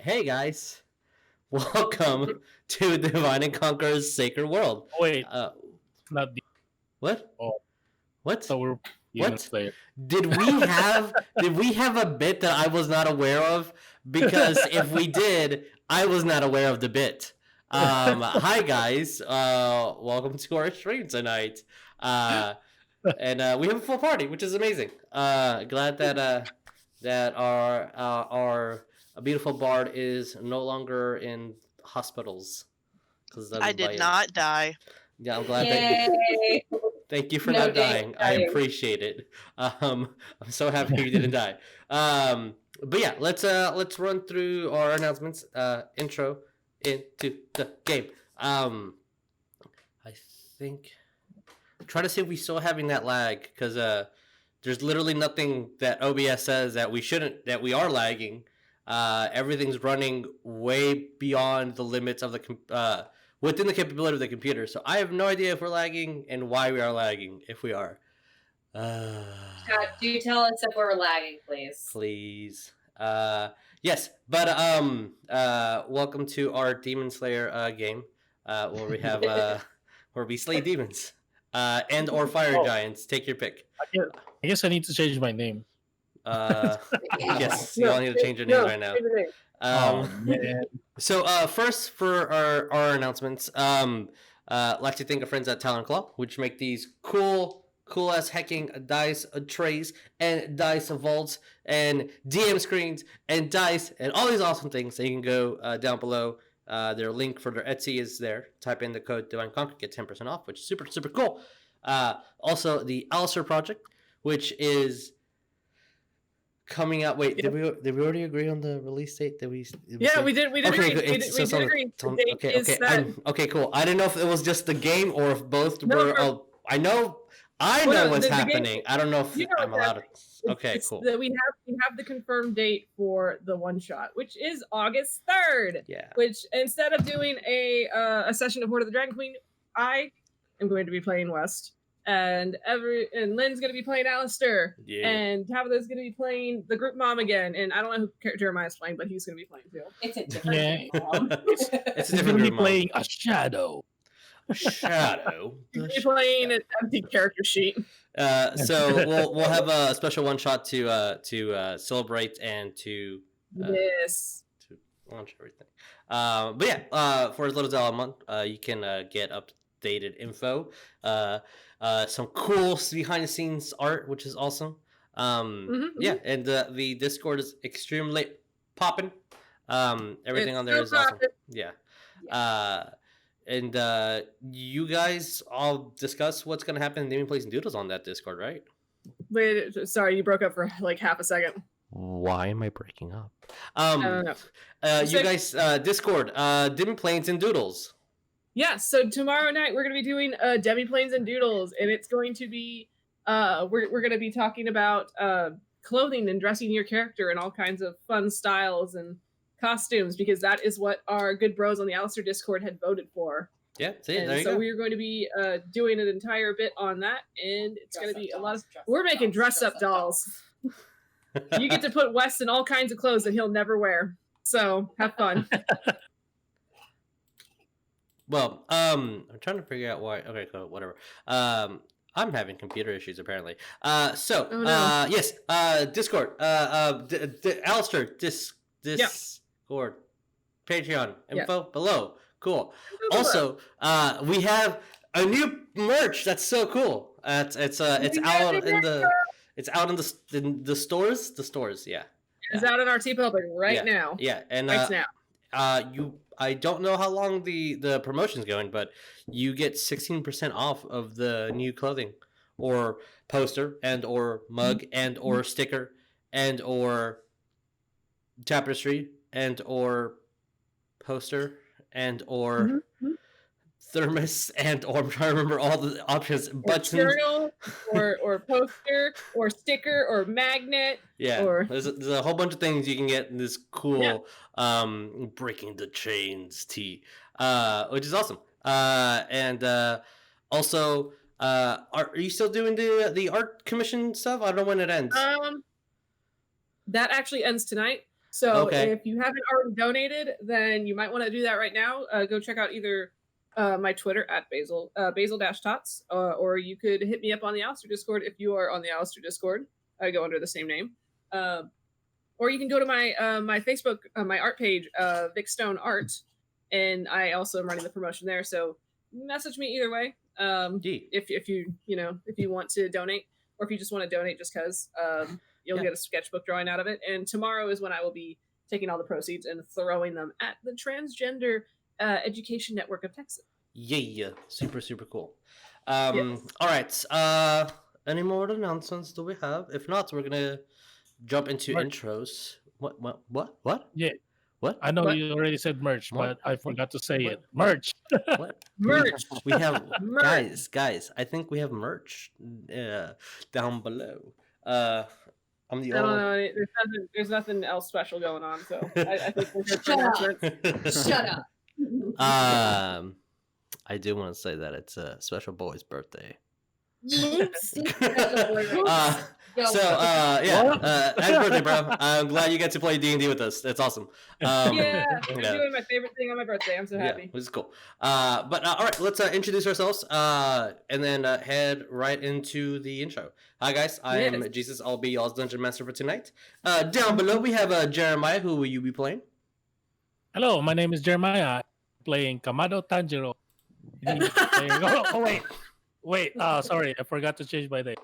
Hey guys, welcome to Divine and Conqueror's Sacred World. Oh, wait, not the. What? Oh, What? so we're What? player. Did we have a bit that I was not aware of? Because if we did, I was not aware of the bit. Hi guys, welcome to our stream tonight. And we have a full party, which is amazing. Glad that our beautiful bard is no longer in hospitals. I did not die. Yeah, I'm glad Yay. that. Thank you for No not dying. I dying. appreciate it. I'm so happy you didn't die. But yeah, let's run through our announcements. Intro into the game. I think. Try to see if we still having that lag because there's literally nothing that OBS says that we are lagging. Everything's running way beyond the limits of the within the capability of the computer. So I have no idea if we're lagging and why we are lagging. If we are, Chat, do tell us if we're lagging, please. Please. Yes, but welcome to our Demon Slayer game, where we have where we slay demons. And or fire giants. Take your pick. I guess I need to change my name. Yes, you all need to change your names right now. Man. So first for our announcements, like to thank our friends at Talon Claw, which make these cool ass hacking dice trays and dice vaults and DM screens and dice and all these awesome things. So you can go down below. Their link for their Etsy is there. Type in the code Divine Conquer, get 10% off, which is super cool. Also, the Alistair project, which is coming out. Wait, did we already agree on the release date? We did. We did agree. We did agree. Okay, cool. I didn't know if it was just the game or if both were. Oh, I know what's happening. Game, I don't know if I'm allowed to. Okay, cool. We have the confirmed date for the one shot, which is August 3rd. Yeah. Which instead of doing a session of Horde of the Dragon Queen, I am going to be playing West, and Lynn's going to be playing Alistair, and Tabatha's going to be playing the group mom again, and I don't know who Jeremiah's playing, but he's going to be playing too. It's a different mom. It's a He's different going to be playing a shadow. Shadow. He's playing an empty character sheet. So we'll have a special one shot to celebrate and to launch everything. But yeah, for as little as a month, you can get updated info, some cool behind the scenes art, which is awesome. Yeah, and the Discord is extremely popping. Everything on there is awesome. Yeah. And you guys all discuss what's going to happen in Naming Place and Doodles on that Discord, right? Wait, sorry, you broke up for like half a second. Why am I breaking up? I don't know. You guys, Discord, Demi Planes and Doodles. Yeah, so tomorrow night we're going to be doing Demi Planes and Doodles, and it's going to be, we're going to be talking about clothing and dressing your character and all kinds of fun styles and costumes, because that is what our good bros on the Alistair Discord had voted for. Yeah, see, and there you so go. we're going to be doing an entire bit on that, and it's going to be a lot of. We're making dress-up dolls. You get to put Wes in all kinds of clothes that he'll never wear. So have fun. Well, I'm trying to figure out why. Okay, cool, whatever. I'm having computer issues apparently. Yes, Discord. Alistair, Discord, Patreon info below. Cool. Also, we have a new merch that's so cool. It's out in the stores. The stores, yeah. It's out in our TeePublic right now. Yeah, and now. I don't know how long the promotion's going, but you get 16% off of the new clothing, or poster, and or mug, and or sticker, and or tapestry, and or poster, and or thermos, and or I'm trying to remember all the options. Buttons, journal, or poster, or sticker, or magnet. Yeah, or... there's a whole bunch of things you can get in this cool breaking the chains tee, which is awesome. And also, are you still doing the art commission stuff? I don't know when it ends. That actually ends tonight. So Okay. if you haven't already donated, then you might want to do that right now. Go check out either my Twitter at Basil-Tots, or you could hit me up on the Alistair Discord if you are on the Alistair Discord. I go under the same name. Or you can go to my my Facebook, my art page, Vic Stone Art, and I also am running the promotion there. So message me either way. If you if you want to donate, or if you just want to donate just because you'll get a sketchbook drawing out of it. And tomorrow is when I will be taking all the proceeds and throwing them at the Transgender Education Network of Texas. Yeah, super cool. Yes. All right. Any more announcements do we have? If not, we're gonna jump into intros. What? Yeah. What? I know What? you already said merch, What? but I forgot to say What? it. Merch. What? Merch. We have Merch. guys. I think we have merch down below. I'm the I don't only. know. There's nothing else special going on. So I think we're good for Shut up. announcements. Shut up. I do want to say that it's a special boy's birthday. Oops. Happy birthday, bro. I'm glad you get to play D&D with us. That's awesome. Yeah, yeah. I'm doing my favorite thing on my birthday. I'm so happy. Which is cool. All right, let's introduce ourselves and then head right into the intro. Hi, guys. I am Jesus. I'll be y'all's Dungeon Master for tonight. Down below, we have Jeremiah. Who will you be playing? Hello, my name is Jeremiah. Playing Kamado Tanjiro. Wait. Sorry, I forgot to change my name.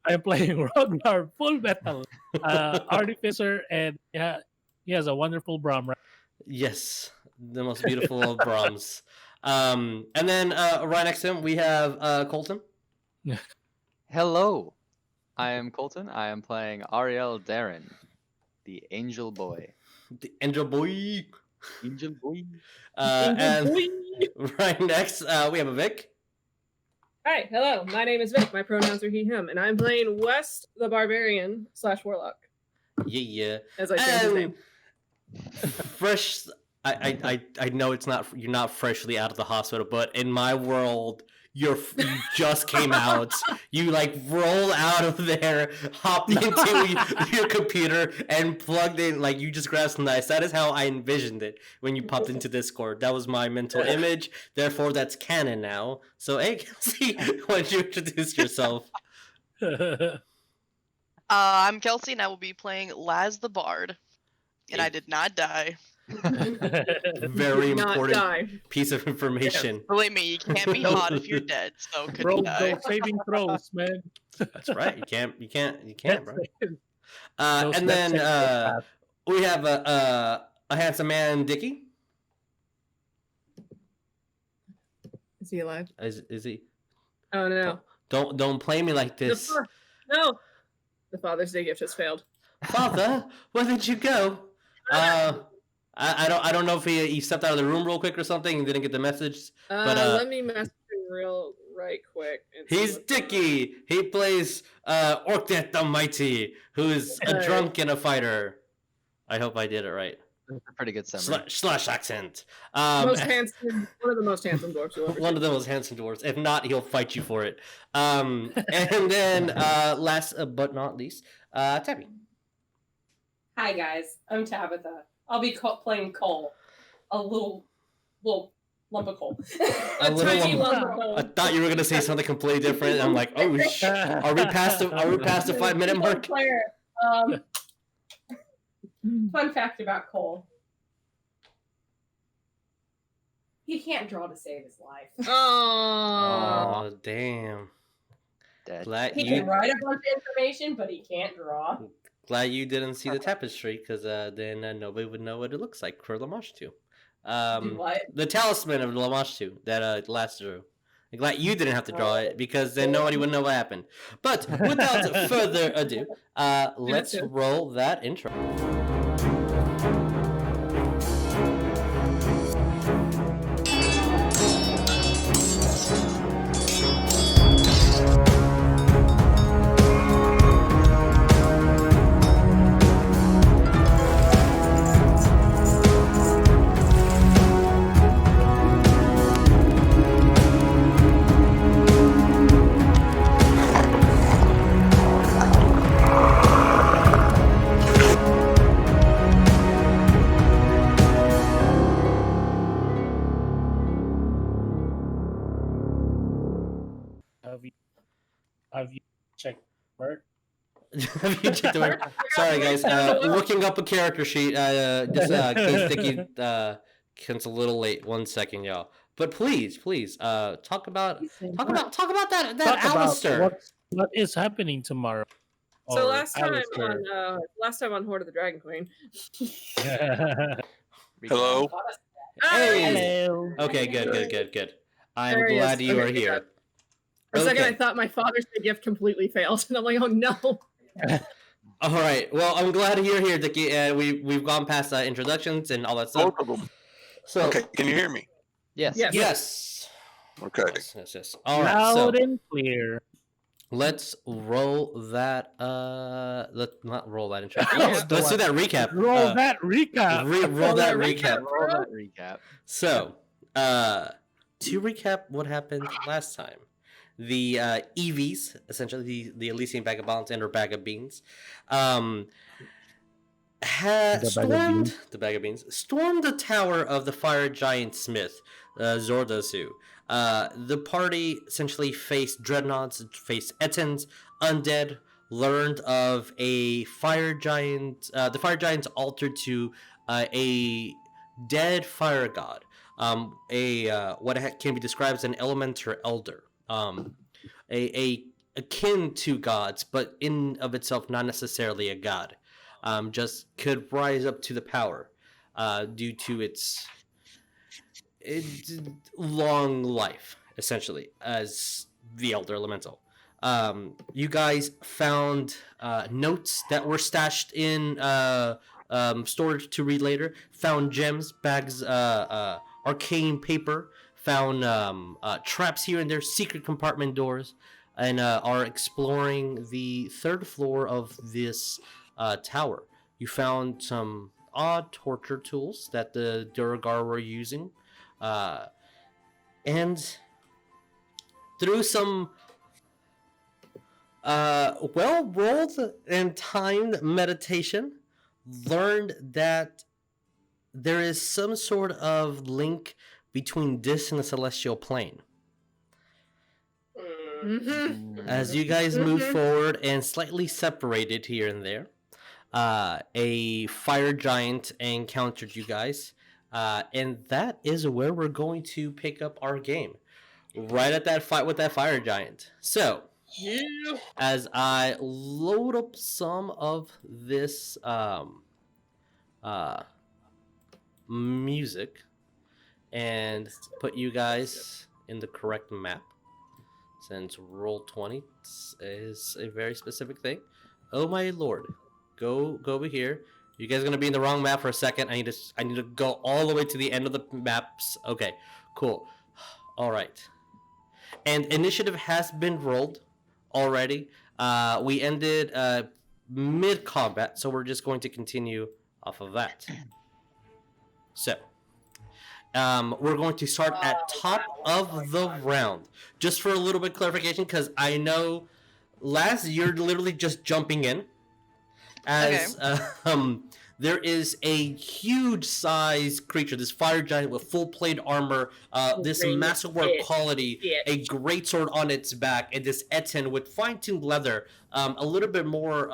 I'm playing Rognarv Full Metal, Artificer, and he has a wonderful Brahm. Right? Yes, the most beautiful of Brahms. And then right next to him, we have Coleton. Hello, I am Coleton. I am playing Ariell Darren, the Angel Boy. The Angel Boy. Angel Boy. And right next, we have a Vic. Hi, hello. My name is Vic. My pronouns are he, him, and I'm playing West the Barbarian / Warlock. Yeah. As I say his name. Fresh. I know you're not freshly out of the hospital, but in my world, you just came out. You like roll out of there, hopped into your computer, and plugged in. Like you just grabbed some dice. That is how I envisioned it when you popped into Discord. That was my mental image. Therefore, that's canon now. So, hey, Kelsey, why don't you introduce yourself? I'm Kelsey, and I will be playing Laz the Bard. And I did not die. Very important piece of information. Yeah. Believe me, you can't be hot if you're dead. So couldn't die. Those saving throws, man. That's right. You can't, bro. And then we have a handsome man, Dickie. Is he alive? Is he? Oh no! Don't play me like this. No. The Father's Day gift has failed. Father, where did you go? I don't know if he stepped out of the room real quick or something and didn't get the message. But let me message him right quick. He's Dickie. He plays Orcdeath the Mighty, who is a drunk and a fighter. I hope I did it right. That's a pretty good summary. Slash accent. Most handsome, one of the most handsome dwarfs you'll ever see. One of the most handsome dwarfs. If not, he'll fight you for it. And then last but not least, Tabby. Hi guys, I'm Tabatha. I'll be playing Cole, a little lump of coal. A tiny lump of coal. I thought you were gonna say something completely different. I'm like, oh, are we past the 5-minute mark? Fun fact about Cole: he can't draw to save his life. Oh, damn. He can write a bunch of information, but he can't draw. Glad you didn't see the tapestry, because then nobody would know what it looks like for Lamash 2. What? The talisman of Lamash 2 that last drew. I'm glad you didn't have to draw it, because then nobody would know what happened. But without further ado, let's roll that intro. Have you checked Bert? Have you checked the word? Sorry, guys. Looking up a character sheet. Just in case Dickie comes a little late. 1 second, y'all. But please, talk about that Alistair. What is happening tomorrow? So Or last time Alistair. on Horde of the Dragon Queen. Hello. Hey. Hello. Okay, good. I'm There he glad is. you Okay, are good here. job. For a second, I Okay. thought my Father's Day gift completely failed, and I'm like, oh no. All right. Well, I'm glad you're here, Dickie. And we've gone past introductions and all that stuff. Both of them. So Okay, can you hear me? Yes. Yes. yes. Okay. Yes. All right. So Loud and clear. let's roll that. Let's not roll that intro. Yeah. Let's do that recap. Roll that recap. Roll that recap. Roll that recap. So, to recap what happened last time, the EVs, essentially the Elysian Vagabonds and her bag of beans, stormed the tower of the fire giant Smith, Zordazu. The party essentially faced dreadnoughts, faced Ettins, undead, learned of a fire giant, the fire giant's altar to a dead fire god, can be described as an elemental elder, a akin to gods, but in of itself not necessarily a god, just could rise up to the power, due to its long life, essentially, as the elder elemental. You guys found notes that were stashed in storage to read later. Found gems, bags, arcane paper. Found traps here and there, secret compartment doors, and are exploring the third floor of this tower. You found some odd torture tools that the Duragar were using, and through some well-rolled and timed meditation, learned that there is some sort of link between this and the celestial plane. Mm-hmm. As you guys move forward and slightly separated here and there, a fire giant encountered you guys, and that is where we're going to pick up our game, right at that fight with that fire giant. So, as I load up some of this music and put you guys in the correct map, since Roll20 is a very specific thing. Oh my lord, go over here. You guys are gonna be in the wrong map for a second. I need to go all the way to the end of the maps. Okay, cool. All right, and initiative has been rolled already. We ended mid combat, so we're just going to continue off of that. So, we're going to start at top of the round. Just for a little bit of clarification, because I know Laz, you're literally just jumping in. As there is a huge size creature, this fire giant with full plate armor, this masterwork quality, a greatsword on its back, and this Etten with fine-tuned leather, a little bit more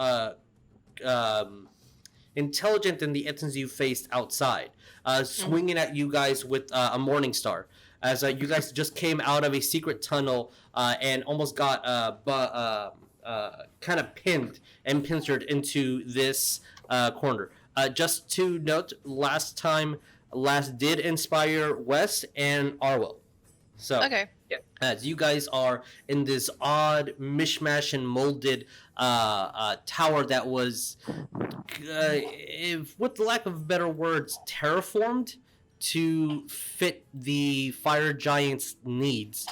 intelligent than the Ettins you faced outside, swinging at you guys with a morning star, as you guys just came out of a secret tunnel and almost got kind of pinned and pincered into this corner. Just to note, last did inspire Wes and Ariell. So, Okay. as you guys are in this odd mishmash and molded tower that was, if, with lack of better words, terraformed to fit the fire giant's needs.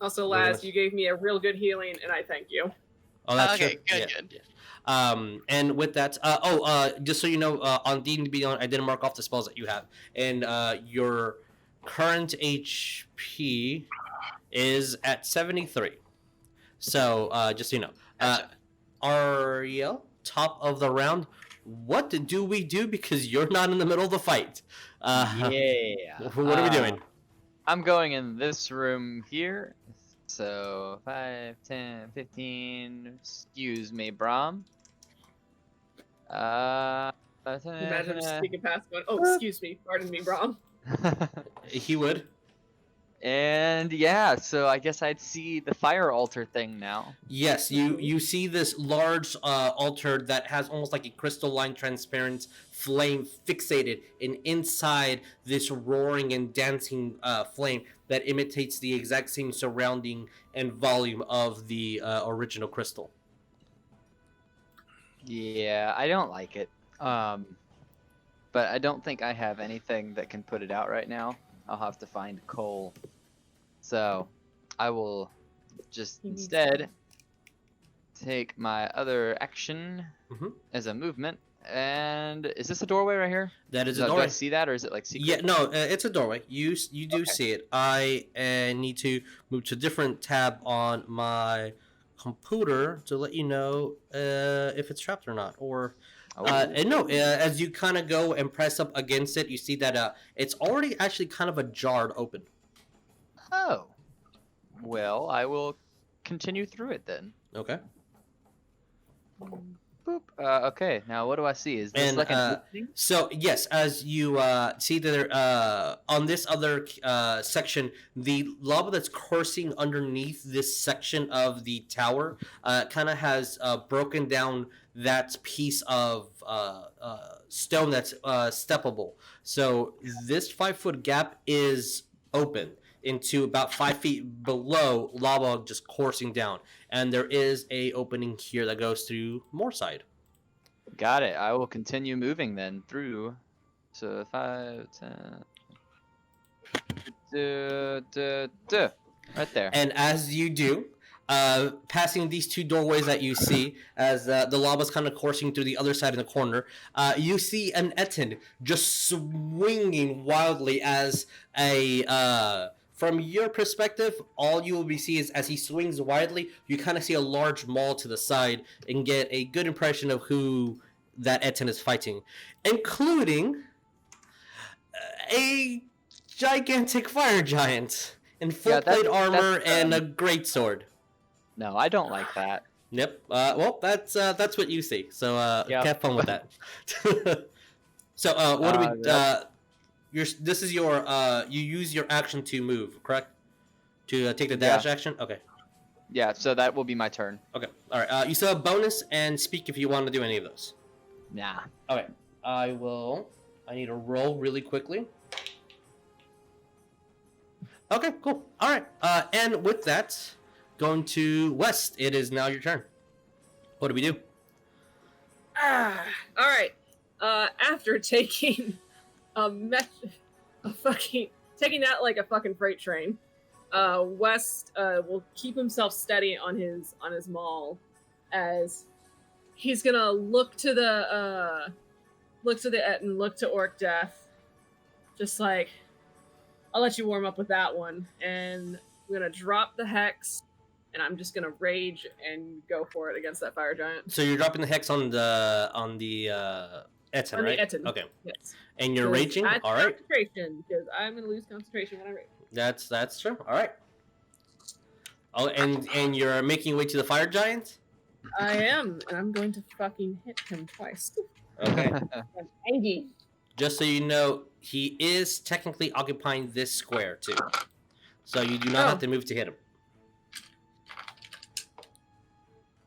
Also, Laz, you gave me a real good healing, and I thank you. Oh, that's Okay, true. good. And with that, just so you know, on D&D Beyond, I didn't mark off the spells that you have, and your current HP is at 73. So, just so you know, Gotcha. Ariell, top of the round. What do we do? Because you're not in the middle of the fight. Yeah. What are we doing? I'm going in this room here. So 5, 10, 15. Excuse me, Brom. Imagine him sneaking past going, oh, excuse me, pardon me, Brom. He would. And yeah, so I guess I'd see the fire altar thing now. Yes, you see this large altar that has almost like a crystalline transparent flame fixated, and inside this roaring and dancing flame that imitates the exact same surrounding and volume of the original crystal. Yeah, I don't like it. But I don't think I have anything that can put it out right now. I'll have to find coal. So I will just instead take my other action as a movement. And is this a doorway right here? That is a Do doorway. I see that, or is it like secret? Yeah, no, it's a doorway. You do see it. I need to move to a different tab on my computer to let you know if it's trapped or not. Or and no, as you kind of go and press up against it, you see that it's already actually kind of ajarred open. Oh. Well, I will continue through it then. Okay. Boop. Okay, now what do I see? Is this And, like an opening? So yes, as you see that on this other section, the lava that's coursing underneath this section of the tower kind of has broken down that piece of stone that's steppable. So this 5-foot gap is open into about 5 feet below lava just coursing down, and there is a opening here that goes through more side. Got it. I will continue moving then through. So 5, 10. Right there. And as you do, passing these two doorways that you see, as the lava's kind of coursing through the other side in the corner, you see an Etten just swinging wildly as a... from your perspective, all you will be seeing is as he swings widely, you kind of see a large maul to the side and get a good impression of who that Etten is fighting, including a gigantic fire giant in full plate armor and a great sword. No, I don't like that. Yep. Well, that's what you see. So have fun with that. So what do we? This is your you use your action to move, correct? To take the dash action. Okay. Yeah. So that will be my turn. Okay. All right. You still have bonus and speak if you want to do any of those. Nah. Okay. I need to roll really quickly. Okay. Cool. All right. And with that, going to West. It is now your turn. What do we do? All right. After taking taking that like a fucking freight train, West will keep himself steady on his maul as he's gonna look to the Etten, look to Orcdeath, just like, I'll let you warm up with that one, and I'm gonna drop the hex, and I'm just gonna rage and go for it against that fire giant. So you're dropping the hex on the Etten, On right? the Etten. Okay. Yes. And you're raging? That's All right. concentration, because I'm gonna lose concentration when I rage. That's true. All right. Oh, and you're making your way to the fire giant? I am, and I'm going to fucking hit him twice. Okay. I'm angry. Just so you know, he is technically occupying this square too. So you do not have to move to hit him.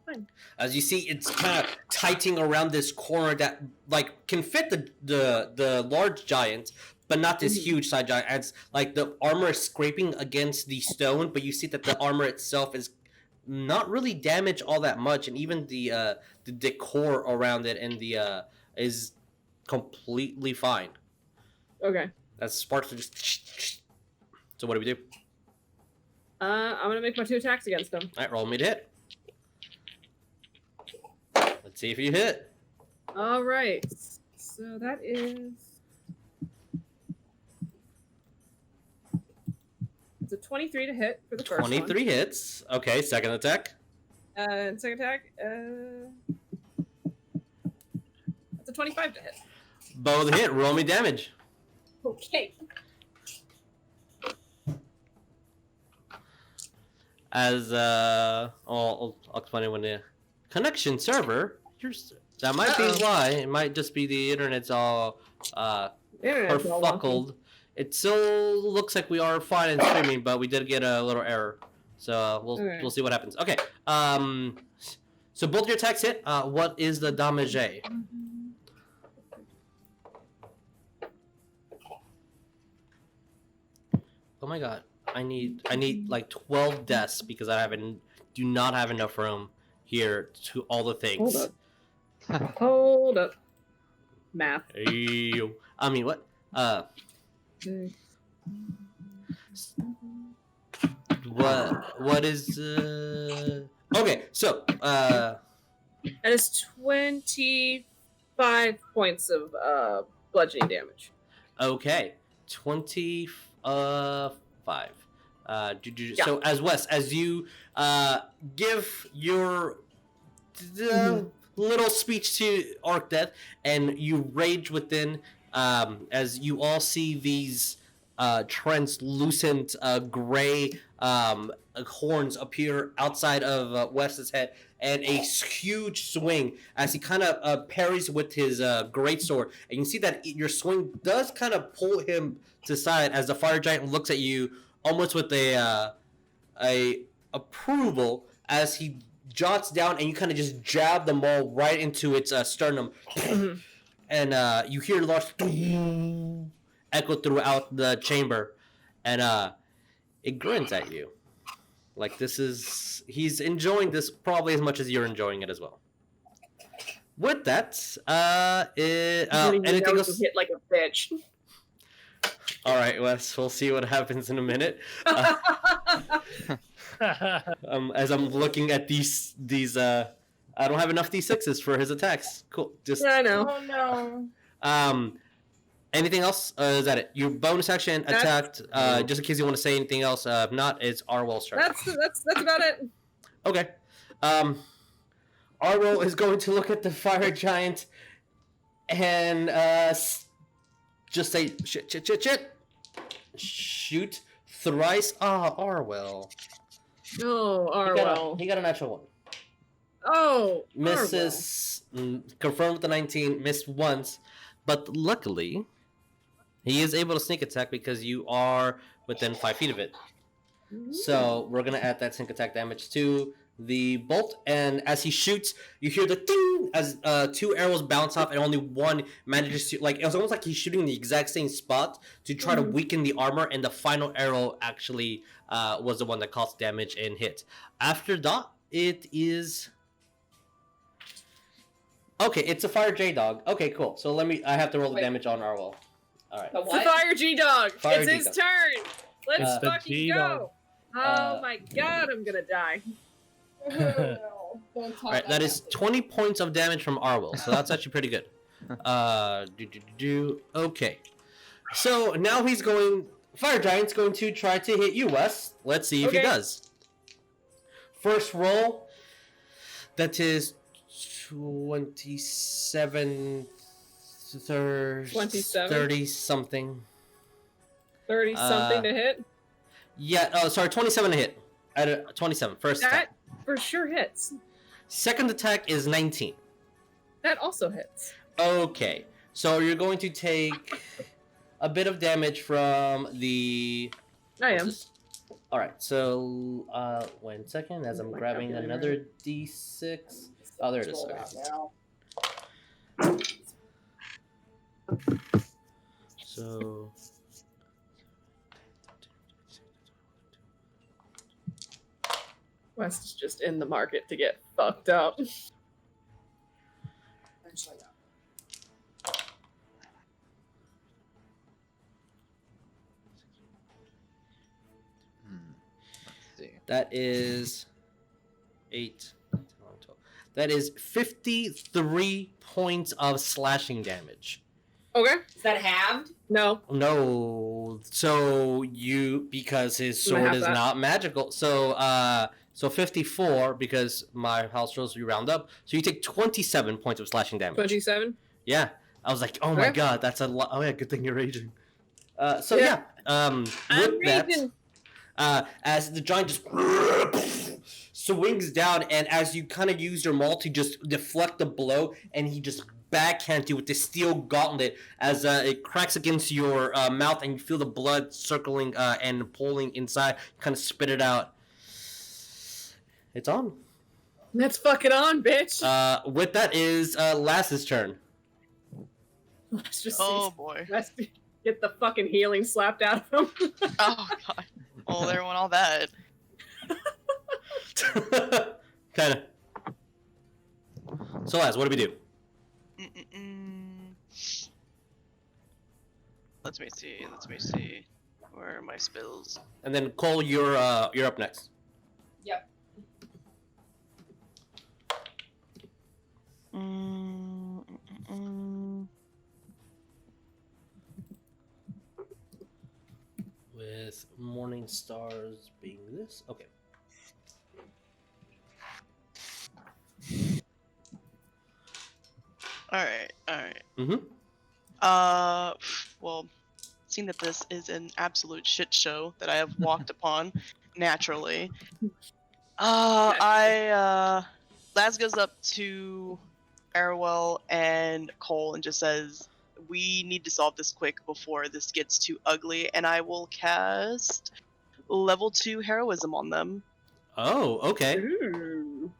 Fine. As you see, it's kind of tightening around this corner that like can fit the large giant, but not this huge side giant. It's like the armor is scraping against the stone, but you see that the armor itself is not really damaged all that much, and even the decor around it and the is completely fine. Okay. That sparks are just. So what do we do? I'm gonna make my 2 attacks against him. All right, roll me to hit. Let's see if you hit. All right. So that is. It's a 23 to hit for the first 23 hits. Okay, second attack. one. And second attack. That's a 25 to hit. Both hit. Roll me damage. Okay. as I'll explain it when the connection server. That might be why. It might just be the internet's all Internet's all wonky. kerfuckled. It still looks like we are fine in streaming, but we did get a little error. So we'll see what happens. Okay. So both your attacks hit. What is the damage? Oh my god. I need like 12 deaths because do not have enough room here to all the things. Hold up. Math. Ayo. I mean what? What is okay, so That is 25 points of bludgeoning damage. okay. 25. So as you give your little speech to Orcdeath, and you rage within, as you all see these translucent gray horns appear outside of Wes's head, and a huge swing as he kind of parries with his greatsword, and you can see that your swing does kind of pull him to the side as the fire giant looks at you almost with a approval as he jots down, and you kind of just jab the maul right into its sternum, and you hear the large echo throughout the chamber, and it grins at you. Like he's enjoying this probably as much as you're enjoying it as well. With that, anything else? Hit like a bitch. All right, Wes. We'll see what happens in a minute. As I'm looking at these, I don't have enough d6s for his attacks. Cool. I know. Oh no. Anything else? Is that it? Your bonus action attacked. Just in case you want to say anything else. If not, it's Ariell's turn. That's about it. Okay. Ariell is going to look at the fire giant and just say shit. Shoot thrice. Ariell. Oh, Ariell. He got a natural one. Oh, Misses. Confirmed with the 19. Missed once, but luckily, he is able to sneak attack because you are within 5 feet of it. So we're gonna add that sneak attack damage to the bolt, and as he shoots, you hear the ding as 2 arrows bounce off, and only one manages to, like, it was almost like he's shooting the exact same spot to try to weaken the armor, and the final arrow actually was the one that caused damage and hit. After that, it is okay. It's a fire J dog. Okay, cool. So I have to roll the damage on Ariell. All right. It's the Fire G-Dog. Fire It's his G-Dog. turn. Let's It's the fucking G-Dog. go. Oh my god, I'm gonna die. Oh, no. Don't talk All right, that is 20 points of damage from Ariell, so that's actually pretty good. Okay. So now Fire Giant's going to try to hit you, Wes. Let's see if he Okay. does. First roll, that is 27, 27? 30 something. 30 something to hit. Yeah, 27 to hit. 27, first That attack. for sure hits. Second attack is 19. That also hits. Okay, so you're going to take a bit of damage from the... I am. All right, so 1 second as I'm grabbing another d6. Oh, there it is. Okay. So... West is just in the market to get fucked up. Let's see. That is 8, 10, 12. That is 53 points of slashing damage. Okay. Is that halved? No. No, so because his I'm gonna sword have is that. not magical. So 54 because my house rules we round up. So you take 27 points of slashing damage. 27. Yeah, I was like, oh my Okay. god, that's a lot. Oh yeah, good thing you're raging. So Yeah. yeah, I'm with that, raging. as the giant just swings down, and as you kind of use your maul to just deflect the blow, and he just backhands you with this steel gauntlet as it cracks against your mouth, and you feel the blood circling and pulling inside. Kind of spit it out. It's on. Let's fuck it on, bitch. With that is Lass's turn. Let's just boy. let's get the fucking healing slapped out of him. Oh god. Oh, there went all that. Kind of. So, Lass, what do we do? Let me see. Where are my spells? And then Cole, you're up next. Yep. With morning stars being this, okay. All right. Mm-hmm. Well, seeing that this is an absolute shit show that I have walked upon naturally, Laz goes up to Ariell and Cole and just says, "We need to solve this quick before this gets too ugly," and I will cast level 2 heroism on them. Oh, okay. Ooh.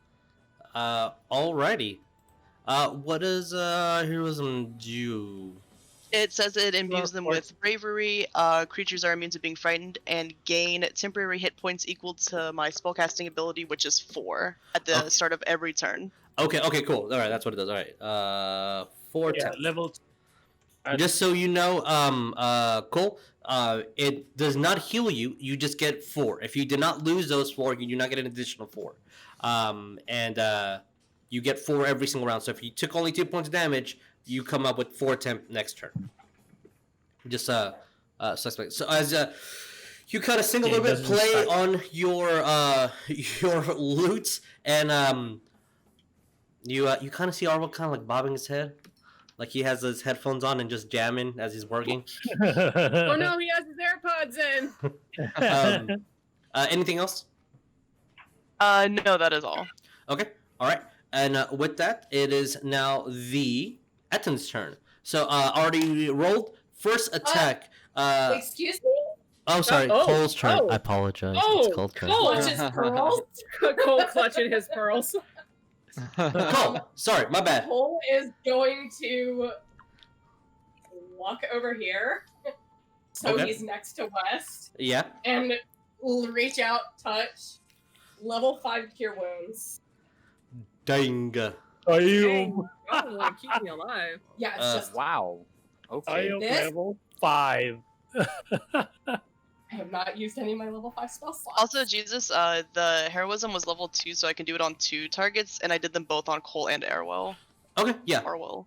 Alrighty. What does heroism do? It says it imbues them with bravery. Creatures are immune to being frightened and gain temporary hit points equal to my spellcasting ability, which is 4 at the start of every turn. Okay, cool. Alright, that's what it does. Alright. 4 Yeah, times. level. Just so you know, Cole, it does not heal you. You just get 4. If you did not lose those 4, you do not get an additional 4. You get 4 every single round. So if you took only 2 points of damage, you come up with 4 temp next turn. Just suspect. So as you kind of sing a little bit, play on your lutes, and you kind of see Ariell kind of like bobbing his head, like he has his headphones on and just jamming as he's working. Oh no, he has his AirPods in. Anything else? No, that is all. Okay. All right. And with that, it is now the Etton's turn. So already rolled first attack. Excuse me? Oh, sorry, Cole's turn. oh. I apologize. Oh, It's Cole's turn. Cole. Clutches pearls. Cole clutching his pearls. Cole, sorry, my bad. Cole is going to walk over here. So Okay. he's next to West. Yeah. And reach out, touch. Level 5 cure wounds. Dang. Are you? Dang, y'all wanna keep me alive. Yeah, it's just Wow. Are Okay. you This- level 5? I have not used any of my level 5 spell slots. Also, Jesus, the heroism was level 2, so I can do it on 2 targets, and I did them both on Cole and Ariell. Okay, yeah. Ariell.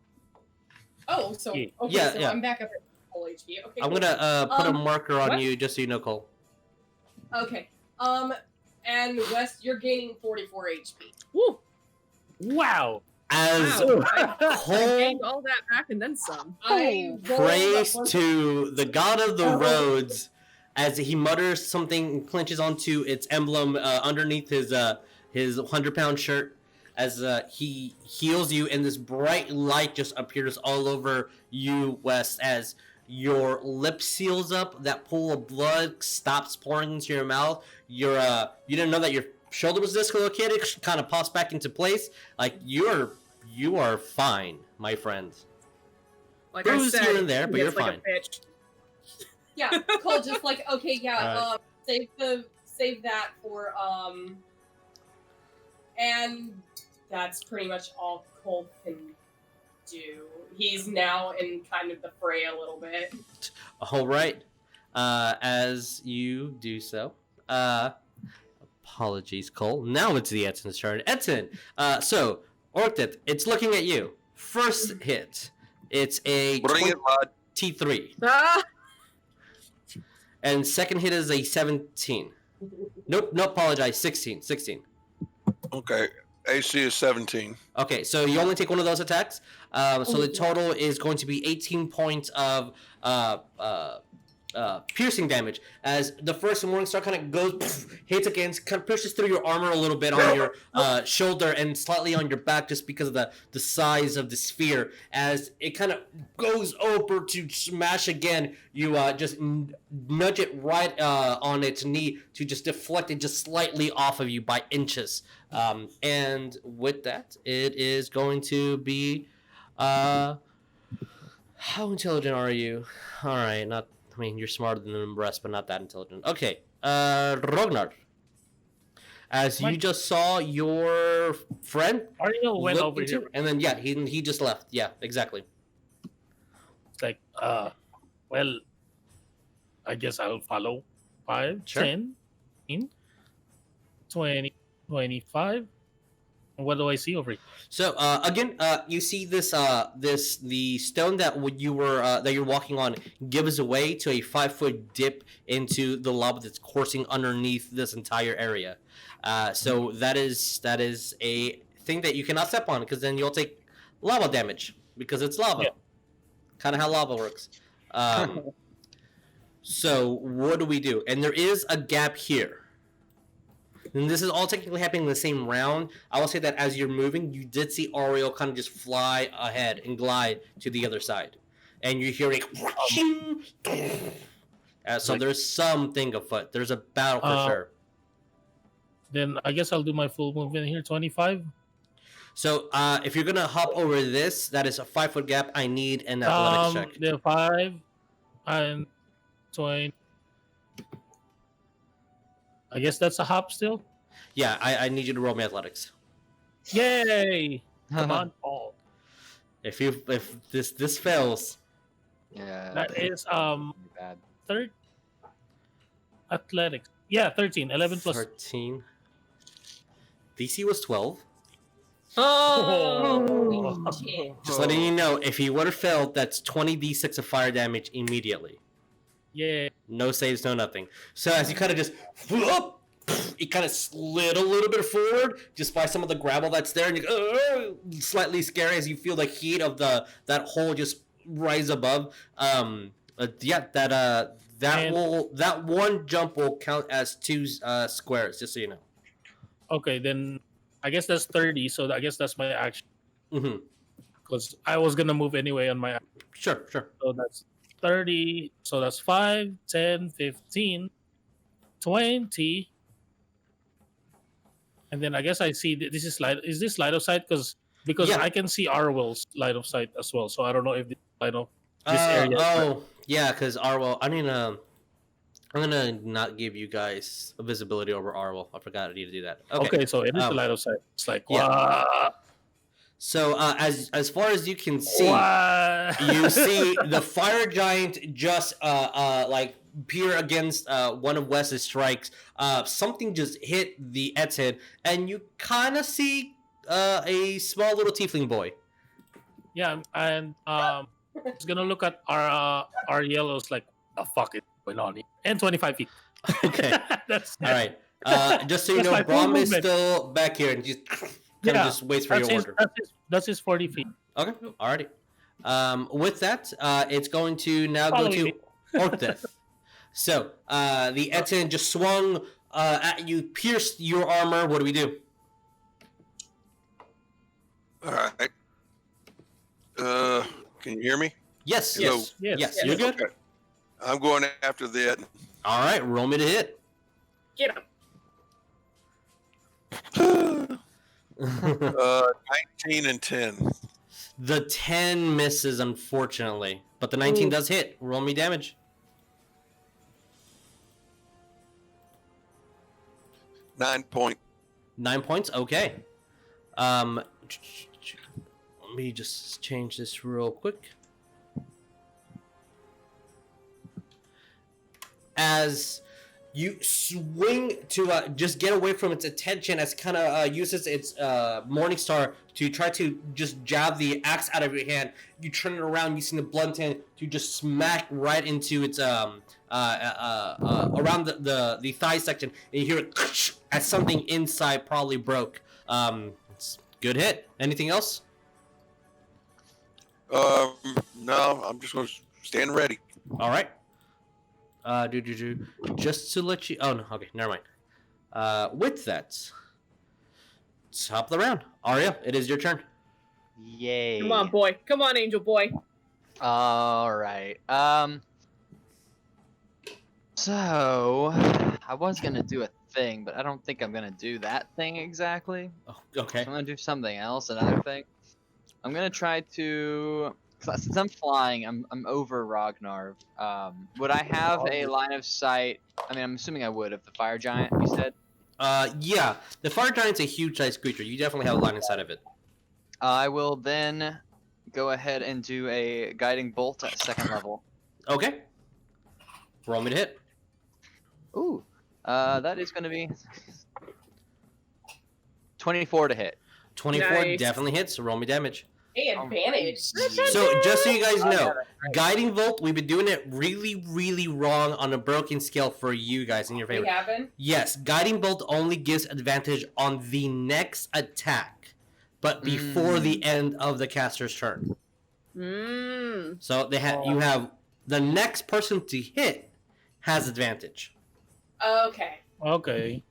Oh, so okay, Yeah, so yeah. I'm back up at full HP. Okay. I'm cool. gonna put a Um, marker on what? you just so you know, Cole. Okay. And West, you're gaining 44 HP. Woo! Wow. As Wow. I Cole gained all that back and then some. I rolled prays a- to the god of the Oh. roads as he mutters something and clenches onto its emblem underneath his 100-pound shirt as he heals you, and this bright light just appears all over you, West, as your lip seals up, that pool of blood stops pouring into your mouth. You didn't know that your shoulder was dislocated, kind of pops back into place. Like you are fine, my friend. Like Bruised I said, here and there, but he you're gets like fine. a bitch. Yeah, Cole just like, okay, yeah, save that for and that's pretty much all Cole can do. He's now in kind of the fray a little bit. All right. As you do so, apologies, Cole. Now it's the Edson's turn. Edson, so Orcdeath, it's looking at you. First hit, it's a Bring it, bud. 23, Ah! and second hit is a 17. Nope, apologize, 16. Okay. AC is 17. Okay, so you only take one of those attacks. So the total is going to be 18 points of piercing damage as the first Morningstar kind of goes, hits against, kind of pushes through your armor a little bit on your shoulder and slightly on your back just because of the size of the sphere. As it kind of goes over to smash again, you just nudge it right on its knee to just deflect it just slightly off of you by inches. And with that, it is going to be... how intelligent are you? All right, not. I mean, you're smarter than the rest, but not that intelligent. Okay, Rognarv. As you just saw your friend Ariell went look over into- here. and then he just left. Yeah, exactly. It's like, well, I guess I'll follow 5, Sure. 10, 15, 20, 25. And what do I see over here? So again, you see this the stone that you were that you're walking on gives away to a 5-foot dip into the lava that's coursing underneath this entire area. So that is a thing that you cannot step on because then you'll take lava damage because it's lava. Yeah. Kind of how lava works. So what do we do? And there is a gap here. And this is all technically happening in the same round. I will say that as you're moving, you did see Ariell kind of just fly ahead and glide to the other side. And you're hearing... so there's something afoot. There's a battle for sure. Then I guess I'll do my full movement here, 25. So if you're going to hop over this, that is a 5-foot gap. I need an athletics check. The 5 and 20. I guess that's a hop still. Yeah, I need you to roll me athletics. Yay! Come on, Paul. If this fails, Yeah. That is bad. third athletics. Yeah, 13. 11 plus 13. DC was 12. Oh, Just letting you know, if he would have failed, that's 20d6 of fire damage immediately. Yeah. No saves, no nothing. So as you kind of just, it kind of slid a little bit forward just by some of the gravel that's there, and you slightly scary as you feel the heat of that hole just rise above. That one jump will count as 2 squares, just so you know. Okay, then I guess that's 30. So I guess that's my action Mm-hmm. because I was gonna move anyway on my. Sure. So that's 30. So that's 5, 10, 15, 20. And then I guess I see this is light. Is this light of sight? Because Yeah. I can see Arwell's light of sight as well. So I don't know if this light of this area. Yeah, because Arwell. I mean, I'm gonna not give you guys a visibility over Arwell. I forgot I need to do that. Okay, so it is the light of sight. It's like yeah. wow. So as far as you can see, Wow. you see the fire giant just like peer against one of Wes's strikes. Something just hit the Et's head, and you kind of see a small little tiefling boy. Yeah, and it's gonna look at our yellows like the fuck is going on here? And 25 feet. Okay, That's all right. Just so you That's know, my full Brom is movement. still back here and just just waits for your order. That's his 40 feet. Okay, alrighty. With that, it's going to now Follow go to me. Orcdeath. So the Etin just swung at you, pierced your armor. What do we do? All right. Can you hear me? Yes, Hello. yes, you're good. Okay. I'm going after the. All right, roll me to hit. Get him. 19 and 10. The 10 misses, unfortunately, but the 19 Ooh. does hit. Roll me damage. 9 point. 9 points. Okay. Let me just change this real quick. As you swing to just get away from its attention, as kind of uses its Morningstar to try to just jab the axe out of your hand, you turn it around using the blunt end to just smack right into its around the thigh section, and you hear it as something inside probably broke. It's good hit. Anything else? No, I'm just going to stand ready. All right. Just to let you. Oh no. Okay, never mind. With that, top of the round, Ariell, it is your turn. Yay. Come on, boy. Come on, angel boy. All right. So I was gonna do a thing, but I don't think I'm gonna do that thing exactly. Oh, okay. I'm gonna do something else, another thing. I'm gonna try to, since I'm flying, I'm over Rognarv. Would I have a line of sight? I mean, I'm assuming I would of the fire giant. You said. Yeah. The fire giant's a huge-sized creature. You definitely have a line inside of it. I will then go ahead and do a guiding bolt at 2nd level. Okay. Roll me to hit. Ooh, that is gonna be 24 to hit. 24 Nice. definitely hits. So roll me damage. Hey, advantage. So just so you guys know, guiding bolt, we've been doing it really wrong on a broken scale for you guys in your favor. We haven't. Yes, guiding bolt only gives advantage on the next attack, but before the end of the caster's turn. So they you have the next person to hit has advantage. Okay. Okay.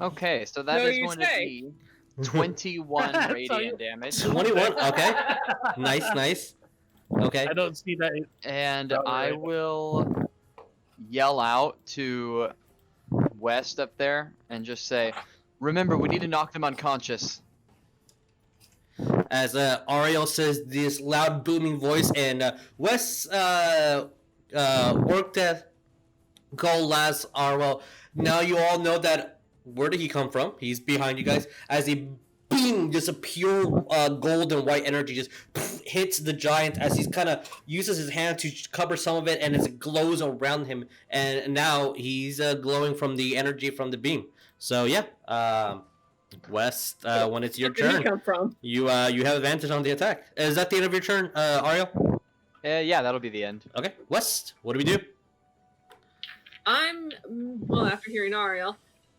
Okay, so that So is you going say. to be 21 So radiant damage. 21. Okay. Nice. Okay. I don't see that. And Oh, I right. will yell out to West up there and just say, remember, we need to knock them unconscious. As Ariell says this loud booming voice, and Wes Orcdeath, Cole, Laz, Ariell. Now you all know that. Where did he come from? He's behind you guys. As a beam, just a pure gold and white energy just hits the giant as he's kind of uses his hand to cover some of it, and it glows around him. And now he's glowing from the energy from the beam. So yeah, West, when it's your Where did he turn, come from? you have advantage on the attack. Is that the end of your turn, Ariell? Yeah, that'll be the end. Okay, West, what do we do? Well, after hearing Ariel,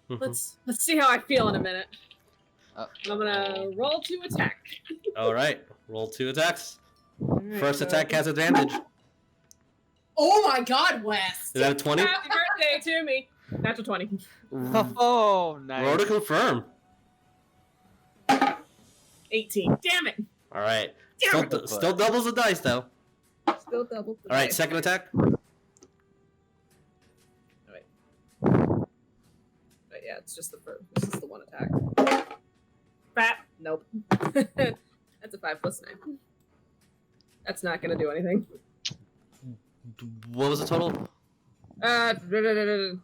let's see how I feel in a minute. I'm gonna roll to attack. All right, roll 2 attacks. Alright, First so- attack has advantage. Oh my God, West. Is that a 20? Happy birthday to me. Natural 20. Oh, Roll to nice. confirm. 18. Damn it. All right. Damn Still doubles the dice though. Still double. All right, second attack. But yeah, it's just the first. This is the one attack. Fat. Nope. That's a 5 plus 9. That's not gonna do anything. What was the total? 14?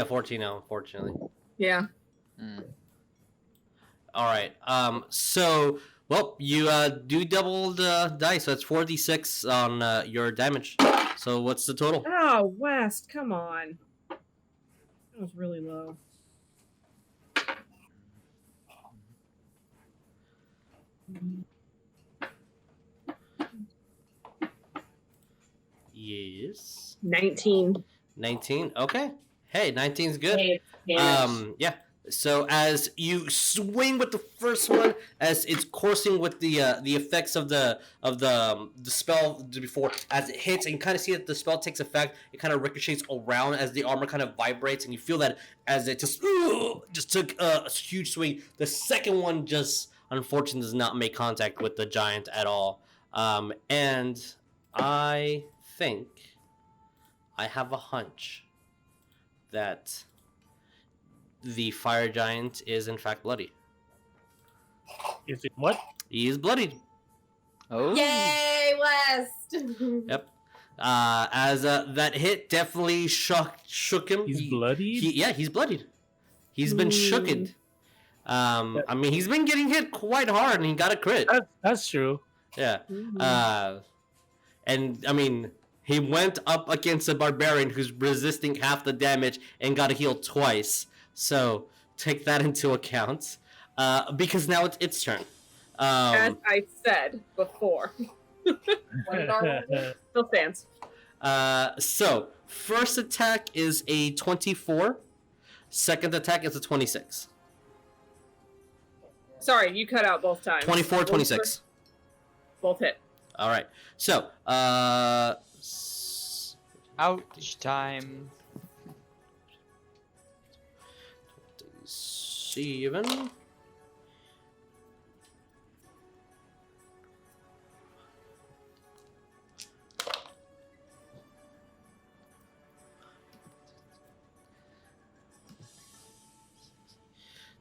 14 now, unfortunately. Yeah. All right. So, well, you do double the dice, so it's 4d6 on your damage. So, what's the total? Oh, West, come on. That was really low. Yes. 19. 19. Okay. Hey, 19's good. Hey, damage. Yeah. So as you swing with the first one, as it's coursing with the effects of the spell before, as it hits, and you kind of see that the spell takes effect, it kind of ricochets around as the armor kind of vibrates, and you feel that as it just took a huge swing. The second one just unfortunately does not make contact with the giant at all. And I think I have a hunch that the fire giant is in fact bloody. Is it what? He is bloodied. Oh. Yay, West. Yep. As that hit definitely shook him. He's bloodied? He's bloodied. He's been shooked. I mean, he's been getting hit quite hard, and he got a crit. That's true. Yeah. And I mean, he went up against a barbarian who's resisting half the damage and got healed twice. So take that into account, because now it's its turn. As I said before. What did our Still stands. So first attack is a 24. Second attack is a 26. Sorry, you cut out both times. 24, 26. Both hit. All right. So, Ouch time. 7.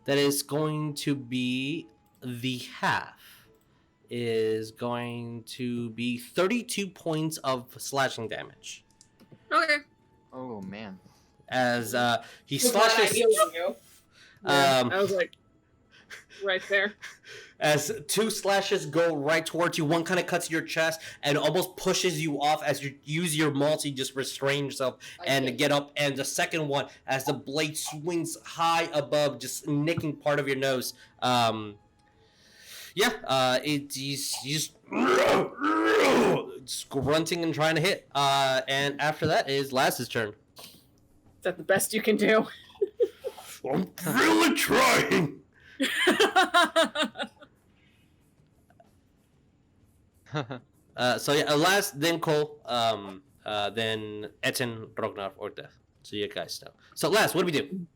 That is going to be the half. Is going to be 32 points of slashing damage. Okay. Oh man. As he That's what I slashes. healed you. Yeah, I was like, right there. As 2 slashes go right towards you, one kind of cuts your chest and almost pushes you off as you use your maul to just restrain yourself and get up. And the second one, as the blade swings high above, just nicking part of your nose. He's just grunting and trying to hit. And after that is Laz's turn. Is that the best you can do? I'm really trying. Laz, then Cole, then Etten, Rognarv, Orcdeath. So you guys know. So Laz, what do we do?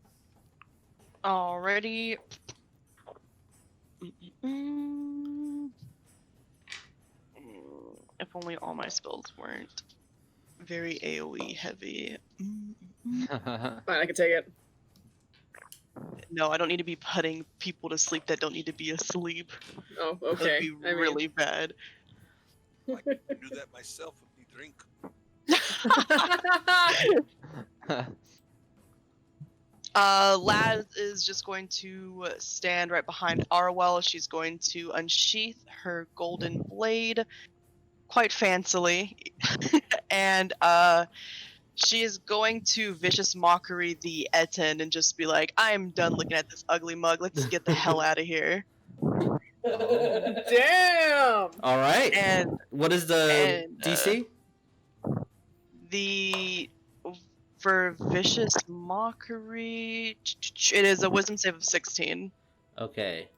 Alrighty. If only all my spells weren't very AoE heavy. Fine, I can take it. No, I don't need to be putting people to sleep that don't need to be asleep. Oh, That'd okay. be really bad. I can do that myself if you drink. Laz is just going to stand right behind Ariell. She's going to unsheath her golden blade quite fancily. And she is going to vicious mockery the Etten and just be like, I'm done looking at this ugly mug. Let's get the hell out of here. Damn! All right. And what is the DC? For vicious mockery, it is a wisdom save of 16. Okay.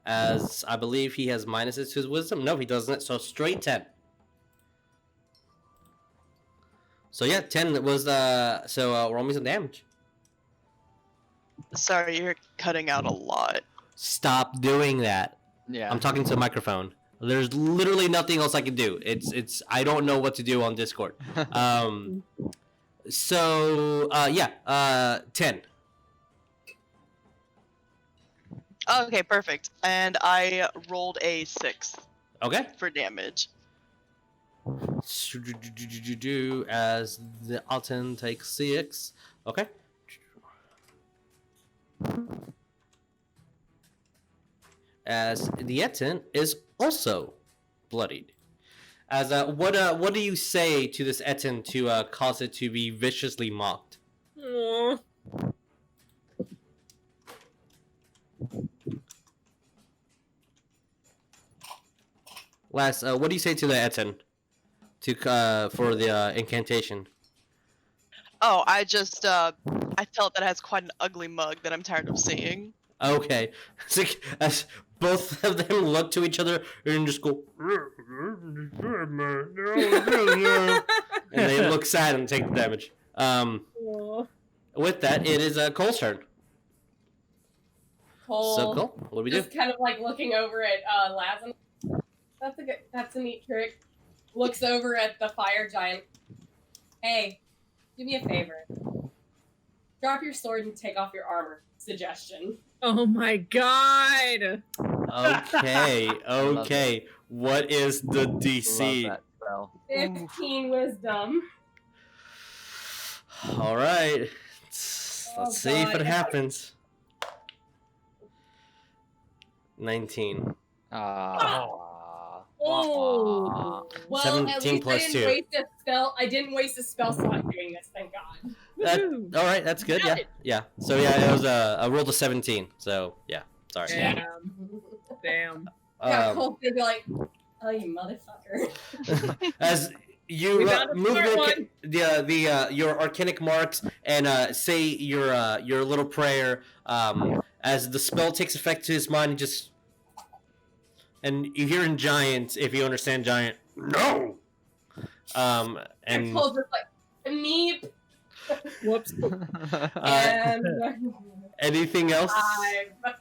As I believe he has minuses to his wisdom. No, he doesn't. So straight 10. So yeah, 10 was roll me some damage. Sorry, you're cutting out a lot. Stop doing that. Yeah. I'm talking to the microphone. There's literally nothing else I can do. It's I don't know what to do on Discord. 10. Okay, perfect. And I rolled a 6 Okay. for damage. As the Alton takes 6. Okay. As the Etten is also bloodied. As what do you say to this Etten to cause it to be viciously mocked? Aww. Last, what do you say to the Etten to for the incantation? Oh, I just I felt that it has quite an ugly mug that I'm tired of seeing. Okay. It's like, as both of them look to each other and just go, and they look sad and take the damage. Aww. With that, it is Cole's turn. Cole, So Cole, what do we do? just kind of like looking over at Laz. That's a neat trick. Looks over at the fire giant. Hey, do me a favor. Drop your sword and take off your armor. Suggestion. Oh my god! Okay, okay. What is the DC? Love that spell. 15 wisdom. All right. Let's see if God. it happens. 19. Oh. Well, 17 at least plus I didn't 2. waste a spell. I didn't waste a spell slot doing this. Thank God. Woohoo. All right, that's good. Yeah, Got it. yeah. So yeah, it was a roll to 17. So yeah, sorry. Damn. Damn. Yeah, Um, Cole's gonna be like, "Oh, you motherfucker!" as you We found a move smart one. your arcanic marks and say your little prayer, as the spell takes effect to his mind, he just And you hear in giant, if you understand giant, no. And And Cole's just like, meep. Whoops. uh, And anything else? 5.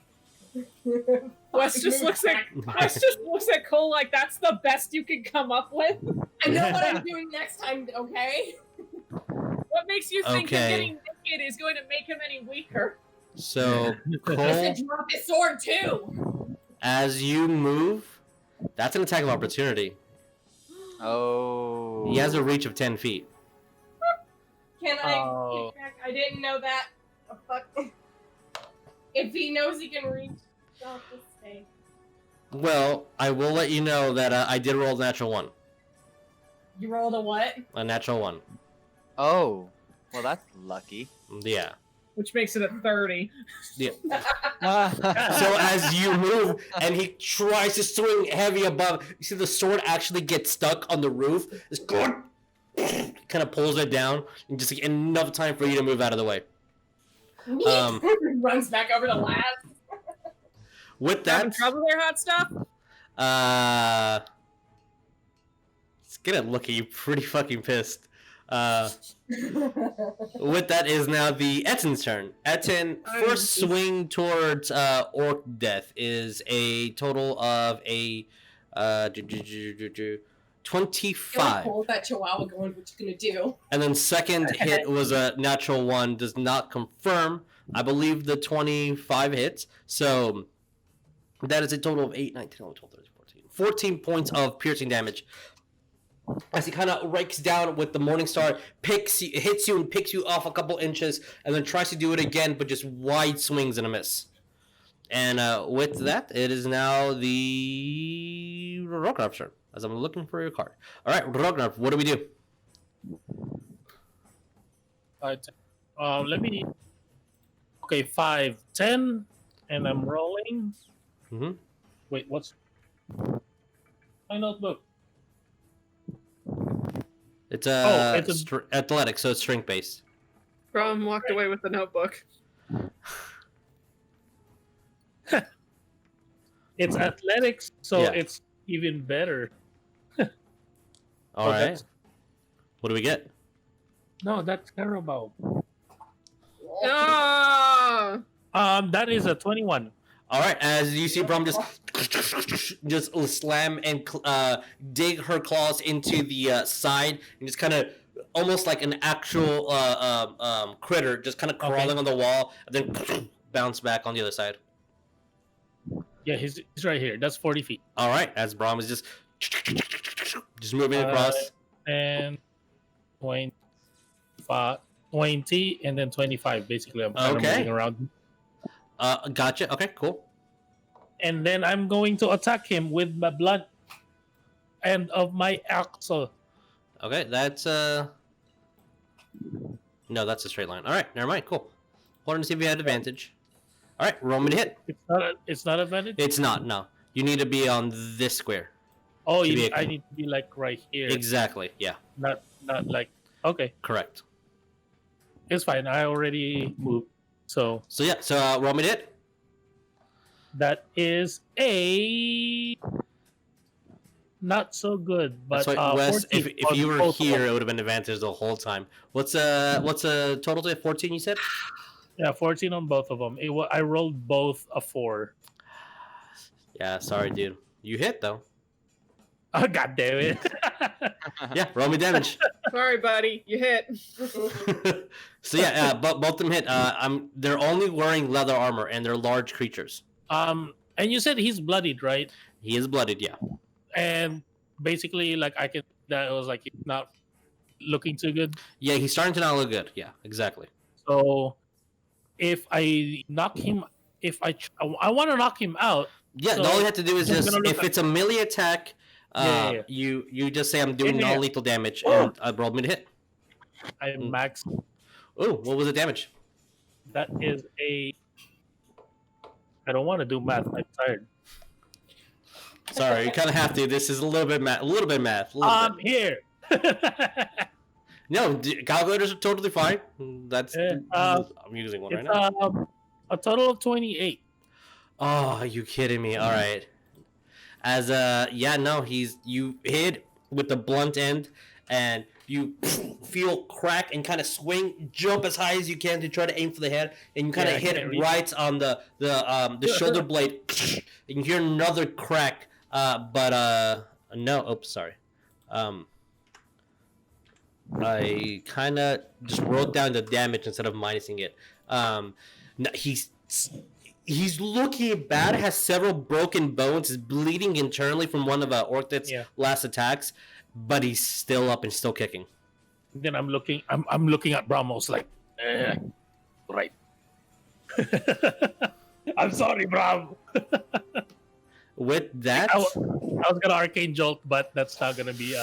Wes just looks at Cole like that's the best you can come up with. I know what I'm doing next time, okay? What makes you think Okay. him getting naked is going to make him any weaker? So I Cole, said drop his sword too. as you move, that's an attack of opportunity. Oh. He has a reach of 10 feet. Can I Oh. get back? I didn't know that. Oh, fuck. If he knows he can reach, stop this thing. Well, I will let you know that I did roll a natural 1. You rolled a what? A natural 1. Oh. Well, that's lucky. Yeah. Which makes it a 30. So as you move and he tries to swing heavy above, you see the sword actually gets stuck on the roof. It's going, kind of pulls it down, and just like, enough time for you to move out of the way. Runs back over to Laz. With Having that, trouble there, hot stuff? it's gonna look at you pretty fucking pissed. With that is now the Etin's turn. Etin, first swing towards Orcdeath is a total of a 25. Cool, that chihuahua going, what you gonna do? And then second hit was a natural 1, does not confirm. I believe the 25 hits. So that is a total of 8, 9, 10, 11, 12, 13, 14 points of piercing damage. As he kind of rakes down with the Morningstar, hits you and picks you off a couple inches, and then tries to do it again, but just wide swings and a miss. And with that, it is now the Rognarv's turn, as I'm looking for your card. All right, Rognarv, what do we do? Let me. Okay, 5, 10, and I'm rolling. Mm-hmm. Wait, what's my notebook? It's it's athletics, so it's strength based. Brom walked away with the notebook. It's athletics, so Yeah. it's even better. All right. What do we get? No, that's terrible. Ah! That is a 21. All right, as you see Brom just slam and dig her claws into the side, and just kind of almost like an actual critter, just kind of crawling on the wall, and then bounce back on the other side. Yeah, he's right here. That's 40 feet. All right, as Brom is just moving across. And 25, 20, and then 25. Basically, I'm kind of moving around. Gotcha. Okay, cool. And then I'm going to attack him with my blunt end of my axe. Okay, that's no, that's a straight line. All right, never mind. Cool. Wanted to see if you had advantage. All right, roll me to hit. It's not advantage. It's not. No, you need to be on this square. Oh, I need to be like right here. Exactly. Yeah. Not like okay. Correct. It's fine. I already moved. So yeah. So roll me to hit. That is a not so good, but That's right, Wes. If you were both here, it would have been advantage the whole time. What's a total to 14? You said. Yeah, 14 on both of them. I rolled both a 4. Yeah, sorry, dude. You hit though. Oh, god damn it! Yeah, roll me damage. Sorry, buddy. You hit. So yeah, both of them hit. They're only wearing leather armor, and they're large creatures. And you said he's bloodied, right? He is blooded, yeah. And basically, like that was like he's not looking too good. Yeah, he's starting to not look good. Yeah, exactly. So if I knock him, I want to knock him out. Yeah, so all you have to do is just if it's a melee attack, Yeah. you just say I'm doing non-lethal damage, Oh. and roll me to hit. I max. Oh, what was the damage? That is a. I don't want to do math. I'm tired. Sorry, you kind of have to. This is a little bit math. I'm here. No, calculators are totally fine. That's I'm using one right now. A total of 28. Oh, are you kidding me? All right. As you hit with the blunt end, and you feel crack and kind of swing, jump as high as you can to try to aim for the head, and you kind of hit right on the shoulder blade. You can hear another crack, but no. Oops, sorry. I kind of just wrote down the damage instead of minusing it. He's looking bad. Has several broken bones. Is bleeding internally from one of Orcdeath's last attacks, but he's still up and still kicking. Then I'm looking at Bramos like, right. I'm sorry, Bram. With that, I was gonna arcane jolt, but that's not gonna be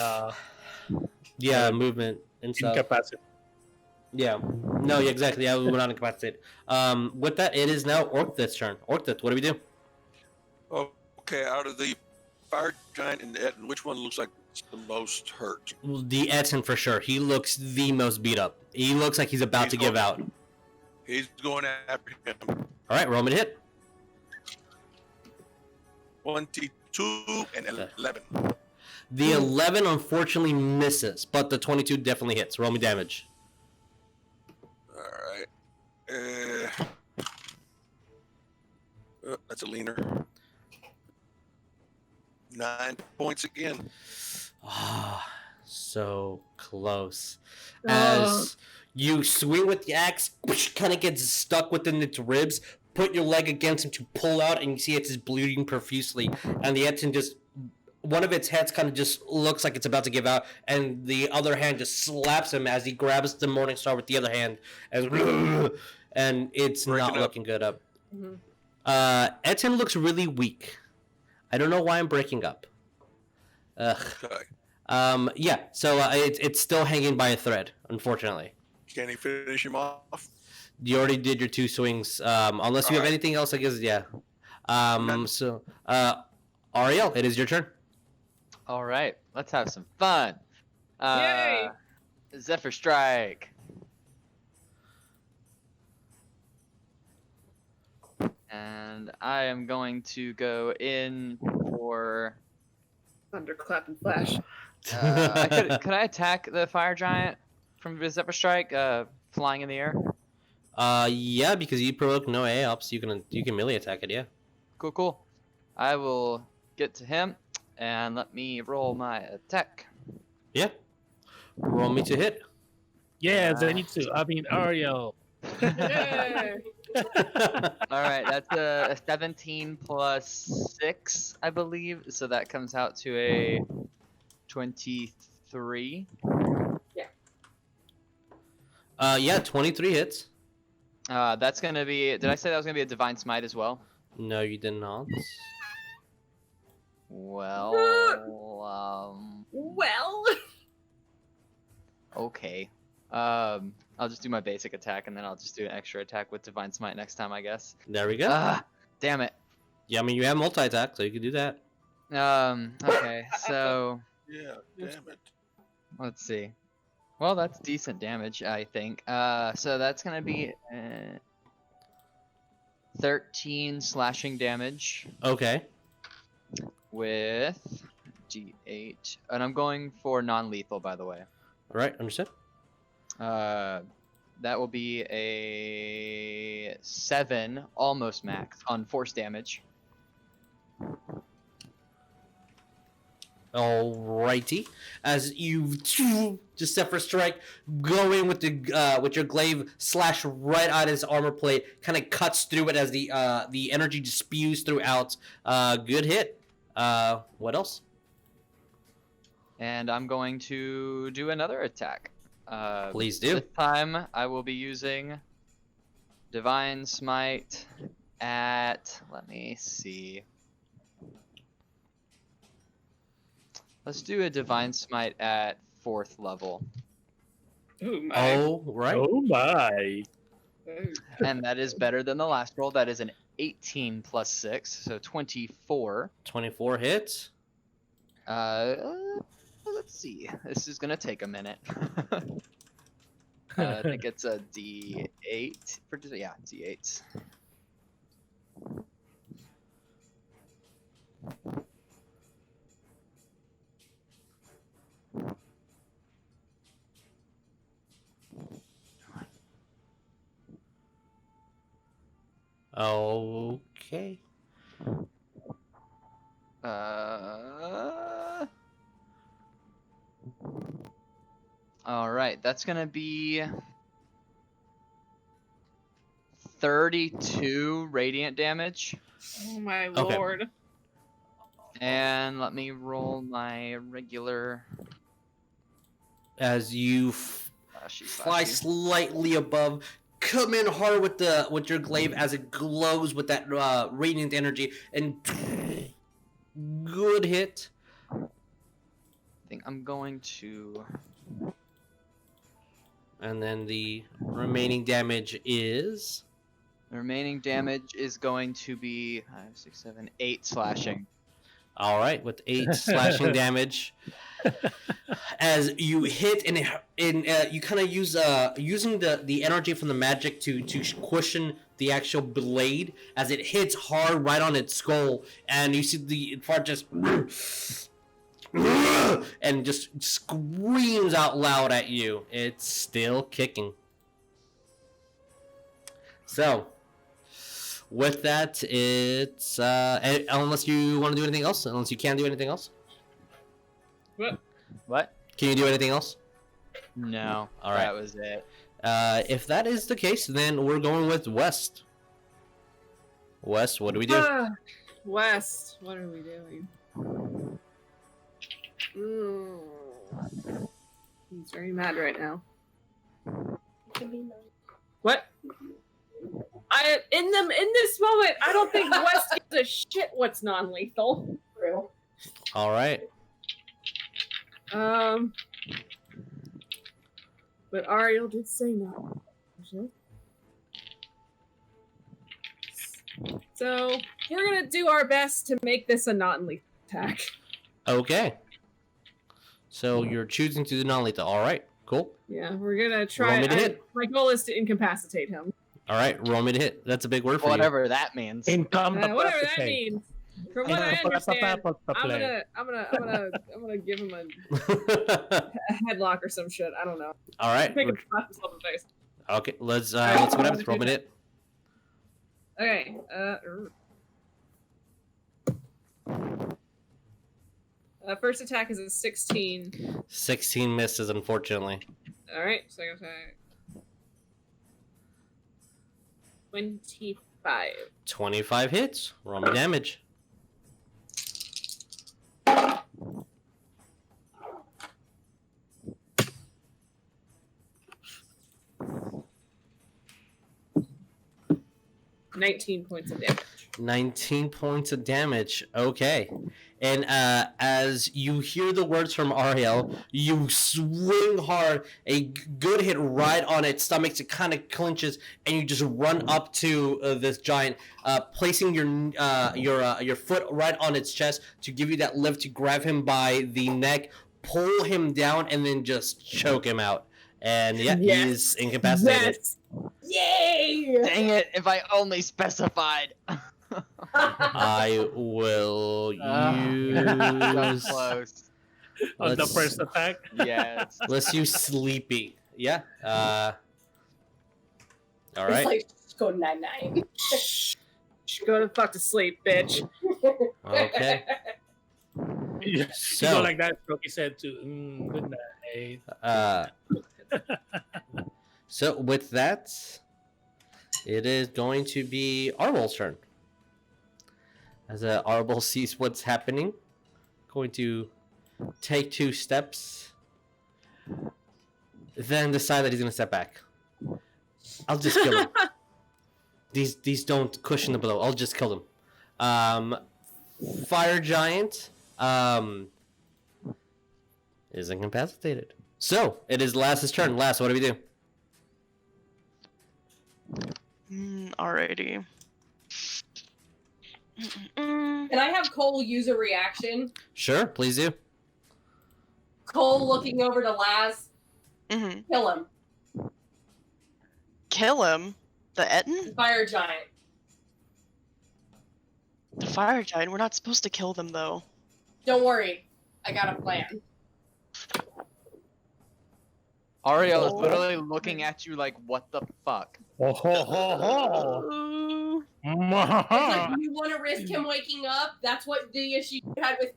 movement and stuff. Incapacity. Yeah. No, exactly. Yeah, we're not incapacitated. With that, it is now Orcdeath's turn. Orcdeath, what do we do? Okay, out of the fire giant and the Etten, which one looks like it's the most hurt? The Etten for sure. He looks the most beat up. He looks like he's about to give out. He's going after him. All right, roll me to hit. 22 and 11. The 11 unfortunately misses, but the 22 definitely hits. Roll me damage. All right. That's a leaner. 9 points again. Ah, so close. As you swing with the axe, kind of gets stuck within its ribs. Put your leg against him to pull out, and you see it's just bleeding profusely. And the Etten just, one of its heads kind of just looks like it's about to give out, and the other hand just slaps him as he grabs the Morningstar with the other hand, and it's not looking good up. Mm-hmm. Etten looks really weak. I don't know why I'm breaking up. Ugh. Okay. So it's still hanging by a thread, unfortunately. Can he finish him off? You already did your 2 swings. Unless you have anything else, I guess, yeah. So, Ariell, it is your turn. All right, let's have some fun. Yay! Zephyr Strike. And I am going to go in for... Thunderclap and flash. Could I attack the fire giant from the Zephyr Strike, flying in the air? Yeah, because you provoke no AOPs, you can melee attack it, yeah. Cool. I will get to him, and let me roll my attack. Yeah. Roll me to hit. Yeah, Ariell. Yay! Alright, that's a 17 plus 6, I believe. So that comes out to a 23. Yeah, 23 hits. That's gonna be... Did I say that was gonna be a Divine Smite as well? No, you did not. Well, Well. okay. I'll just do my basic attack, and then I'll just do an extra attack with Divine Smite next time, I guess. There we go. Damn it. Yeah, I mean, you have multi-attack, so you can do that. Okay, so... Yeah, damn it. Let's see. Well, that's decent damage, I think. So that's gonna be 13 slashing damage Okay. with D8, and I'm going for non-lethal, by the way. All right, understood. That will be a 7, almost max, on force damage. Alrighty. As you just Zephyr Strike, go in with your glaive, slash right at his armor plate, kind of cuts through it as the energy just spews throughout. Good hit. What else? And I'm going to do another attack. Please do. This time I will be using Divine Smite at, let me see. Let's do a Divine Smite at 4th level. Oh my. Oh, right. Oh my. And that is better than the last roll. That is an 18 plus 6, so 24. 24 hits. Let's see. This is gonna take a minute. I think it's a D8 for D8s. Okay. All right, that's gonna be 32 radiant damage. Oh my Okay. lord. And let me roll my regular. As you Slashy, fly slashy. slightly above, come in hard with your glaive as it glows with that radiant energy, and good hit. I think I'm going to. And then the remaining damage is The remaining damage is going to be 5, 6, 7, 8 slashing. all right with 8 slashing damage. As you hit and you kind of use using the energy from the magic to cushion the actual blade as it hits hard right on its skull, and you see the part just and just screams out loud at you. It's still kicking. So with that, it's unless you want to do anything else, unless you can do anything else. What? Can you do anything else? No. All right. That was it. If that is the case, then we're going with West. West, what do we do? West, what are we doing? He's very mad right now. What? In this moment, I don't think West gives a shit what's non-lethal. Real. All right. But Ariell did say no. So we're gonna do our best to make this a non-lethal attack. Okay. So you're choosing to do non-lethal. All right. Cool. Yeah, we're gonna try. Roll me to hit. My goal is to incapacitate him. All right. Roll me to hit. That's a big word for Whatever that means. Whatever that means. From what I understand, I'm player. gonna give him a headlock or some shit. I don't know. All right. Make him slap himself in the face. Okay. Let's see what happens. Roll me to hit. Okay. First attack is a 16. 16 misses, unfortunately. All right. Second attack. 25. 25 hits. Roll me damage. $19 points of damage. 19 points of damage. Okay. And as you hear the words from Ariell, you swing hard, a good hit right on its stomach. It kind of clinches, and you just run up to this giant, placing your foot right on its chest to give you that lift to grab him by the neck, pull him down, and then just choke him out. And yeah, Yes. he's incapacitated. Yes. Yay! Dang it! If I only specified. I will So use. close. On the Let's- first attack. Yes. Let's use Sleepy. Yeah. All It's right. like, go 9-9. Shh. Go to fuck to sleep, bitch. Okay. You So- go like that. Rocky said to good night. So with that, it is going to be Arbol's turn. As Arbol sees what's happening, going to take 2 steps, then decide that he's going to step back. I'll just kill him. These don't cushion the blow. I'll just kill them. Fire Giant is incapacitated. So it is Lass's turn. Lass, what do we do? Alrighty. Can I have Cole use a reaction? Sure, please do. Cole looking over to Laz, Mm-hmm. kill him. Kill him? The Etten? Fire giant. The fire giant? We're not supposed to kill them, though. Don't worry, I got a plan. Ariell is literally looking at you like, what the fuck? Oh, ho, ho, ho. It's like, you want to risk him waking up? That's what the issue you had with.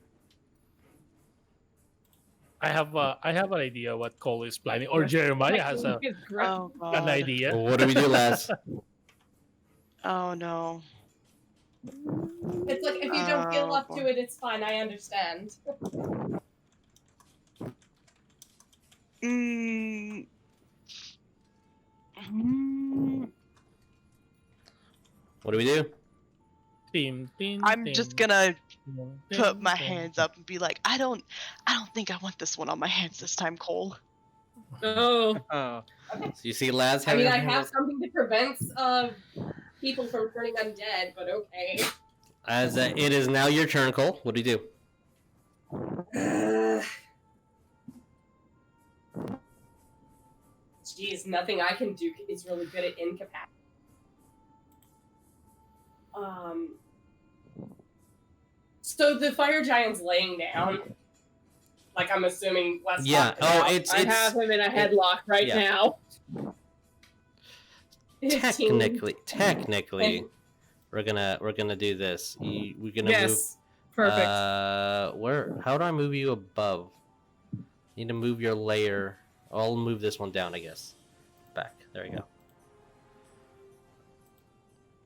I have an idea what Cole is planning, or Jeremiah has Oh an god. idea. What do we do, lads? Oh no. It's like, if you don't feel up boy. to it, it's fine. I understand. Mm. Mm. What do we do? I'm just gonna put my hands up and be like, I don't think I want this one on my hands this time, Cole. Oh, Oh, So you see lads I having mean, I have something to prevent people from turning undead, but okay. As it is now your turn, Cole. What do you do? Jeez, nothing I can do is really good at incapacity. So the fire giant's laying down. Like, I'm assuming Wes. Yeah. Oh, it's I have him in a headlock right yeah. now. 15. technically, we're gonna do this. We're gonna Yes, move. perfect. Where? How do I move you above? Need to move your layer. I'll move this one down, I guess. Back. There we go.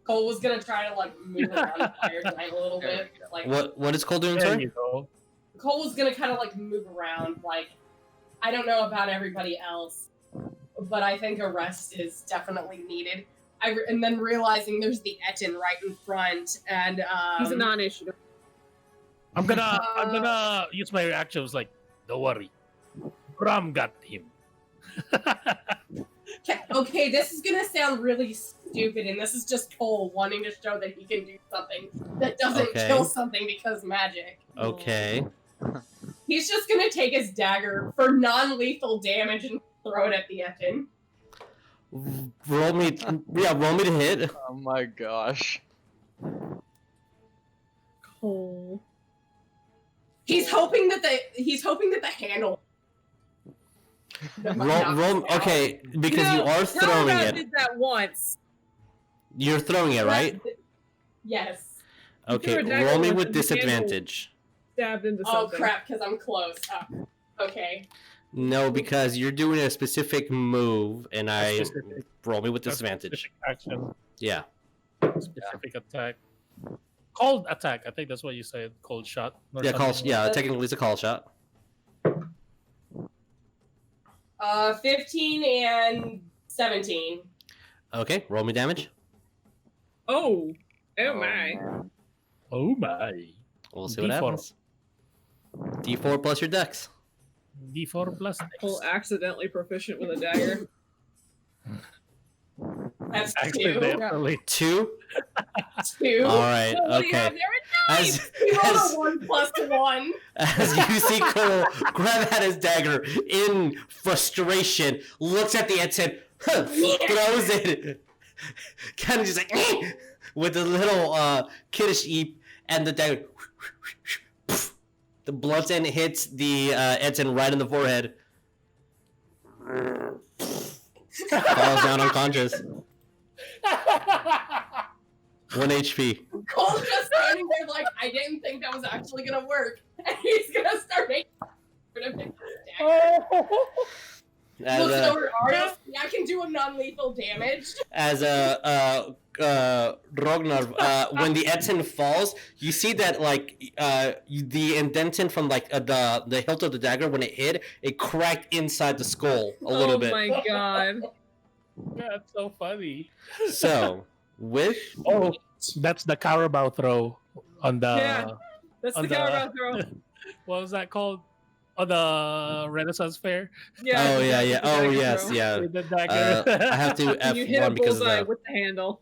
Cole was gonna try to like move around the fire giant a little There bit. we go. Like, What is Cole doing? There Sorry. you go. Cole was gonna kind of like move around. Like, I don't know about everybody else, but I think a rest is definitely needed. And then realizing there's the Etten right in front, and He's a non-issue. I'm gonna use my reactions like, don't worry, Bram got him. Okay, this is gonna sound really stupid, and this is just Cole wanting to show that he can do something that doesn't Okay. kill something because magic. Okay. He's just gonna take his dagger for non-lethal damage and throw it at the Etten. Roll me. Yeah, roll me to hit. oh my gosh. Cole. He's hoping that the handle. Roll. Okay, because you are throwing Talbot it. did that once. You're throwing it, right? Yes. You Okay. threw a dagger Roll me once with and the handle disadvantage. Stabbed into Oh something. crap! Because I'm close. Okay. No, because you're doing a specific move, and I Specific. roll me with That's disadvantage. specific action, Yeah. specific attack, cold attack. I think that's what you said. Cold shot. or Yeah. Call. something. Yeah. Technically, it's a call shot. 15 and 17. Okay. Roll me damage. Oh. Oh my. man. Oh my. We'll see what D4. happens. D4 plus your dex. D4 plus. Cole accidentally proficient with a dagger. That's Accidentally. 2. 2. All right. So what do you have Okay. there? As, He rolled as, a 1 plus 1. as you see Cole grab at his dagger in frustration, looks at the Etten, throws it, kind of just like with a little kiddish eep, and the dagger. The blunt end hits the Etten right in the forehead. Falls down unconscious. 1 HP. Cole's just standing there like, I didn't think that was actually gonna work. And he's gonna start making As looks a, over at Ariell. I can do a non-lethal damage. as a Rognarv, when the Etten falls, you see that like the indentation from like the hilt of the dagger when it hit, it cracked inside the skull a little bit. Oh my god. That's so funny. So with Oh, that's the Carabao throw on the. Yeah. That's on the Carabao throw. What was that called? On the Renaissance Fair. Yeah. oh yeah, yeah, the oh dagger yes, throw. yeah. With the dagger. I have to And you hit a F1 because of bullseye the. with the handle.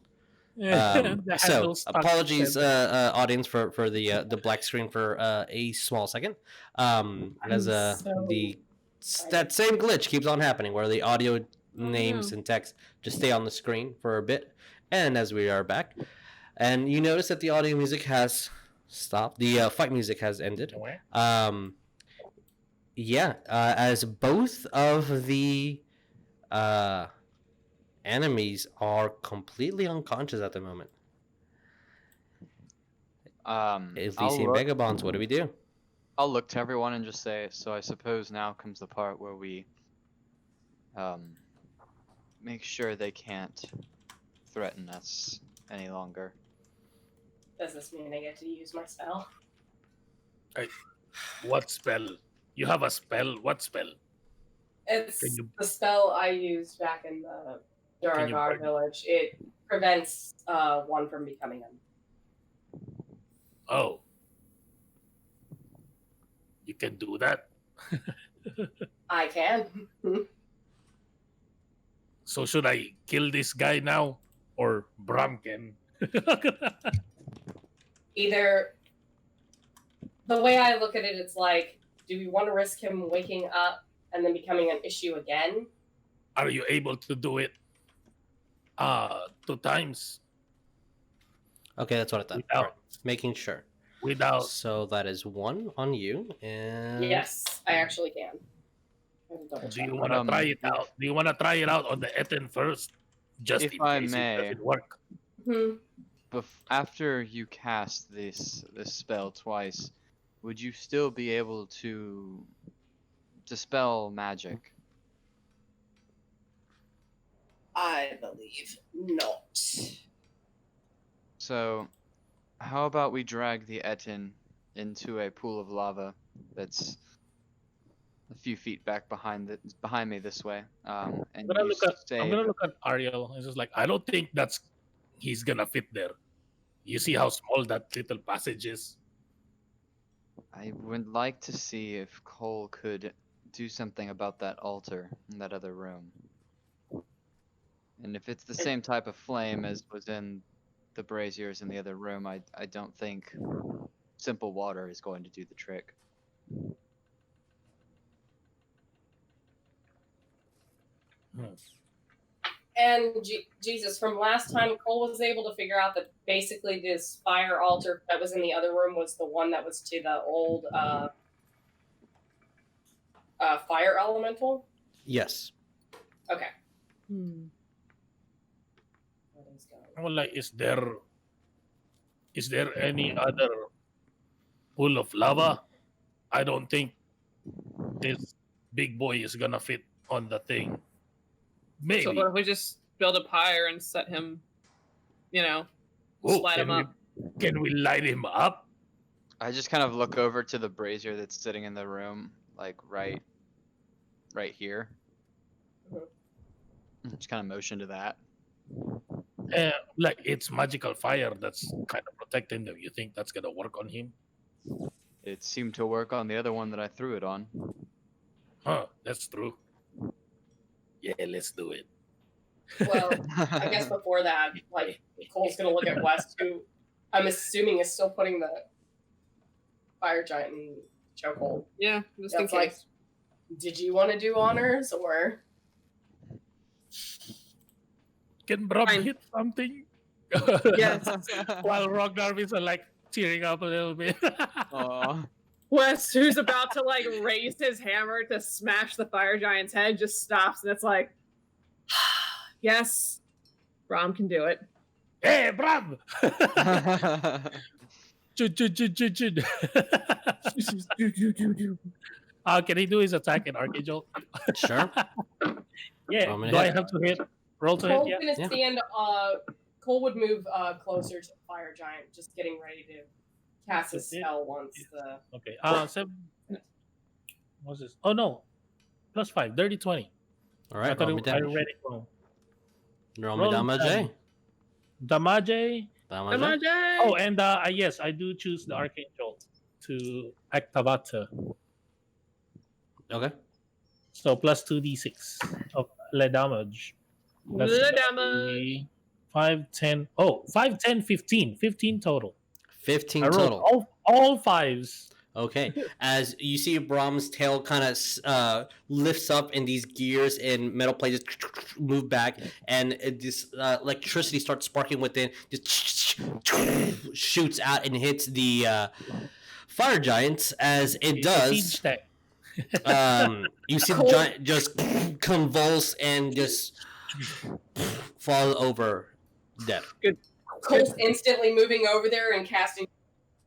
The So handle stuck apologies, to audience, for the black screen for a small second. As that same glitch keeps on happening where the audio names and text just stay on the screen for a bit, and as we are back, and you notice that the audio music has stopped. The fight music has ended. As both of the enemies are completely unconscious at the moment. Elysian Vagabonds, what do we do? I'll look to everyone and just say, so I suppose now comes the part where we make sure they can't threaten us any longer. Does this mean I get to use my spell? What spell? You have a spell? What spell? It's Can you- the spell I used back in the Can you Duragar break- village. It prevents one from becoming him. Oh. You can do that? I can. So should I kill this guy now? Or Bram can? Either the way I look at it, it's like, do we want to risk him waking up and then becoming an issue again? Are you able to do it 2 times Okay, that's what I thought. Without- All right, making sure. without? So that is 1 on you, and Yes, I actually can. I have to double Do check. you want to Um, try it out? Do you want to try it out on the Etten first? Just If in I case may. it doesn't work. Hmm. After you cast this spell twice, would you still be able to dispel magic? I believe not. So, how about we drag the Etten into a pool of lava that's a few feet back behind me this way, and I'm gonna you look at say I'm gonna that- look at Ariel. It's just like, I don't think he's gonna fit there. You see how small that little passage is? I would like to see if Cole could do something about that altar in that other room. And if it's the same type of flame as was in the braziers in the other room, I don't think simple water is going to do the trick. And Jesus, from last time, Cole was able to figure out that basically this fire altar that was in the other room was the one that was to the old fire elemental. yes. Okay. Well, like, is there any other pool of lava? I don't think this big boy is gonna fit on the thing. Maybe. So what if we just build a pyre and set him, Oh, light him up? Can we light him up? I just kind of look over to the brazier that's sitting in the room, like right here. Just kind of motion to that. Like, it's magical fire that's kind of protecting them. You think that's gonna work on him? It seemed to work on the other one that I threw it on. Huh? That's true. Yeah, let's do it. Well, I guess before that, like, Cole's gonna look at West, who I'm assuming is still putting the fire giant in chokehold. Yeah, just in That's like, case. did you want to do honors or? Can Bram Fine. hit something? Yes. While Rognarv is like tearing up a little bit. Aw. Wes, who's about to like raise his hammer to smash the fire giant's head, just stops and it's like, yes, Brom can do it. Hey, Bram! Chud, chud, chud, chud, chud. Can he do his attack in Archangel? Sure. Yeah. I'm gonna Do I hit. have to hit? Roll to hit? Cole's Yeah. gonna Yeah. stand. Cole would move closer to the fire giant, just getting ready to cast his spell once the. Okay. 7. What's this? Oh no. +5. Dirty 20. All right, roll me I damage. read it wrong. Roll me roll damage. damage. Damage. Damage. Oh, and yes, I do choose the Archangel to act Tabatha. Okay. So plus 2d6 of le damage. That's Le gonna damage. be 5, 10. Oh, 5, 10, 15. 15 total. 15 I rolled total. all 5s. Okay. As you see Brahm's tail kind of lifts up and these gears and metal plates just move back, and this electricity starts sparking within, just shoots out and hits the fire giants. As it It's a siege does, stack. you see the giant just convulse and just fall over dead. Cole's instantly moving over there and casting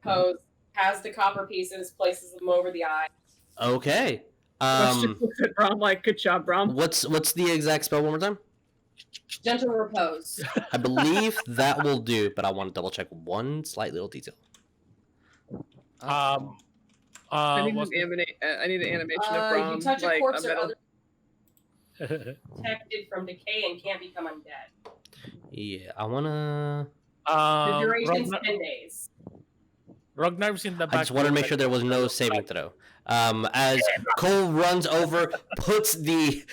pose, has the copper pieces, places them over the eye. Okay. Let's just look at Brom like, good job, Brom. What's the exact spell one more time? Gentle repose. I believe that will do, but I want to double check one slight little detail. I need what's I need an animation of Brom. You touch a like, corpse or metal- other protected from decay and can't become undead. Yeah, I wanna. The duration's 10 days. Rognarv's in the back. I just wanted to make sure there was no saving throw. As Cole runs over, puts the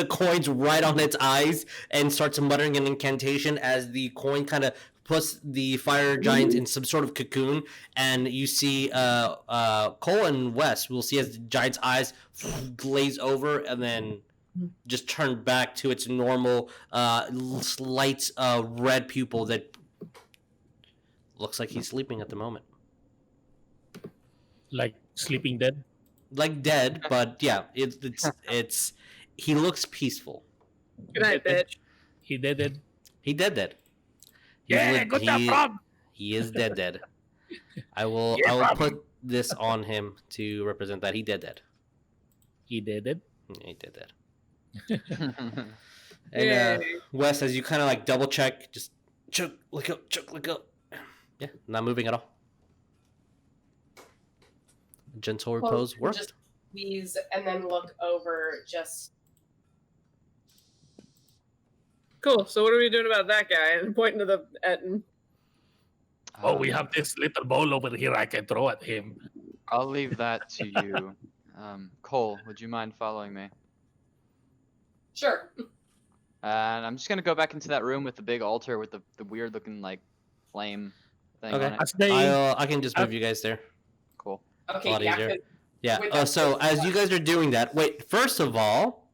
coins right on its eyes, and starts muttering an incantation as the coin kind of puts the fire giant in some sort of cocoon, and you see Cole and Wes will see as the giant's eyes glaze over and then just turn back to its normal slight red pupil that looks like he's sleeping at the moment. Like sleeping dead. Like dead, but yeah, it's he looks peaceful. Good night, bitch. He did it. He dead. Yeah, good job, Rob. He is dead. I will put this on him to represent that he dead. He did it. Yeah, he dead. And Wes, as you kind of like double check, just choke, look up. Yeah, not moving at all. Gentle repose worked. Just squeeze and then look over. Just Cool. So what are we doing about that guy? And pointing to the Etten. Oh, we have this little ball over here I can throw at him. I'll leave that to you. Cole, would you mind following me? sure. And I'm just gonna go back into that room with the big altar with the weird looking like flame thing Okay. on it. As they, I can just move you guys there. Cool. Okay, A lot yeah. easier. 'cause Yeah. With that So first as one. you guys are doing that, wait. First of all,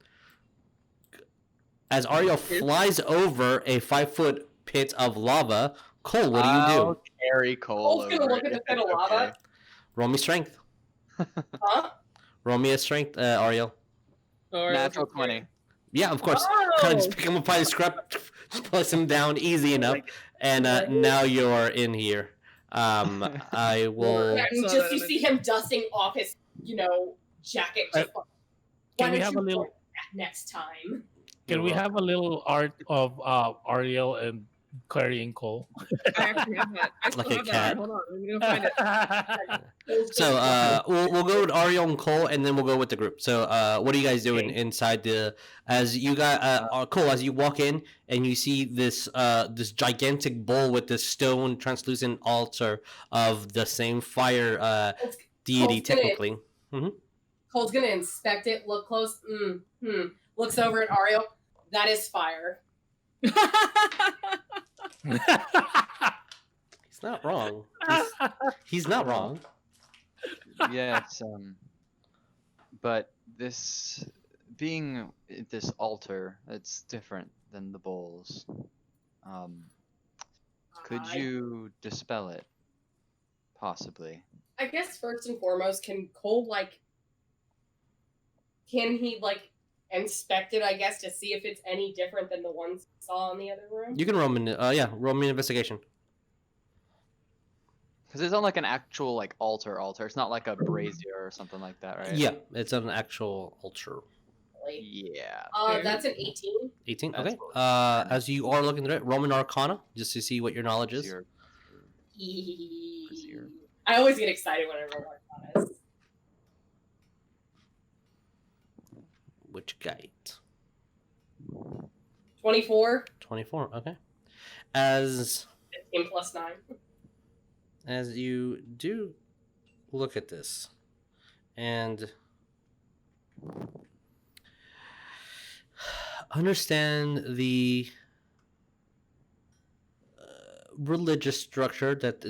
as Ariell flies over a 5-foot pit of lava, Cole, what do you do? I'll carry Cole Cole's gonna over look at it, the if pit of it's lava. okay. Roll me strength. Huh? Roll me a strength, Ariell. Or Natural 20. Yeah, of course. Oh! Kind of just pick him up by the scrap, just place him down easy enough, and now you're in here. I will. Yeah, and saw just that you image. see him dusting off his, jacket. Just like, can why we don't have you a little? point that next time? Can we have a little art of Ariel and carrying Cole? I actually have that. I still Like a have that. cat. Hold on. I'm gonna find it. So we'll go with Ariel and Cole, and then we'll go with the group. So what are you guys doing inside the? As you got Cole, as you walk in and you see this this gigantic bowl with this stone translucent altar of the same fire deity, Cole's gonna- technically. Cole's gonna inspect it, look close. Looks over at Ariel. That is fire. He's not wrong. He's not wrong. Yes, but this being this altar, it's different than the bowls. Could you dispel it? Possibly. I guess first and foremost, can Cole can he inspect it? I guess to see if it's any different than the ones we saw in the other room. You can roll me. Roll me an investigation. Because it's not like an actual altar. It's not like a brazier or something like that, right? Yeah, it's an actual altar. Really. Yeah. That's an 18. 18. That's Okay. what- As you are looking through it, Roman Arcana, just to see what your knowledge is. Brazier. I always get excited when I roll Arcanas. Which guide? 24. 24. Okay. As 15 plus 9. you do look at this and understand the religious structure that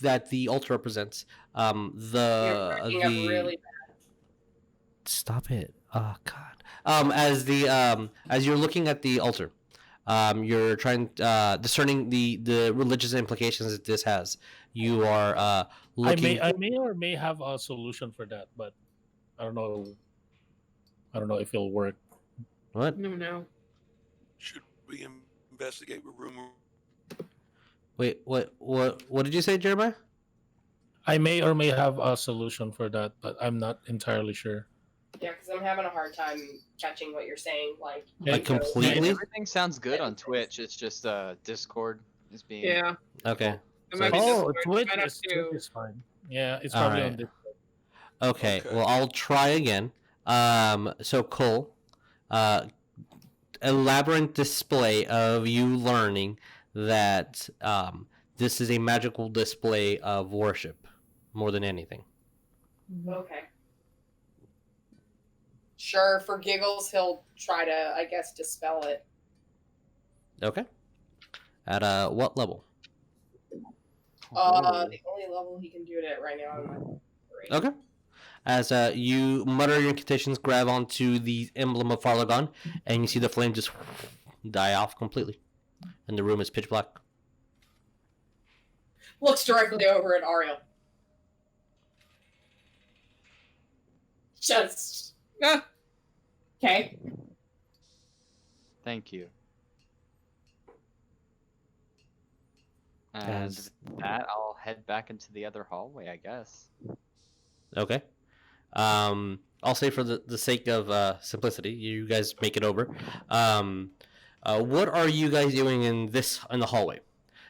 that the altar represents, You're cracking up really bad. Stop it. Oh God. As you're looking at the altar, you're trying discerning the religious implications that this has. You are looking. I may or may have a solution for that, but I don't know. I don't know if it'll work. What? No. Should we investigate the room Wait, what did you say, Jeremiah? I may or may have a solution for that, but I'm not entirely sure. Yeah, because I'm having a hard time catching what you're saying. Like Like completely? Everything sounds good on Twitch. It's just Discord is being. Yeah. Okay. It So might be it's- Discord. Twitch Might have is, to- Twitch is fine. Yeah, it's All probably right. on this. Okay, Okay. well, I'll try again. So Cole, elaborate display of you learning that this is a magical display of worship more than anything. okay. Sure, for giggles, he'll try to, I guess, dispel it. Okay. At what level? The only level he can do it at right now. I'm like, Okay. As you mutter your incantations, grab onto the emblem of Farlagon, and you see the flame just die off completely, and the room is pitch black. Looks directly over at Ariell. Just okay. Thank you. And As- with that, I'll head back into the other hallway, I guess. Okay. I'll say for the sake of simplicity, you guys make it over. What are you guys doing in the hallway?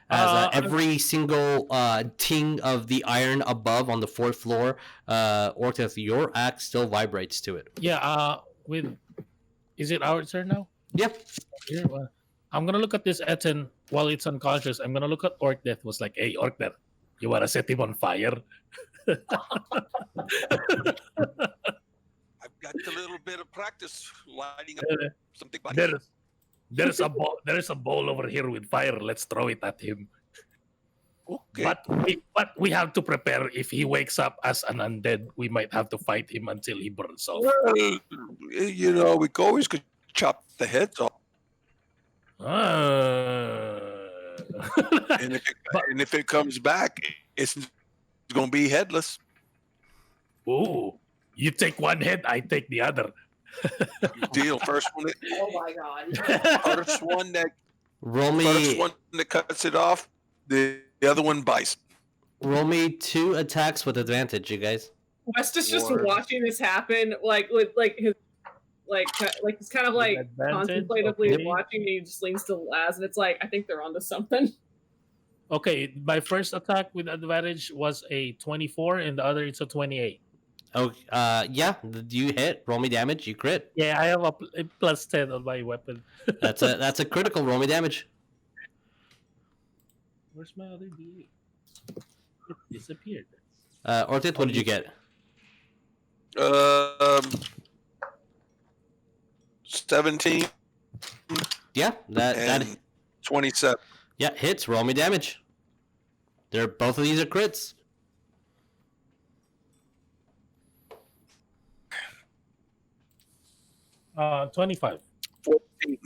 As every single ting of the iron above on the fourth floor, Orcdeath, your axe still vibrates to it. Yeah, is it our turn now? Yep. Here, I'm gonna look at this Etten while it's unconscious. I'm gonna look at Orcdeath. Was like, hey, Orcdeath, you wanna set him on fire? I've got a little bit of practice lighting up some big bodies. There's a bowl over here with fire. Let's throw it at him. Okay. But we have to prepare. If he wakes up as an undead, we might have to fight him until he burns off. Well, you know, we always could chop the heads off. And if it comes back, it's going to be headless. Ooh, you take one head, I take the other. Deal. First one Oh my god. Roll first me one that cuts it off, the other one bites. roll me 2 attacks with advantage, you guys. West is just Lord. watching this happen, like with like his he's kind of like advantage? contemplatively Okay. watching. And he just leans to Laz, and it's like I think they're onto something. Okay, my first attack with advantage was a 24, and the other it's a 28. Oh, yeah. Do you hit? Roll me damage. You crit. Yeah, I have a plus 10 on my weapon. That's a critical. Roll me damage. Where's my other D8? It disappeared. Orcdeath, what did you get? 17 Yeah, that and 27. yeah hits. Roll me damage. Both of these are crits. Uh, 25. 14.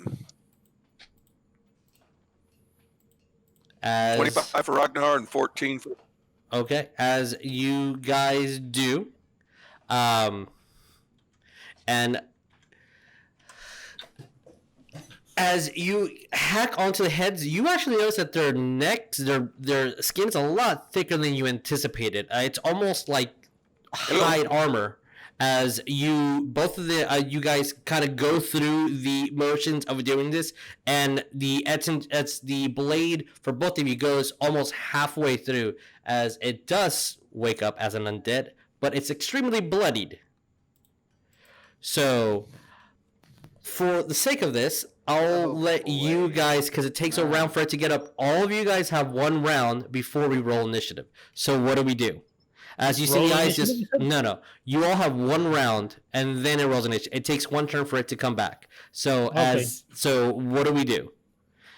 As 25 for Rognarv and 14 for... okay, as you guys do, and as you hack onto the heads, you actually notice that their necks, their skin's a lot thicker than you anticipated. It's almost like hide armor. As both of you guys kind of go through the motions of doing this, and the blade for both of you goes almost halfway through, as it does wake up as an undead, but it's extremely bloodied. So, for the sake of this, I'll let you guys, because it takes a round for it to get up. All of you guys have 1 round before we roll initiative. So what do? As you see, Roll guys, just initiative? no. You all have 1 round, and then it rolls initiative. It takes 1 turn for it to come back. So Okay. so what do?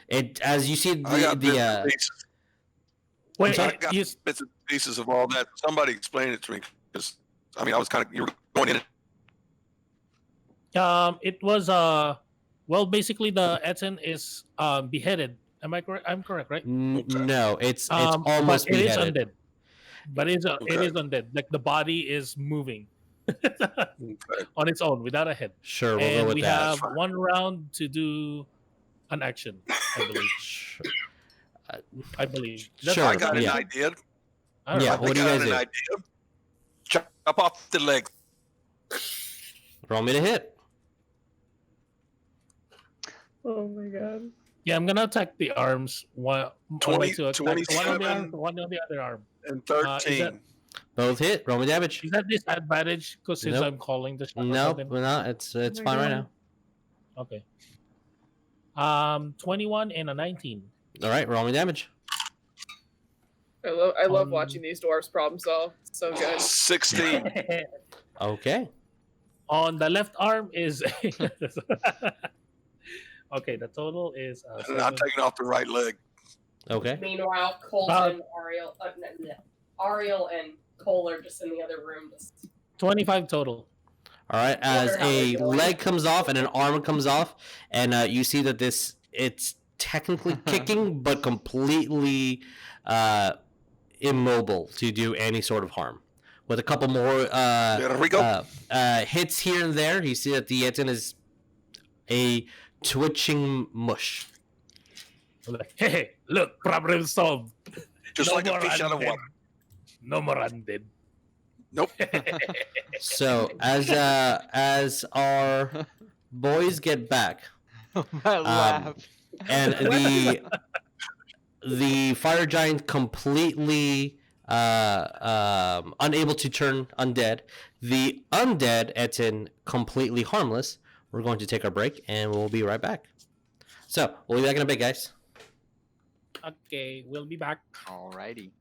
It as you see I got bits and the pieces. Wait, I got you, bits and pieces of all that. Somebody explain it to me, because I mean, I was you were going in it. it was well, basically the Etten is beheaded. Am I correct? I'm correct, right? no, it's almost but it is beheaded. undead. But it Okay. is undead. Like the body is moving Okay. on its own without a head. Sure, we'll go And with we that. have 1 round to do an action, I believe. Sure. I believe. Sure. I got an yeah. idea. All Yeah, right. what do you I guys got do? an idea. Chop off the leg. Roll me to hit. Oh my god. Yeah, I'm gonna attack the arms. One 20, to attack one on the arm, 27. one on the other arm. And is 13. that- Both hit. Roll me damage. Is that disadvantage? Because since Nope. I'm calling the shot or Nope, something? no, it's my fine right God. now. Okay. 21 and a 19. All right, roll me damage. I love Um, watching these dwarves problem solve. It's so good. 16. Okay. On the left arm is okay. The total is And I'm taking off the right leg. Okay. Meanwhile, Coleton, Ariell, and Cole are just in the other room. Just 25 total. All right. As Wonder how a they're doing. leg comes off and an arm comes off, and you see that it's technically kicking, but completely immobile to do any sort of harm. With a couple more There we go. hits here and there, you see that the Etten is a twitching mush. Like, hey, look, problem solved. Just No like a more fish out of undead. water. No more undead. Nope. So as our boys get back, My laugh. and the fire giant completely unable to turn undead, the undead Etten completely harmless. We're going to take our break and we'll be right back. So we'll be back in a bit, guys. Okay, we'll be back. Alrighty.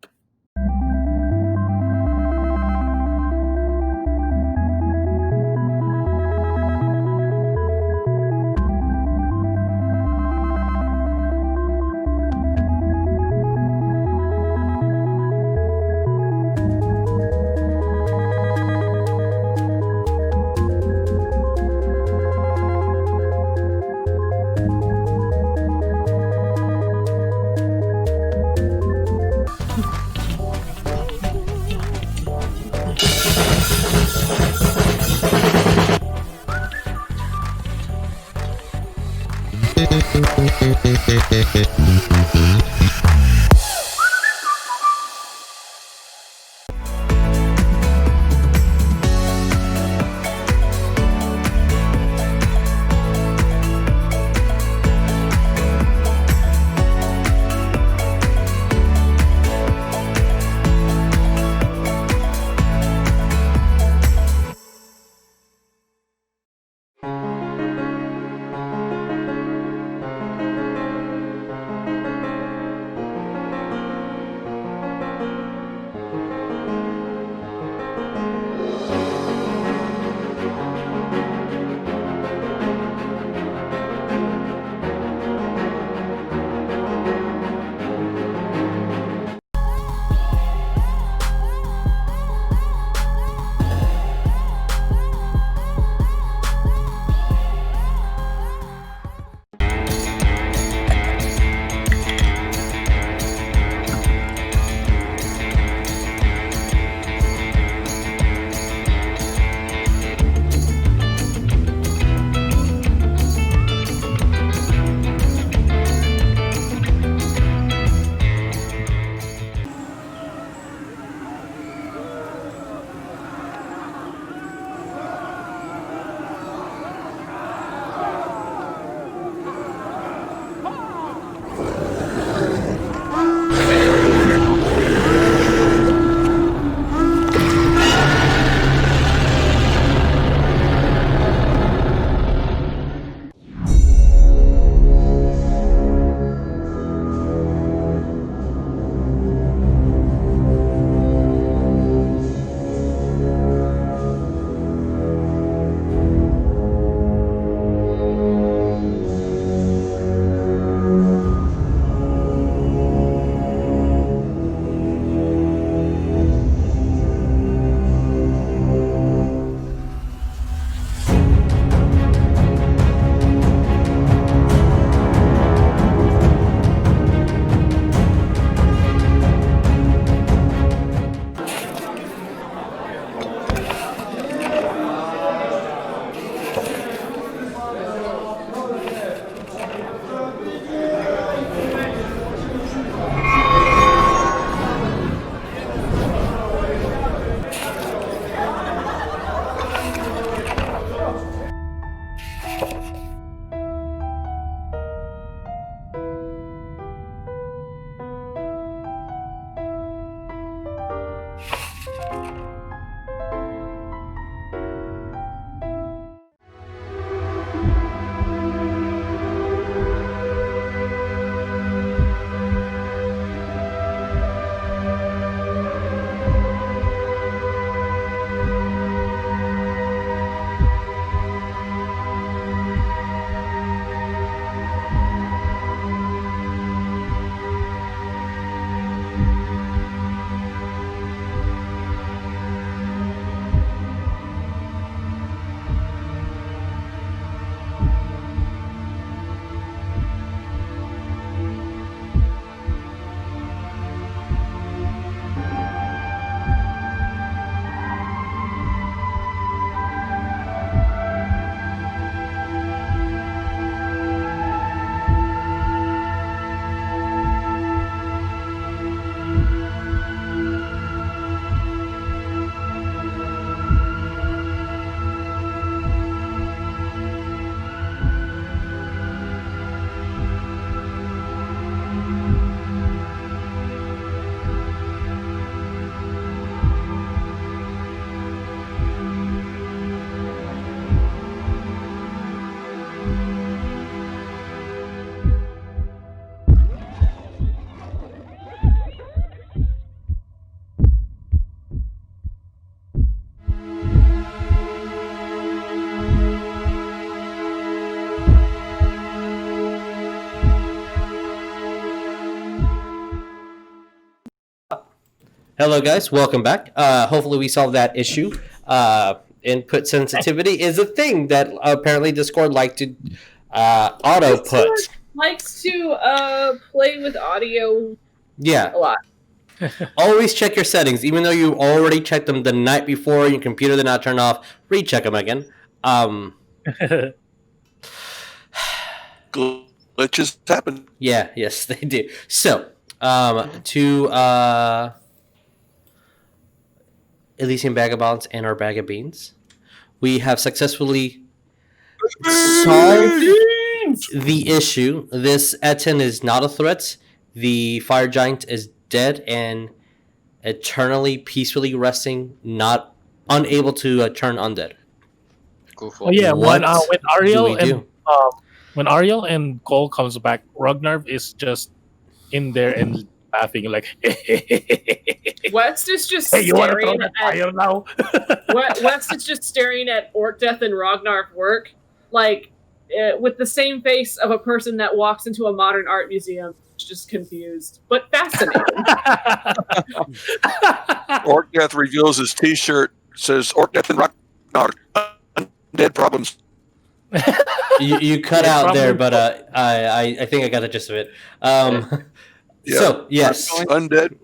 Hello, guys. Welcome back. Hopefully, we solved that issue. Input sensitivity is a thing that apparently Discord liked to auto put. Likes to play with audio Yeah. a lot. Always check your settings, even though you already checked them the night before. Your computer did not turn off. Recheck them again. Glitches happen. Yeah. Yes, they do. So, to Elysian Vagabonds and our bag of beans, we have successfully solved the issue. This Etten is not a threat. The fire giant is dead and eternally, peacefully resting, not unable to turn undead. Cool. Oh yeah, What when do Ariell we and do? when Ariell and Cole comes back, Rognarv is just in there and laughing like, West is just "Hey, you want to throw staring that at fire now?" West is just staring at Orcdeath and Rognarv work, like with the same face of a person that walks into a modern art museum, just confused but fascinated. Orcdeath reveals his T-shirt. Says Orcdeath and Rognarv. Undead problems. You cut Yeah, out there, probably. but I think I got the gist of it. Yeah. So yes. Undead.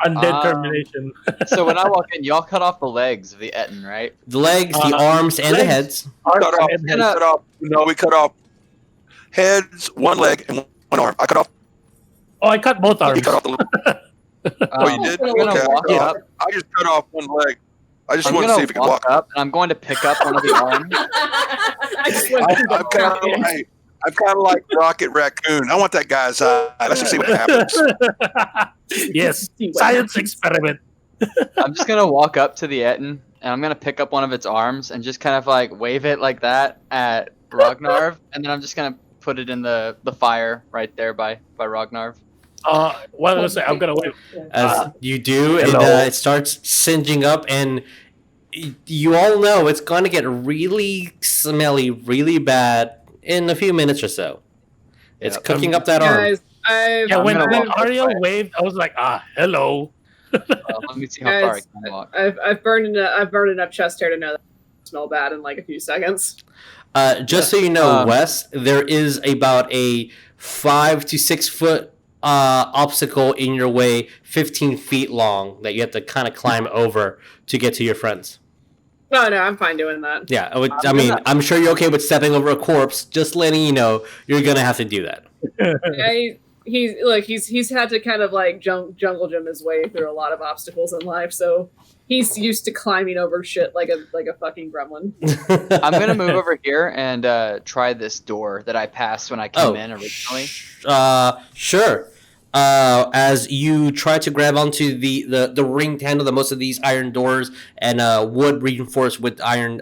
Undead termination. So when I walk in, y'all cut off the legs of the Etten, right? The legs, the arms, and the legs. heads. Cut off. And We cut off. No, we cut off heads, one leg, and one arm. I cut off. Oh, I cut both You arms. cut off the. Oh, you did? I'm gonna Okay. walk up. I just cut off one leg. I just I'm want to gonna see if it can walk walk. up, and I'm going to pick up one of the arms. I just went through the I'm kind of pocket. like, I'm kind of like Rocket Raccoon. I want that guy's eye. Let's just see what happens. Yes, See what science happens. experiment. I'm just gonna walk up to the Etten, and I'm gonna pick up one of its arms and just kind of like wave it like that at Rognarv, and then I'm just gonna put it in the fire right there by Rognarv. What was I? I'm gonna wait. As you do, and hello. it starts singeing up, and you all know it's going to get really smelly, really bad in a few minutes or so. It's Yep. cooking up that arm. Guys, Yeah, I'm when gonna walk Ariel away. waved, I was like, hello. Let me see how far I Guys, can walk. I've burned enough chest hair to know that it smell bad in like a few seconds. Just so you know, Um, Wes, there is about a 5 to 6 foot obstacle in your way, 15 feet long, that you have to kind of climb over to get to your friends. No, I'm fine doing that. Yeah, I I'm mean, gonna- I'm sure you're okay with stepping over a corpse. Just letting you know, you're gonna have to do that. He's had to kind of like jungle gym his way through a lot of obstacles in life, so he's used to climbing over shit like a fucking gremlin. I'm gonna move over here and try this door that I passed when I came in originally. Sure. As you try to grab onto the ringed handle that most of these iron doors and wood reinforced with iron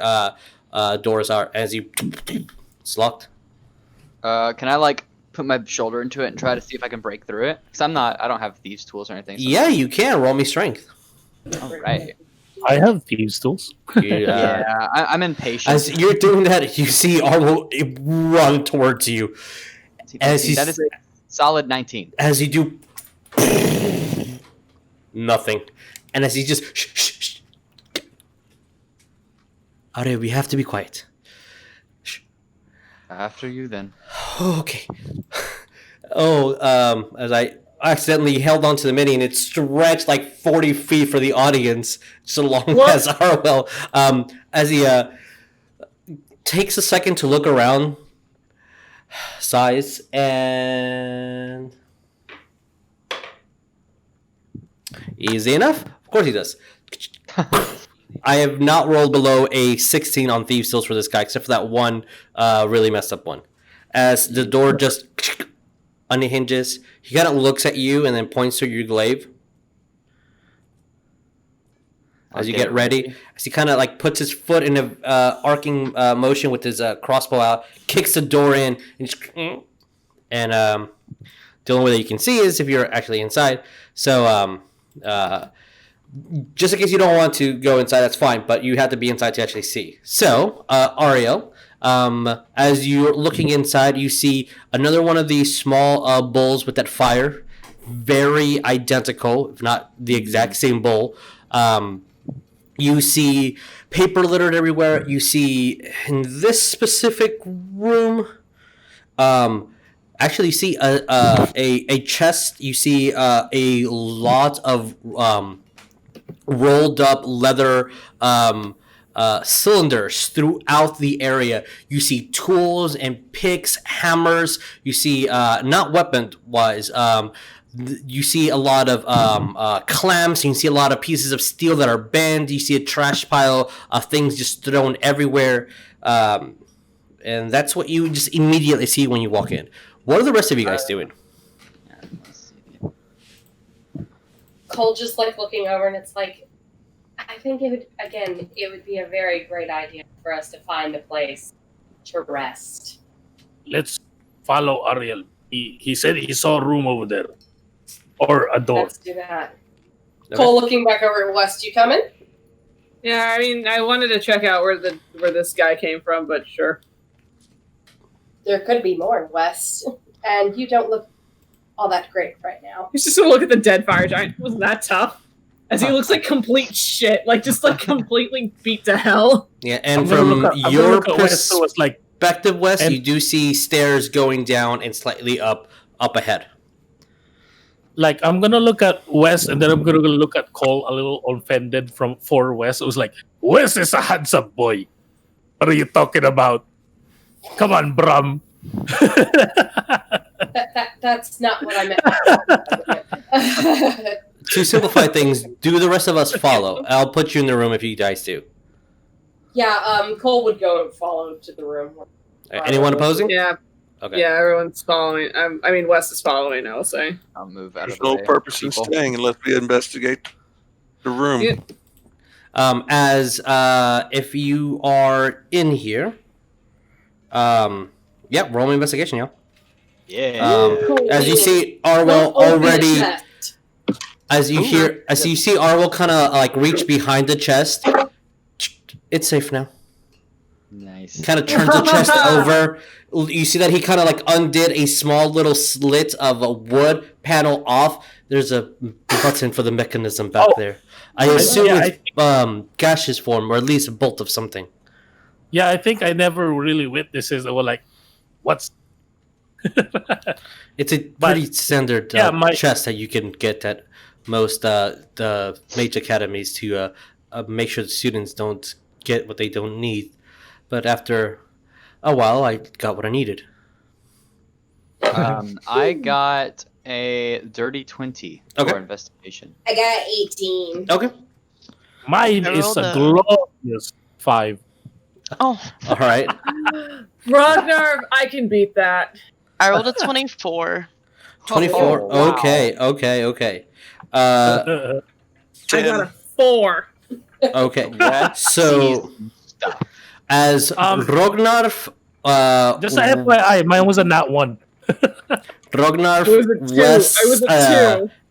doors are, as you, it's locked. Can I like put my shoulder into it and try to see if I can break through it? Because I don't have thieves tools or anything. So Yeah, you can roll me strength. All right. I have thieves tools. Yeah, I'm impatient. As you're doing that, you see Arlo run towards you. as he's- That is a solid 19. As you do, nothing, and as he just, shh. Ariell, we have to be quiet. After you, then. Okay. As I accidentally held onto the mini and it stretched like 40 feet for the audience, so long What? as Ariell, as he takes a second to look around, sighs, and easy enough. Of course he does. I have not rolled below a 16 on Thieves' Tools for this guy, except for that one really messed up one. As the door just unhinges, he kind of looks at you and then points to your glaive. As you Okay, get ready, as he kind of like puts his foot in a arcing motion with his crossbow out, kicks the door in, and the only way that you can see is if you're actually inside. So just in case you don't want to go inside, that's fine, but you have to be inside to actually see. So, Ariell, as you're looking inside, you see another one of these small bowls with that fire. very identical, if not the exact same bowl. You see paper littered everywhere. You see in this specific room, actually, you see a chest. You see a lot of rolled up leather cylinders throughout the area. You see tools and picks, hammers. You see not weapon wise. You see a lot of clamps. You can see a lot of pieces of steel that are bent. You see a trash pile of things just thrown everywhere. And that's what you just immediately see when you walk in. What are the rest of you guys doing? Cole just like looking over, and it's like, I think it would be a very great idea for us to find a place to rest. Let's follow Ariell. He said he saw a room over there. Or a door. Let's do that. Okay. Cole looking back over at West, you coming? Yeah, I mean, I wanted to check out where this guy came from, but sure. There could be more in West, and you don't look all that great right now. He's just gonna look at the dead fire giant. Wasn't that tough? As he looks like complete shit, like just like completely beat to hell. Yeah, and from your perspective, Wes, and you do see stairs going down and slightly up ahead. Like, I'm gonna look at Wes, and then I'm gonna look at Cole a little offended for Wes. It was like, Wes is a handsome boy. What are you talking about? Come on, Brum. That's not what I meant. To simplify things, do the rest of us follow? I'll put you in the room if you guys do. Yeah, Cole would go and follow to the room. Anyone opposing? Yeah. Okay. Yeah, everyone's following. I mean, Wes is following, I will say. I'll move out There's of the no way, purpose in people. staying unless we investigate the room. Yeah. As if you are in here, roll me investigation, y'all. Yeah. As you see Ariell already, as you see Ariell kind of like reach behind the chest. It's safe now. Nice. Kind of turns the chest over. You see that he kind of like undid a small little slit of a wood panel off. There's a button for the mechanism back there. I assume it's gaseous form, or at least a bolt of something. Yeah, I think I never really witnessed this. I was like, what's... It's a pretty standard chest that you can get at most the mage academies to make sure the students don't get what they don't need. But after a while, I got what I needed. I got a dirty 20 for investigation. I got 18. Okay. Mine is a glorious 5. Oh. All right. Rognarv, I can beat that. I rolled a 24. 24. Oh, wow. Okay. I got a 4. Okay. So, as Rognarv, just a FYI, mine was a nat 1. Rognarv, Wes,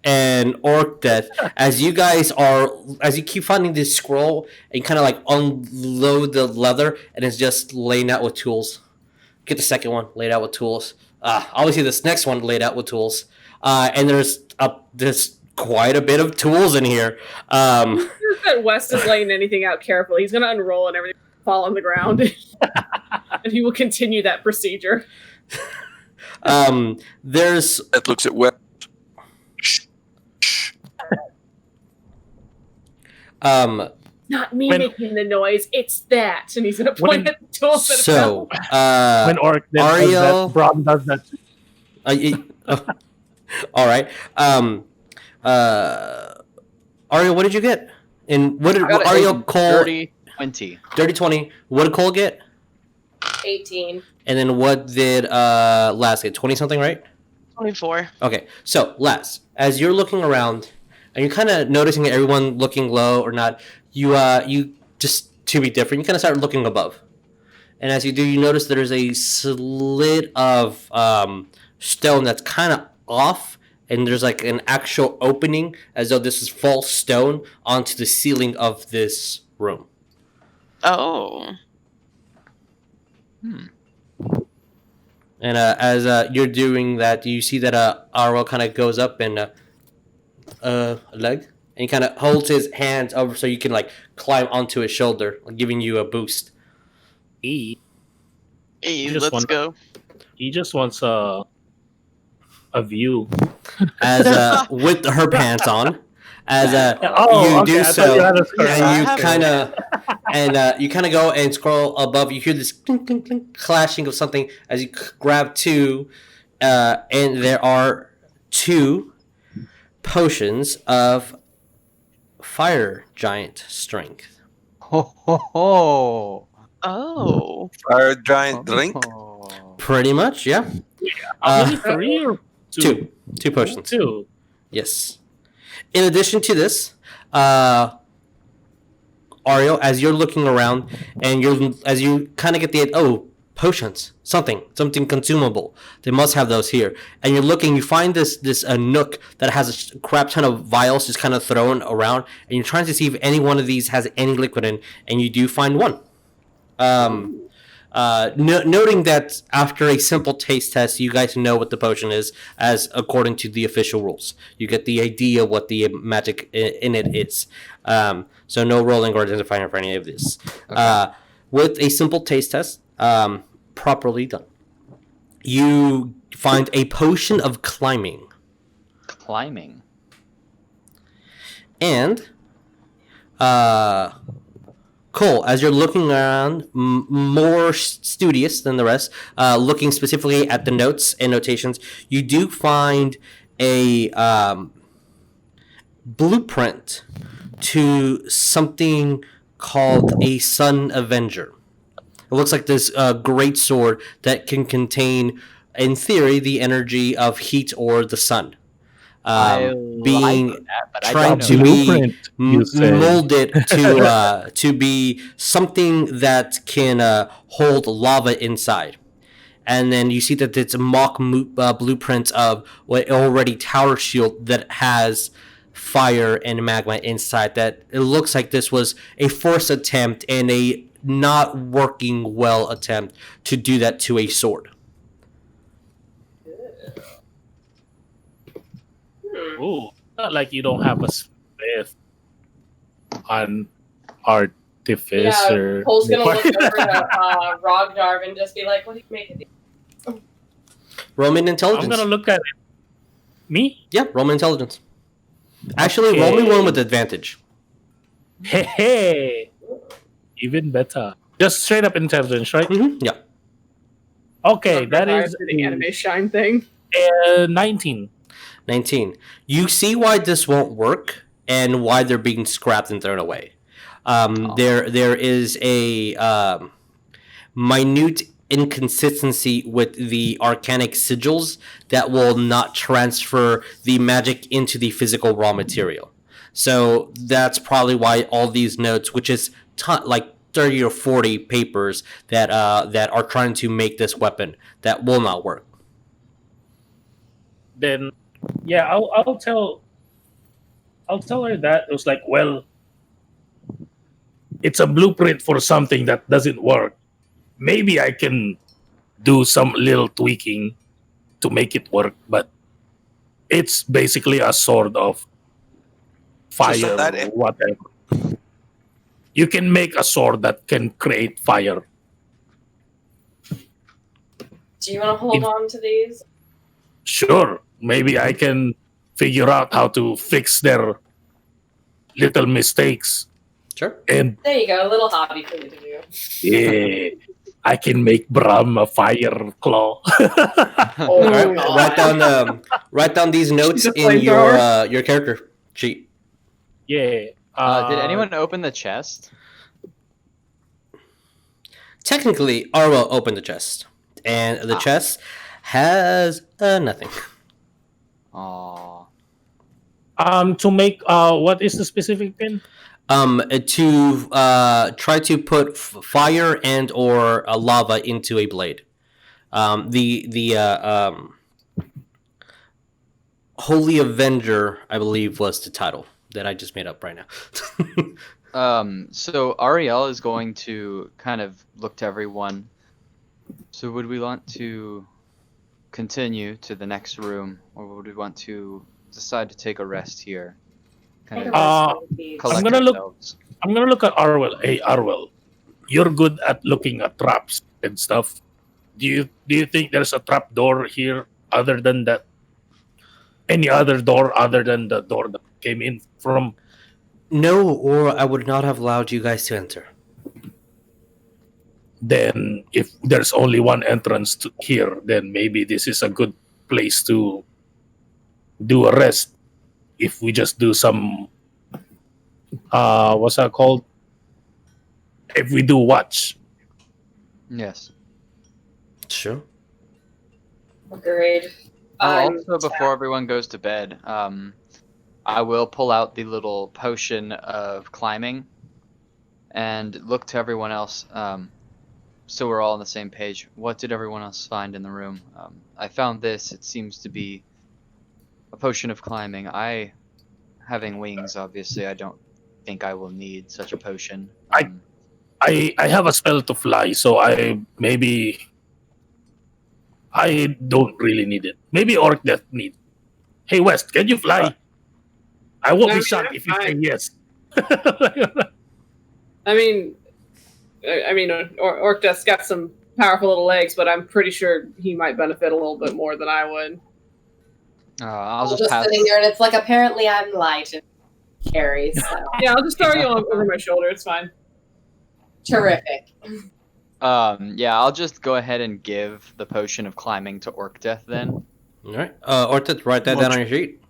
and Orcdeath, as you keep finding this scroll and kind of like unload the leather, and it's just laying out with tools. Get the second one laid out with tools. Obviously this next one laid out with tools. And there's quite a bit of tools in here. That West is laying anything out carefully. He's gonna unroll and everything will fall on the ground, and he will continue that procedure. There's That looks at Wes. Not me making the noise, it's that. And he's gonna point at the tools. So, when Ariell, Brom does that. All right. Ariell, what did you get? And what did Ariell Cole? Dirty 20. Dirty 20. What did Cole get? 18. And then what did Laz get? 20 something, right? 24. Okay. So, Laz, as you're looking around and you're kind of noticing everyone looking low or not, you just to be different, you kind of start looking above. And as you do, you notice there's a slit of stone that's kind of off, and there's like an actual opening as though this is false stone onto the ceiling of this room. Oh. And as you're doing that, you see that Ariell kind of goes up and a leg, and he kind of holds his hands over so you can like climb onto his shoulder, giving you a boost. He Hey, just let's want- go. he just wants a view. As with her pants on, as Oh, you okay, do I thought so, you had a skirt and on. you have- kind of you kind of go and scroll above. You hear this clink, clink, clink, clashing of something as you grab two, and there are two potions of fire giant strength. Ho ho ho! Oh. Fire giant drink. Oh. Pretty much, yeah. How many? Uh, 3 or two potions. 2. Yes. In addition to this, Ariell, as you're looking around and as you kind of get the potions, something consumable. They must have those here. And you're looking, you find this nook that has a crap ton of vials just kind of thrown around, and you're trying to see if any one of these has any liquid in, and you do find one. Noting that after a simple taste test, you guys know what the potion is, as according to the official rules. You get the idea what the magic in it is. So no rolling or identifying for any of this. Okay. With a simple taste test, properly done, you find a potion of climbing. Climbing. And Cole, as you're looking around, more studious than the rest, looking specifically at the notes and notations, you do find a blueprint to something called a Sun Avenger. It looks like this great sword that can contain, in theory, the energy of heat or the sun. Being trying to be Blueprint, you say. molded to be something that can hold lava inside. And then you see that it's a mock blueprint of what already tower shield that has fire and magma inside. That it looks like this was a forced attempt and a not working well attempt to do that to a sword. Ooh, not like you don't have a Smith on Artificer. Yeah, Cole's gonna look over to Rognarv and just be like, "What do you make of these?" Roman intelligence. I'm gonna look at it. Me? Yeah, Roman intelligence. Actually, roll me one with advantage. Hey, hey. Even better. Just straight up intelligence, right? Mm-hmm. Yeah. Okay, that Rognarv is for the anime shine thing. 19. 19. You see why this won't work and why they're being scrapped and thrown away. There is a minute inconsistency with the arcanic sigils that will not transfer the magic into the physical raw material. So that's probably why all these notes, which is like 30 or 40 papers that are trying to make this weapon, that will not work. Then yeah, I'll tell her that. It was like, well, it's a blueprint for something that doesn't work. Maybe I can do some little tweaking to make it work, but it's basically a sword of fire So that or whatever. You can make a sword that can create fire. Do you want to hold on to these? Sure, maybe I can figure out how to fix their little mistakes. Sure. And There you go, a little hobby for you to do. yeah, I can make Bram a fire claw. Oh, All right, God. write down these notes She's a in flamethrower. your character sheet. Yeah. Did anyone open the chest? Technically, Ariell opened the chest, and the chest has nothing. Oh. To make what is the specific pin? To try to put fire and or lava into a blade. The Holy Avenger, I believe, was the title that I just made up right now. So Ariell is going to kind of look to everyone. So would we want to continue to the next room, or would we want to decide to take a rest here? Kind of collect I'm gonna look. ourselves. I'm gonna look at Arwell. Hey, Arwell, you're good at looking at traps and stuff. Do you think there's a trap door here other than that? Any other door other than the door that came in from? No, or I would not have allowed you guys to enter. Then, if there's only one entrance to here, then maybe this is a good place to do a rest. If we just do some, what's that called? If we do watch. Yes. Sure. Agreed. Also, before everyone goes to bed, I will pull out the little potion of climbing and look to everyone else. So we're all on the same page. What did everyone else find in the room? I found this. It seems to be a potion of climbing. Having wings, obviously, I don't think I will need such a potion. I have a spell to fly, so I don't really need it. Maybe Orcdeath need. Hey West, can you fly? I won't be shocked if you say yes. I mean, Orcdeath's got some powerful little legs, but I'm pretty sure he might benefit a little bit more than I would. I'll just pass. sitting there, and it's like apparently I'm light and carry. So Yeah, I'll just throw you over my shoulder. It's fine. terrific. Yeah, I'll just go ahead and give the potion of climbing to Orcdeath then. All right. Orcdeath, write that down on your sheet.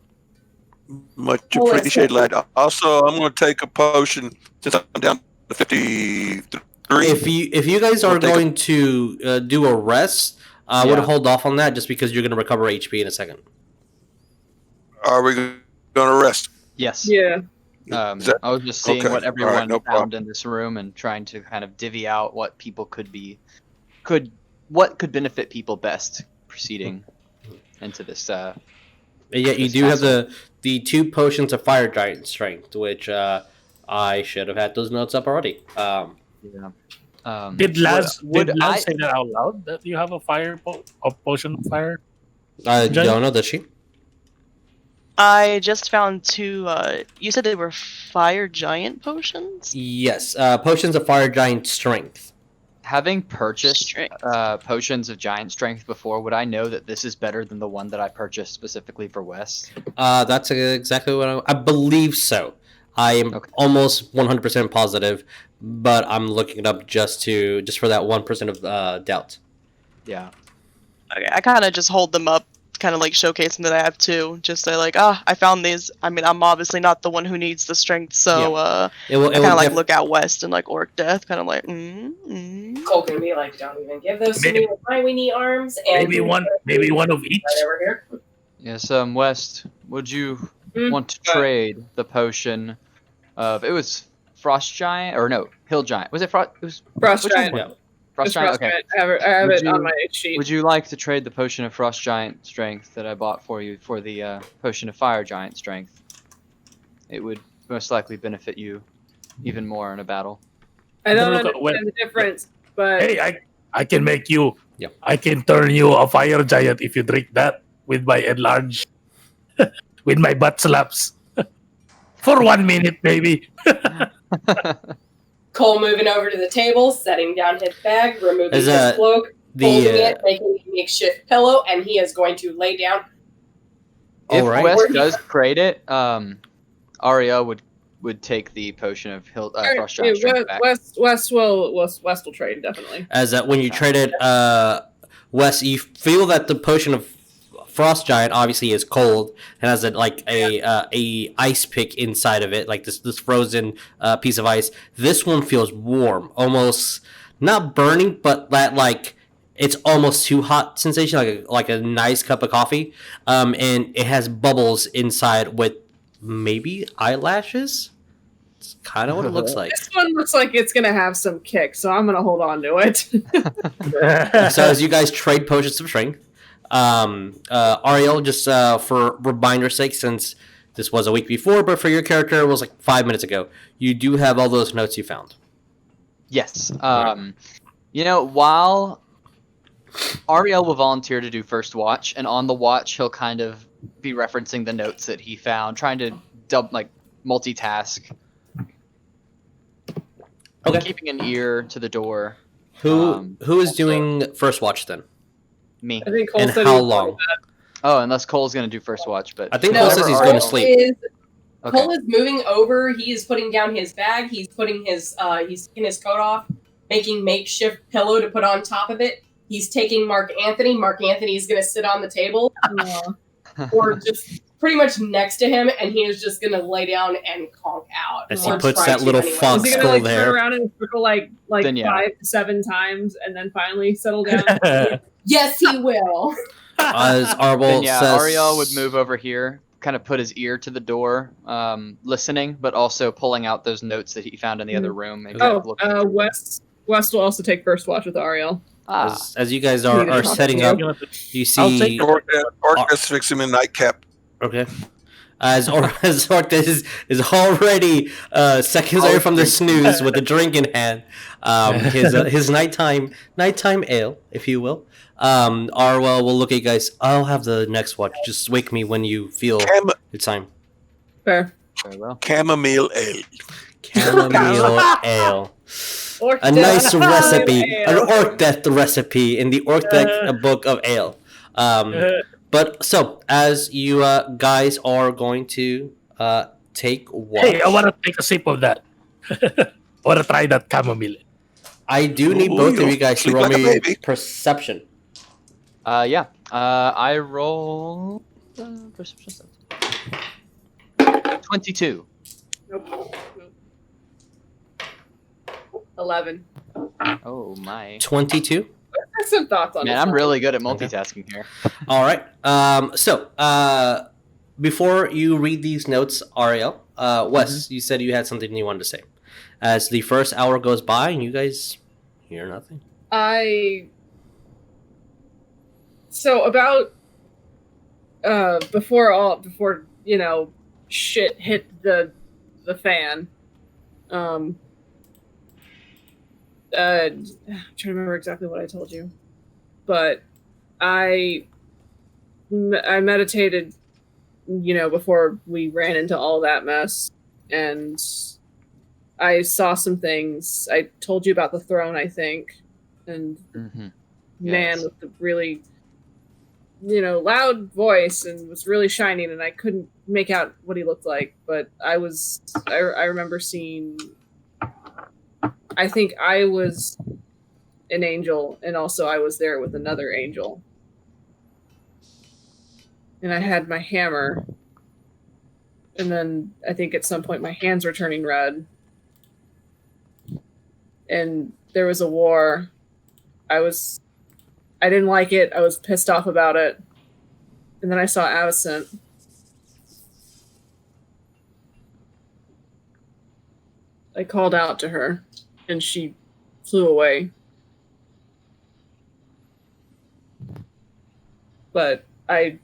Much Oh, it's appreciated, lad. Also, I'm going to take a potion since I'm down to 53. If you guys are going to do a rest, I would hold off on that just because you're going to recover HP in a second. Are we going to rest? Yes. Yeah. I was just seeing Okay. what everyone Alright, no found problem. in this room and trying to kind of divvy out what people what could benefit people best proceeding into this. Yeah, you this do have castle. the 2 potions of fire giant strength, which I should have had those notes up already. Yeah. Did Laz would I- say that out loud? That you have a potion of fire? I Giant? don't know, does she? I just found 2. You said they were fire giant potions? Yes, potions of fire giant strength. Having purchased Strength. potions of giant strength before, would I know that this is better than the one that I purchased specifically for West? That's exactly what I believe so. I am almost 100% positive, but I'm looking it up just for that 1% of doubt. Yeah. Okay, I kind of just hold them up, kind of like showcasing that I have 2. Just say like, I found these. I mean, I'm obviously not the one who needs the strength, so It will I kind of like look out West and like Orcdeath, kind of like, Cole can be like, don't even give those to me with my weenie arms. And Maybe one of each. Right over here. Yes. West, would you want to trade the potion of it was Frost Giant or no Hill Giant? Was it Frost? It was Frost which one Giant. was it? Just Frost Giant. Frost Okay. Giant. I have Would it on you- my sheet. Would you like to trade the potion of Frost Giant strength that I bought for you for the potion of Fire Giant strength? It would most likely benefit you even more in a battle. I don't Look at understand the difference, but Hey, I can make you. Yep. I can turn you a fire giant if you drink that with my enlarge, with my butt slaps. For 1 minute, maybe. Cole moving over to the table, setting down his bag, removing Is, his cloak, folding The it, making a makeshift pillow, and he is going to lay down. If Alright. West does trade it, Ariell would take the potion of Frost Giant strength back. West will trade definitely. as that when you trade it, Wes, you feel that the potion of Frost Giant obviously is cold and has a ice pick inside of it, like this frozen piece of ice. This one feels warm, almost not burning, but that like it's almost too hot sensation, like a nice cup of coffee. And it has bubbles inside with maybe eyelashes. It's kind of what it looks like. This one looks like it's gonna have some kick, so I'm gonna hold on to it. So as you guys trade potions of strength, Ariell, just for reminder's sake, since this was a week before, but for your character it was like 5 minutes ago, you do have all those notes you found. Yes. You know, while Ariell will volunteer to do first watch, and on the watch, he'll kind of be referencing the notes that he found, trying to multitask. Okay. Keeping an ear to the door. Who is also- doing first watch then? Me. I think Cole And said he how was long? Oh, unless Cole's gonna do first watch, but I think No, Cole says he's going to Cole sleep. Okay. Cole is moving over. He is putting down his bag. He's putting he's taking his coat off, making makeshift pillow to put on top of it. He's taking Mark Anthony. Mark Anthony is going to sit on the table, or just pretty much next to him, and he is just going to lay down and conk out. As he Or puts try that to little anyway. fox Is he skull gonna like there. turn around in a circle like Then, yeah. 5 to 7 times and then finally settle down? Yes, he will. As Arvel Then yeah, says, Ariell would move over here, kind of put his ear to the door, listening, but also pulling out those notes that he found in the other room. And kind of Oh, looking through them. West will also take first watch with Ariel. Ah, As you guys are Needed to setting talk up, to you I'll see. take Orcdeath fix him in nightcap. Okay. As Orcdeath is already seconds away from the snooze with a drink in hand, his nighttime ale, if you will. Arwell will look at you guys. I'll have the next watch. Just wake me when you feel it's time. Fair. very well. Chamomile ale. Chamomile ale. Orc A death nice recipe, ale. an Orcdeath recipe in the Orcdeath book of ale. But so as you guys are going to take watch, Hey, I want to take a sip of that. I want to try that chamomile. I do need Ooh, both of you'll you guys to sleep roll like a me baby. perception. Yeah. I roll perception stats. 22. Nope. 11. Oh my. 22. I have some thoughts on Man, this I'm one. really good at multitasking here. All right. So before you read these notes, Ariel, Wes, you said you had something you wanted to say. As the first hour goes by and you guys hear nothing. So about before you know shit hit the fan. I'm trying to remember exactly what I told you, but I meditated, before we ran into all that mess, and I saw some things. I told you about the throne, I think, and Mm-hmm. man Yes. with the really, loud voice and was really shining, and I couldn't make out what he looked like, but I remember seeing. I think I was an angel, and also I was there with another angel. And I had my hammer. And then I think at some point my hands were turning red. And there was a war. I didn't like it. I was pissed off about it. And then I saw Avicent. I called out to her, and she flew away. But I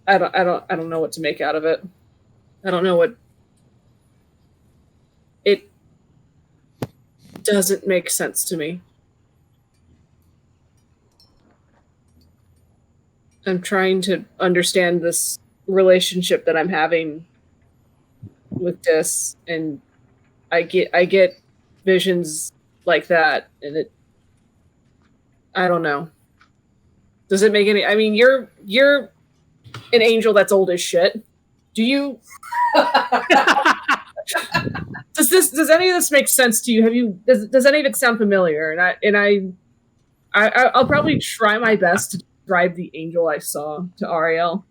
don't know what to make out of it. I don't know what it doesn't make sense to me. I'm trying to understand this relationship that I'm having with Dis, and I get visions like that, and I don't know. Does it make any? I mean, you're an angel that's old as shit. Do you? Does any of this make sense to you? Have you? Does any of it sound familiar? I'll probably try my best to describe the angel I saw to Ariel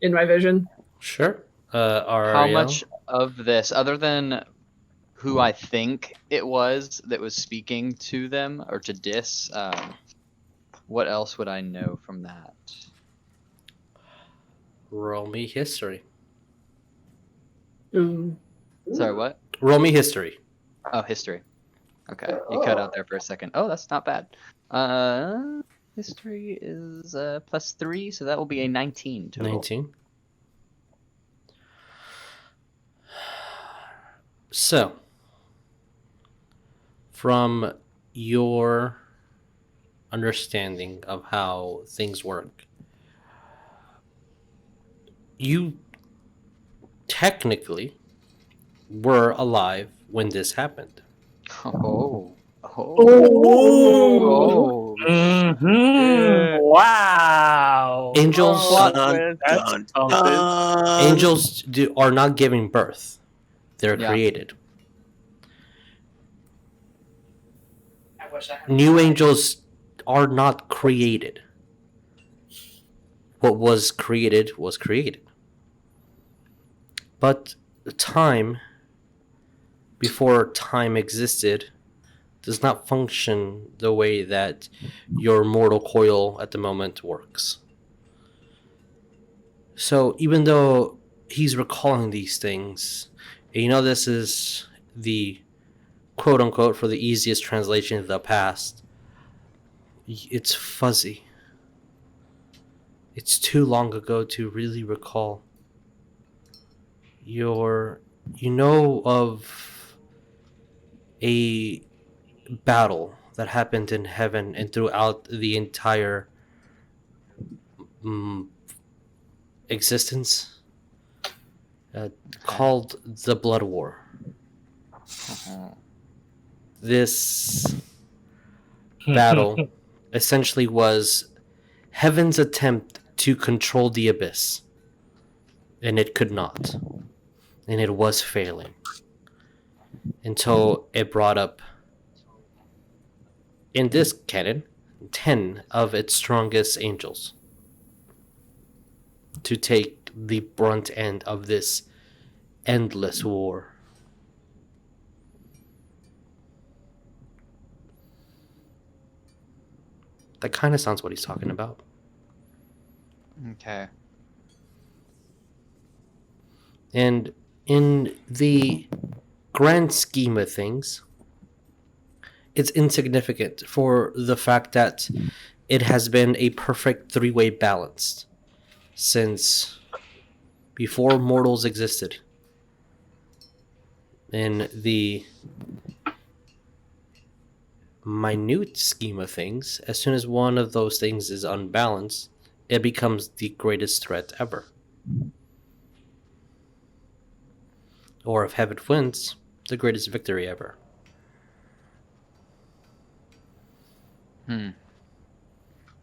in my vision. Sure. Ariel. How much of this, other than who I think it was that was speaking to them or to Dis, what else would I know from that? Roll me history. Sorry, what? Roll me history. Oh, history. Okay, you cut out there for a second. Oh, that's not bad. History is +3, so that will be a 19 total. 19. So, from your understanding of how things work. You technically were alive when this happened. Oh. Oh. Oh. Mhm. Wow. Angels, Plot Dun, twist. That's dun, something. dun. angels are not giving birth; they're Yeah. created. I wish I had New angels are not created. What was created was created. But time, before time existed, does not function the way that your mortal coil at the moment works. So even though he's recalling these things, and you know this is the quote unquote for the easiest translation of the past, it's fuzzy. It's too long ago to really recall. You know of a battle that happened in heaven and throughout the entire existence, called the Blood War. This battle essentially was heaven's attempt to control the abyss, and it could not, and it was failing until it brought up, in this canon, 10 of its strongest angels to take the brunt end of this endless war. That kind of sounds what he's talking about. Okay. And in the grand scheme of things, it's insignificant for the fact that it has been a perfect three-way balance since before mortals existed. In the minute scheme of things, as soon as one of those things is unbalanced, it becomes the greatest threat ever. Or if heaven wins, the greatest victory ever.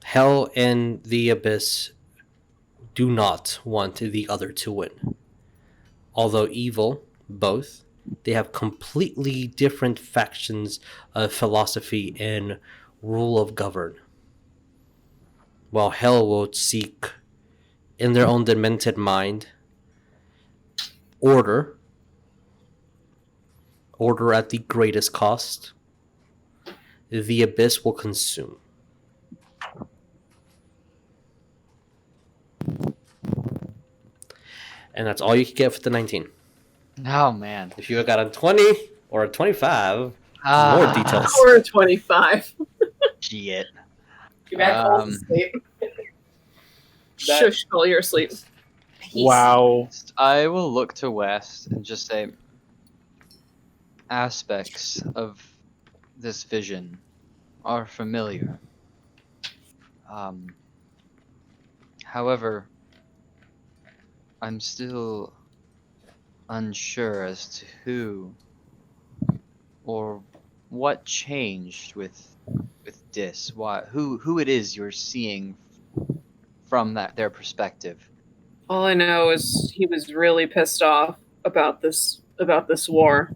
Hell and the abyss do not want the other to win. Although evil, both, they have completely different factions of philosophy and rule of govern. While hell will seek, in their own demented mind, order at the greatest cost, the abyss will consume. And that's all you can get for the 19. Oh man. If you got a 20 or a 25, more details. Or a 25. Shit. Too bad Cole's asleep. Shush, Cole, you're asleep. Wow. I will look to West and just say aspects of this vision are familiar. However, I'm still unsure as to who or what changed with Dis. Who it is you're seeing from their perspective. All I know is he was really pissed off about this war.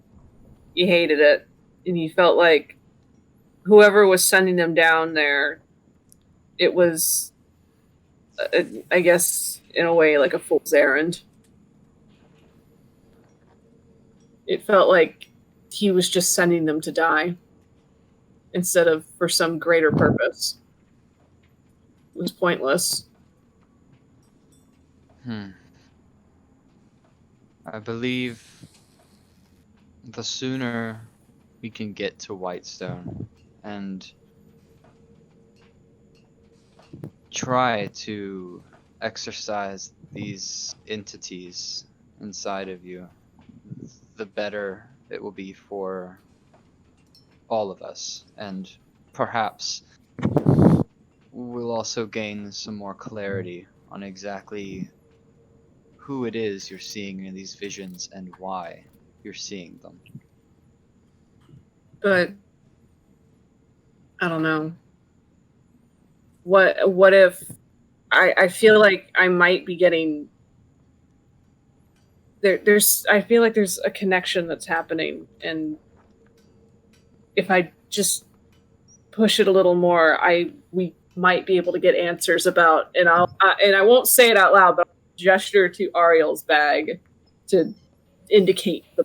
He hated it, and he felt like whoever was sending them down there, it was, I guess, in a way, like a fool's errand. It felt like he was just sending them to die instead of for some greater purpose. It was pointless. I believe the sooner we can get to Whitestone and try to exorcise these entities inside of you, the better it will be for all of us, and perhaps we'll also gain some more clarity on exactly who it is you're seeing in these visions and why you're seeing them. But I don't know. What if I feel like I might be getting I feel like there's a connection that's happening, and if I just push it a little more, we might be able to get answers about, and I won't say it out loud, but I'll gesture to Ariell's bag to indicate the.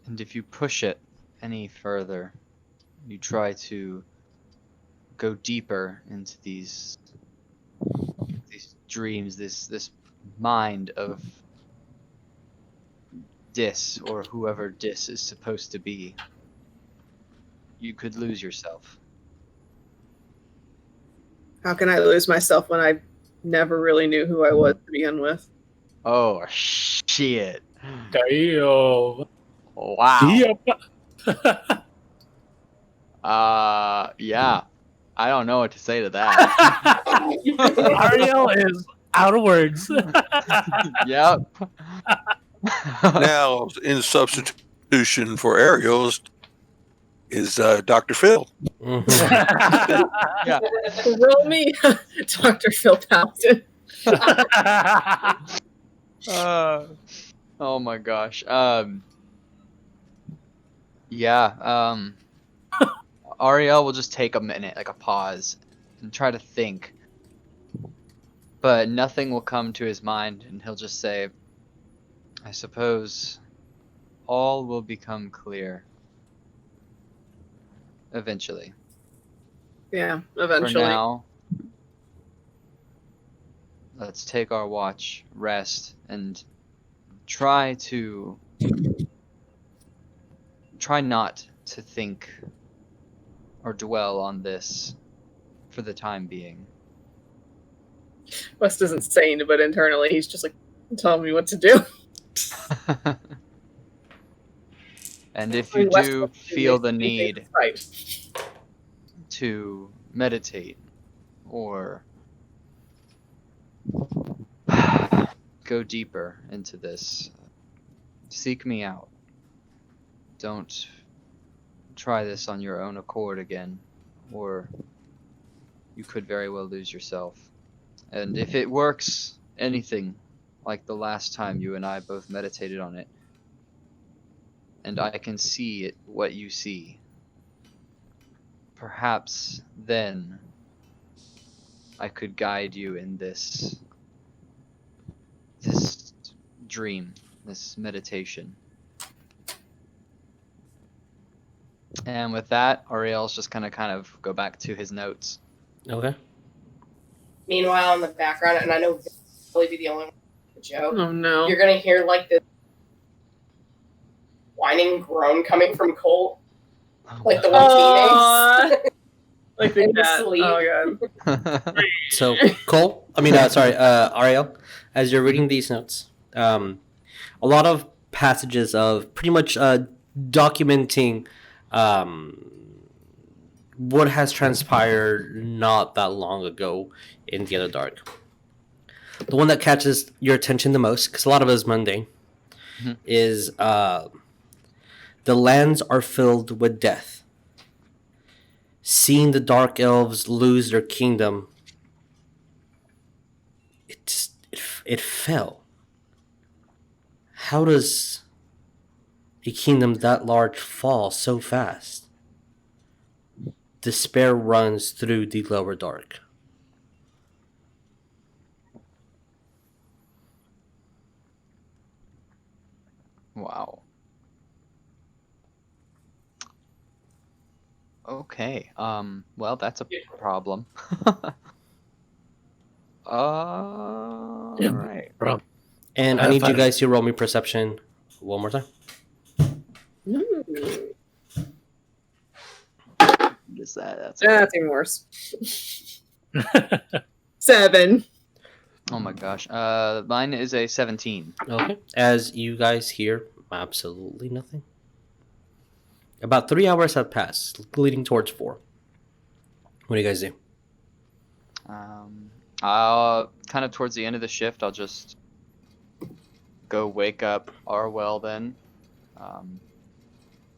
And if you push it any further, you try to go deeper into these dreams, this mind of Dis, or whoever Dis is supposed to be, you could lose yourself. How can I lose myself when I never really knew who I was to begin with? Oh shit! Damn. Wow. Yep. Yeah. I don't know what to say to that. Ariell is out of words. Yep. Now, in substitution for Ariell is Dr. Phil. Yeah. Roll me, Dr. Phil Paladin. Oh my gosh. Yeah. Ariell will just take a minute, like a pause, and try to think. But nothing will come to his mind, and he'll just say, I suppose all will become clear. Eventually. Yeah, eventually. For now, let's take our watch, rest, and try not to think or dwell on this for the time being. West isn't sane, but internally he's just like telling me what to do. And if you do feel the need right to meditate or go deeper into this, seek me out. Don't try this on your own accord again, or you could very well lose yourself. And if it works anything like the last time you and I both meditated on it, and I can see it, what you see, perhaps then I could guide you in this dream, this meditation. And with that, Ariell's just gonna kind of go back to his notes. Okay. Meanwhile, in the background, and I know Vic will probably be the only one with the joke, Oh no. you're gonna hear like this whining groan coming from Colt, like the one he makes. Like the In his cat. sleep. Oh god. So Cole, Ariell, as you're reading these notes, a lot of passages of pretty much documenting what has transpired not that long ago in the Underdark. The one that catches your attention the most, because a lot of it is mundane, is the lands are filled with death. Seeing the Dark Elves lose their kingdom, it fell. How does a kingdom that large fall so fast? Despair runs through the lower dark. Wow. Okay. Well, that's a problem. Alright. And I need you guys to roll me perception one more time. What is that? That's even worse. 7. Oh my gosh. Mine is a 17. Okay. As you guys hear absolutely nothing. About 3 hours have passed, leading towards 4. What do you guys do? I'll kind of towards the end of the shift, I'll just go wake up Ariell then,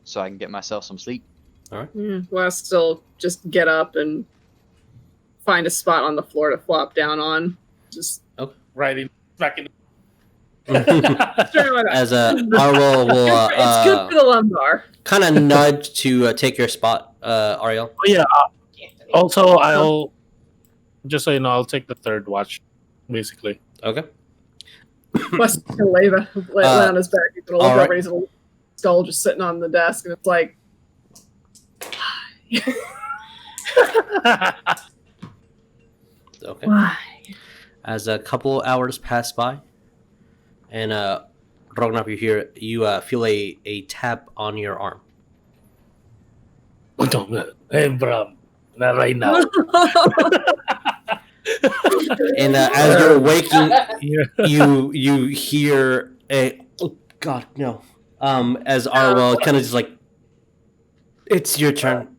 so I can get myself some sleep. All right. Wes still just get up and find a spot on the floor to flop down on. Just Right in back in. As Ariell will it's good for the lumbar. kind of nudge to take your spot, Ariell. Yeah. Also, I'll just so you know, I'll take the third watch, basically. Okay. Wes can lay on his back. He's gonna look all over right. and his little skull just sitting on the desk, and it's like. Okay. Why? As a couple hours pass by, and Rognarv, you feel a tap on your arm. Hey, Bram, not right now. And as you're waking, Yeah. you hear a oh god no. As Ariell kind of just like, it's your turn.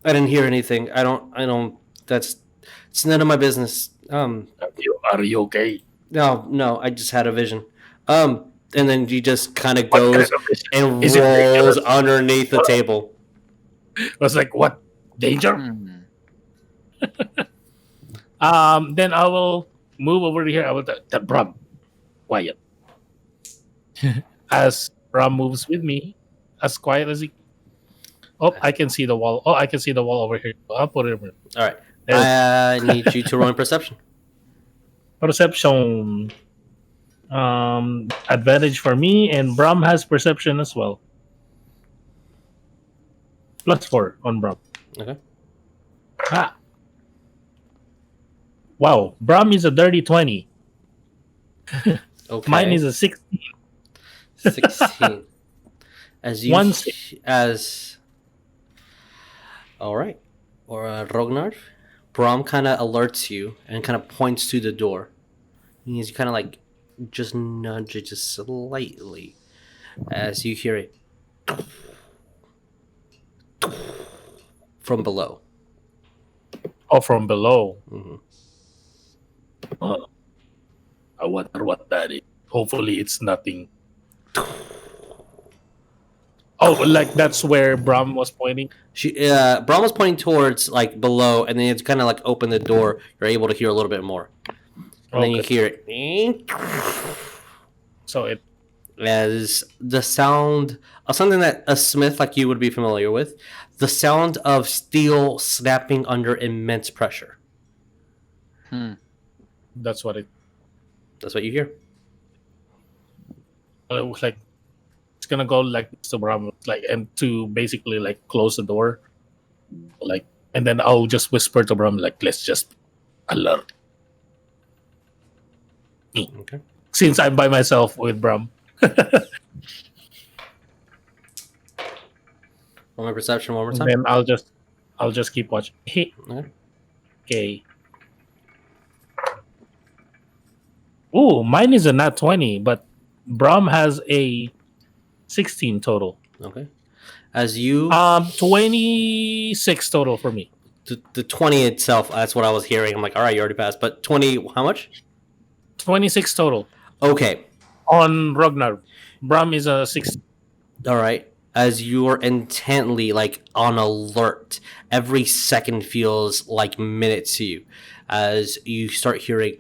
I didn't hear anything. I don't. It's none of my business. Are you okay? No. I just had a vision. And then he just kind of goes and Is it rolls dangerous? underneath the table. I was like, what? Danger? Then I will move over here. I will tell Bram, quiet. As Bram moves with me, as quiet as he. Oh, I can see the wall. Oh, I can see the wall over here. I'll put it over. All right. There. I need you to roll in perception. Perception. Advantage for me, and Bram has perception as well. +4 on Bram. Okay. Ah. Wow, Bram is a dirty 20. Okay. Mine is a 16. 16. As you One as all right, or Rognarv, Brom kind of alerts you and kind of points to the door. He's kind of like just nudge it just slightly as you hear it from below. Oh, from below. Mm-hmm. I wonder what that is. Hopefully, it's nothing. Oh, like that's where Bram was pointing. Brom was pointing towards like below, and then it's kind of like open the door. You're able to hear a little bit more, and then you hear it. So it. As the sound of something that a smith like you would be familiar with, the sound of steel snapping under immense pressure. That's what it. That's what you hear. It was like it's gonna go like to Bram, like, and to basically like close the door, like, and then I'll just whisper to Bram, like, let's just alert. Okay. Since I'm by myself with Bram. Roll my perception one more time. Then I'll just keep watching. Okay. Ooh, mine is a nat 20, but Bram has a 16 total. Okay. As you 26 total for me. the 20 itself, that's what I was hearing. I'm like, all right, you already passed. But 20, how much? 26 total Okay. on Rognarv. Bram is a 16. All right. As you're intently like on alert, every second feels like minutes to you. As you start hearing,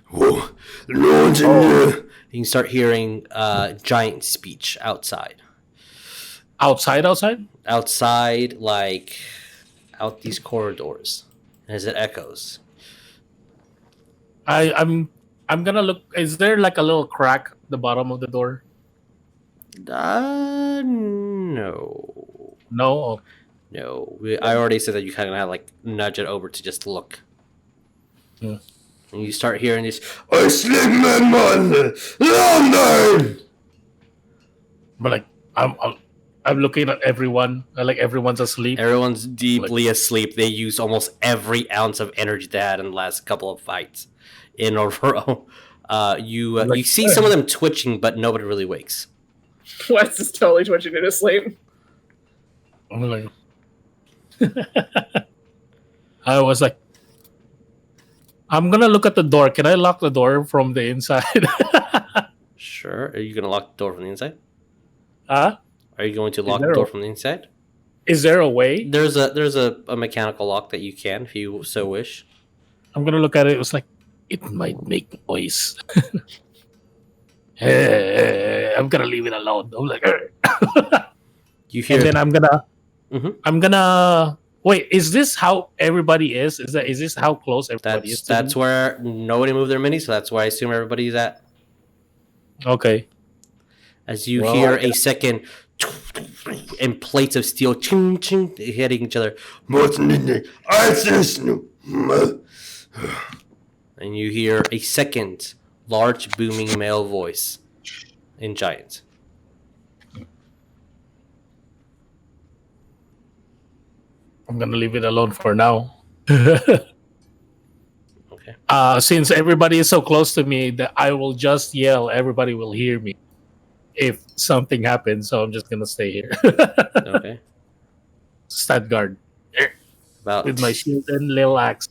"Whoa, no one's in there." You can start hearing giant speech outside. Outside, like out these corridors, as it echoes. I'm gonna look. Is there like a little crack at the bottom of the door? No. No. No. I already said that you kind of had like nudge it over to just look. Yeah. And you start hearing this, "I sleep my mother, London!" But like I'm looking at everyone. Like everyone's asleep. Everyone's deeply asleep. They use almost every ounce of energy they had in the last couple of fights in a row. You see some of them twitching, but nobody really wakes. Wes is totally twitching in his sleep. I'm like, I was like, I'm gonna look at the door. Can I lock the door from the inside? Sure. Are you gonna lock the door from the inside? Huh? Are you going to Is lock the there door a- from the inside? Is there a way? There's a mechanical lock that you can, if you so wish. I'm gonna look at it. It was like, it might make noise. I'm gonna leave it alone. I'm like, You hear? and then Mhm. I'm gonna wait. Is this how everybody is? Is this how close everybody is? That's where nobody moved their mini, so that's where I assume everybody's at. Okay. As you Well, hear I a second, and plates of steel ching ching hitting each other. And you hear a second large booming male voice in Giant. I'm gonna leave it alone for now. Okay. Since everybody is so close to me, that I will just yell. Everybody will hear me if something happens. So I'm just gonna stay here. Okay. Stand guard About with my shield and little axe.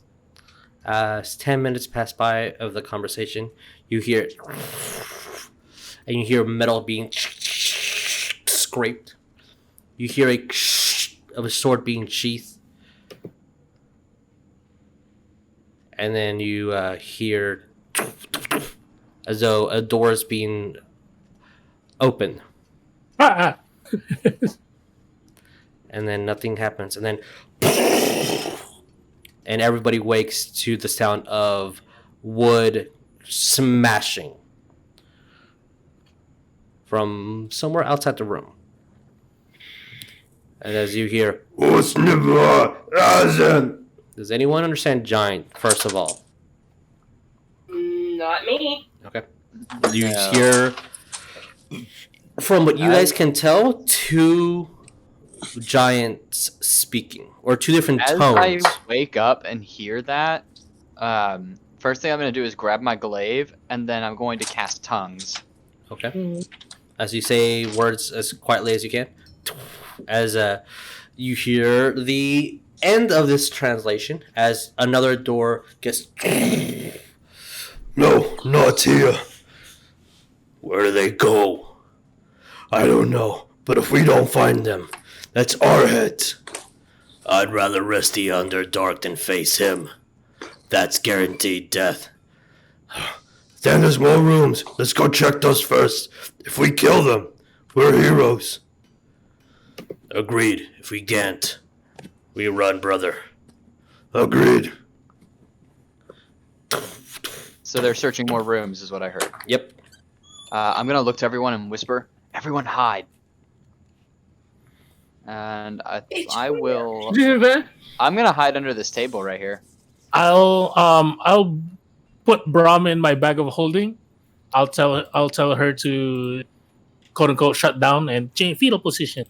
10 minutes pass by of the conversation. You hear, and you hear metal being scraped. You hear of a sword being sheathed, and then you hear as though a door is being opened, Ah, and then nothing happens, and then and everybody wakes to the sound of wood smashing from somewhere outside the room. And as you hear, does anyone understand Giant, first of all? Not me. Okay. You No. hear, from what you guys can tell, two giants speaking, or two different As tones. I wake up and hear that, first thing I'm going to do is grab my glaive, and then I'm going to cast tongues. Okay. As you say words as quietly as you can, as you hear the end of this translation, as another door gets. No, not here. Where do they go? I don't know, but if we don't find them, that's our heads. I'd rather rest the Underdark than face him. That's guaranteed death. Then there's more rooms. Let's go check those first. If we kill them, we're heroes. Agreed. If we can't, we run, brother. Agreed. So they're searching more rooms, is what I heard. Yep. I'm going to look to everyone and whisper, "Everyone hide." And I will. I'm going to hide under this table right here. I'll put Brahm in my bag of holding. I'll tell her to quote unquote shut down and change fetal position.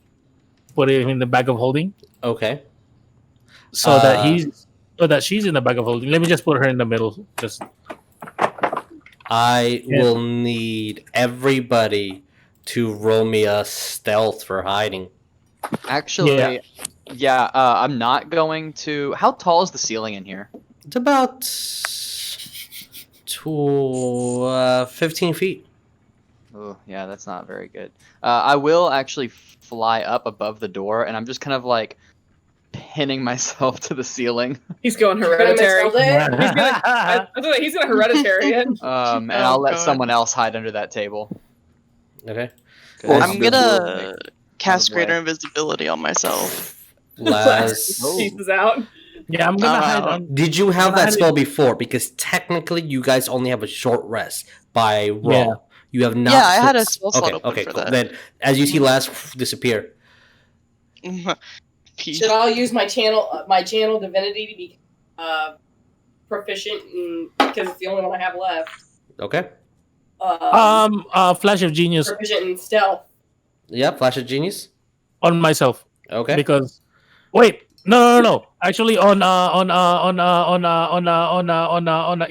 Put him in the bag of holding Okay. so that she's in the bag of holding. Let me just put her in the middle. Just I Yeah. will need everybody to roll me a stealth for hiding. Actually, yeah, I'm not going to. How tall is the ceiling in here? It's about 15 feet. Oh, yeah, that's not very good. I will actually fly up above the door, and I'm just kind of like pinning myself to the ceiling. He's going You're gonna hereditary. misspell it? I thought he's gonna hereditary it. And Oh, I'll let God. someone else hide under that table. Okay. 'Cause Well, I'm this will gonna make- cast out of the greater way. invisibility on myself. Laz, Oh. Pieces out. yeah, I'm gonna hide Oh. on. did you have that Hiding. spell before? Because technically, you guys only have a short rest by roll. Yeah. You have not. Yeah, I had a spell slot open okay, for cool. that. Then, as you see Laz disappear, Peace. Should I use my channel divinity to be proficient in, because it's the only one I have left. okay. Flash of genius Proficient in stealth. Yeah, Flash of Genius. on myself Okay. because wait, no. Actually, on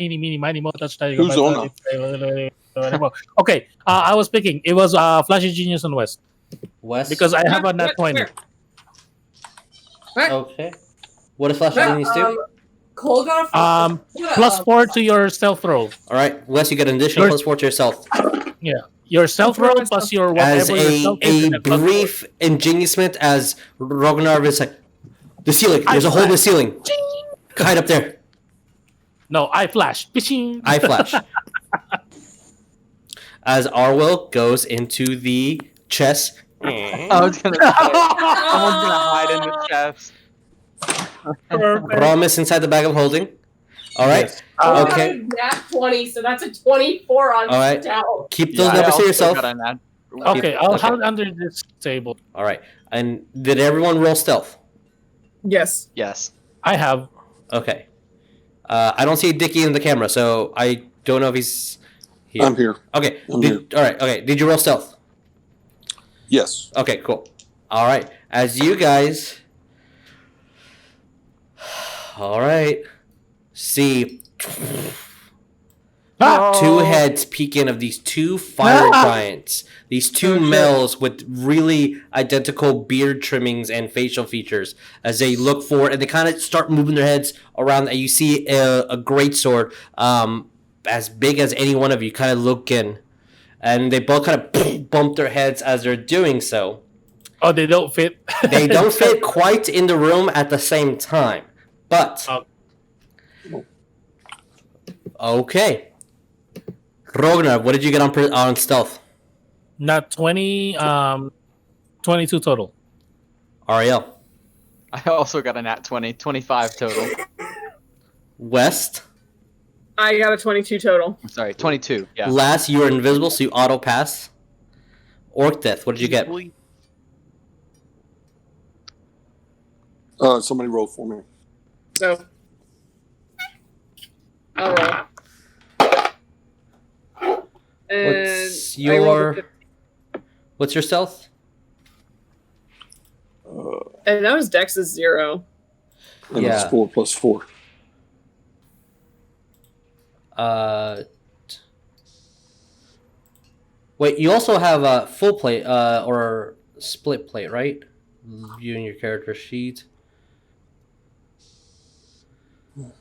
eeny meeny miny mo touch tayo. Who's Ona? Okay, I was picking. It was Flashy Genius on West West. because I have a nat 20. Okay. What does Flash Genius do? Cole got Plus 4 to your stealth roll. All right, Wes, you get an additional Yours- +4 to yourself. Yeah, your stealth roll plus your As whatever your stealth is, a and then plus brief ingenious as Rognarv is like, the ceiling. There's a hole in the ceiling. Hide up there. 4. No, I flash. Pishing. I flash. As Ariell goes into the chest. I was gonna say, someone's gonna hide in the chest. Promise inside the bag of holding. All right. Yes. Okay. Nat 20, so that's a 24 on All right. stealth. Keep those Yeah, I numbers to also yourself. got a nat- Okay, I'll Okay. hide under this table. All right. And did everyone roll stealth? Yes. Yes. I have. Okay. I don't see Dickie in the camera, so I don't know if he's here. I'm here. Okay. I'm here. All right. Okay. Did you roll stealth? Yes. Okay. Cool. All right. As you guys. All right. See. Two heads peek in of these two fire giants. These two males with really identical beard trimmings and facial features as they look forward and they kind of start moving their heads around. And you see a great sword as big as any one of you kind of look in. And they both kind of bump their heads as they're doing so. Oh, they don't fit. They don't fit quite in the room at the same time. But. Okay. Rognarv, what did you get on stealth? Not 20, 22 total. Ariell. I also got a nat 20, 25 total. West. I got a 22 total. I'm sorry, 22. Yeah. Last, you were invisible, so you auto pass. Orcdeath, what did you get? Somebody roll for me. So I'll roll. And What's your stealth? and that was Dex is 0. And it's 4 plus 4. Wait, you also have a full plate or split plate, right? You and your character sheet.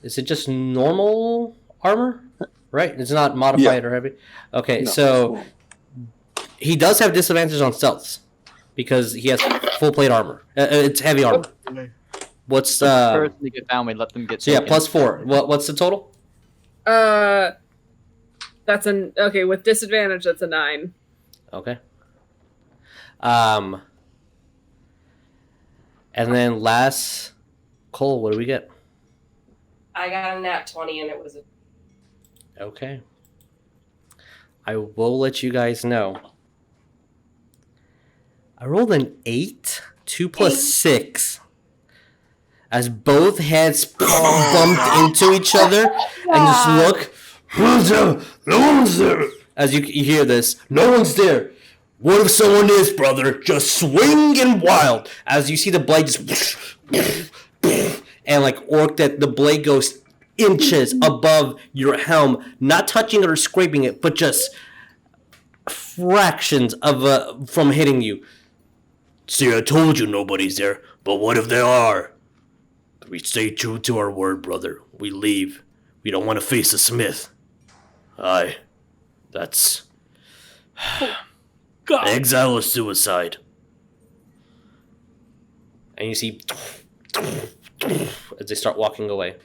Is it just normal armor? Right? It's not modified or heavy? Okay, No, so he does have disadvantage on stealths because he has full plate armor. It's heavy armor. What's First they get found, we let them get so yeah, taken. +4. What's the total? That's an okay with disadvantage. That's a 9. Okay. And then last, Cole, what do we get? I got a nat 20 and it was a Okay. I will let you guys know. I rolled an 8, 2 plus 6. As both heads bumped into each other and just look. Who's there? No one's there. As you hear this, No one's there. What if someone is, brother? Just swinging wild. as you see the blade just and like Orcdeath, the blade goes inches above your helm, not touching it or scraping it, but just fractions of from hitting you. See, I told you nobody's there. But what if there are? We stay true to our word, brother. We leave. We don't want to face a Smith. Aye. That's God. exile or suicide. And you see as they start walking away.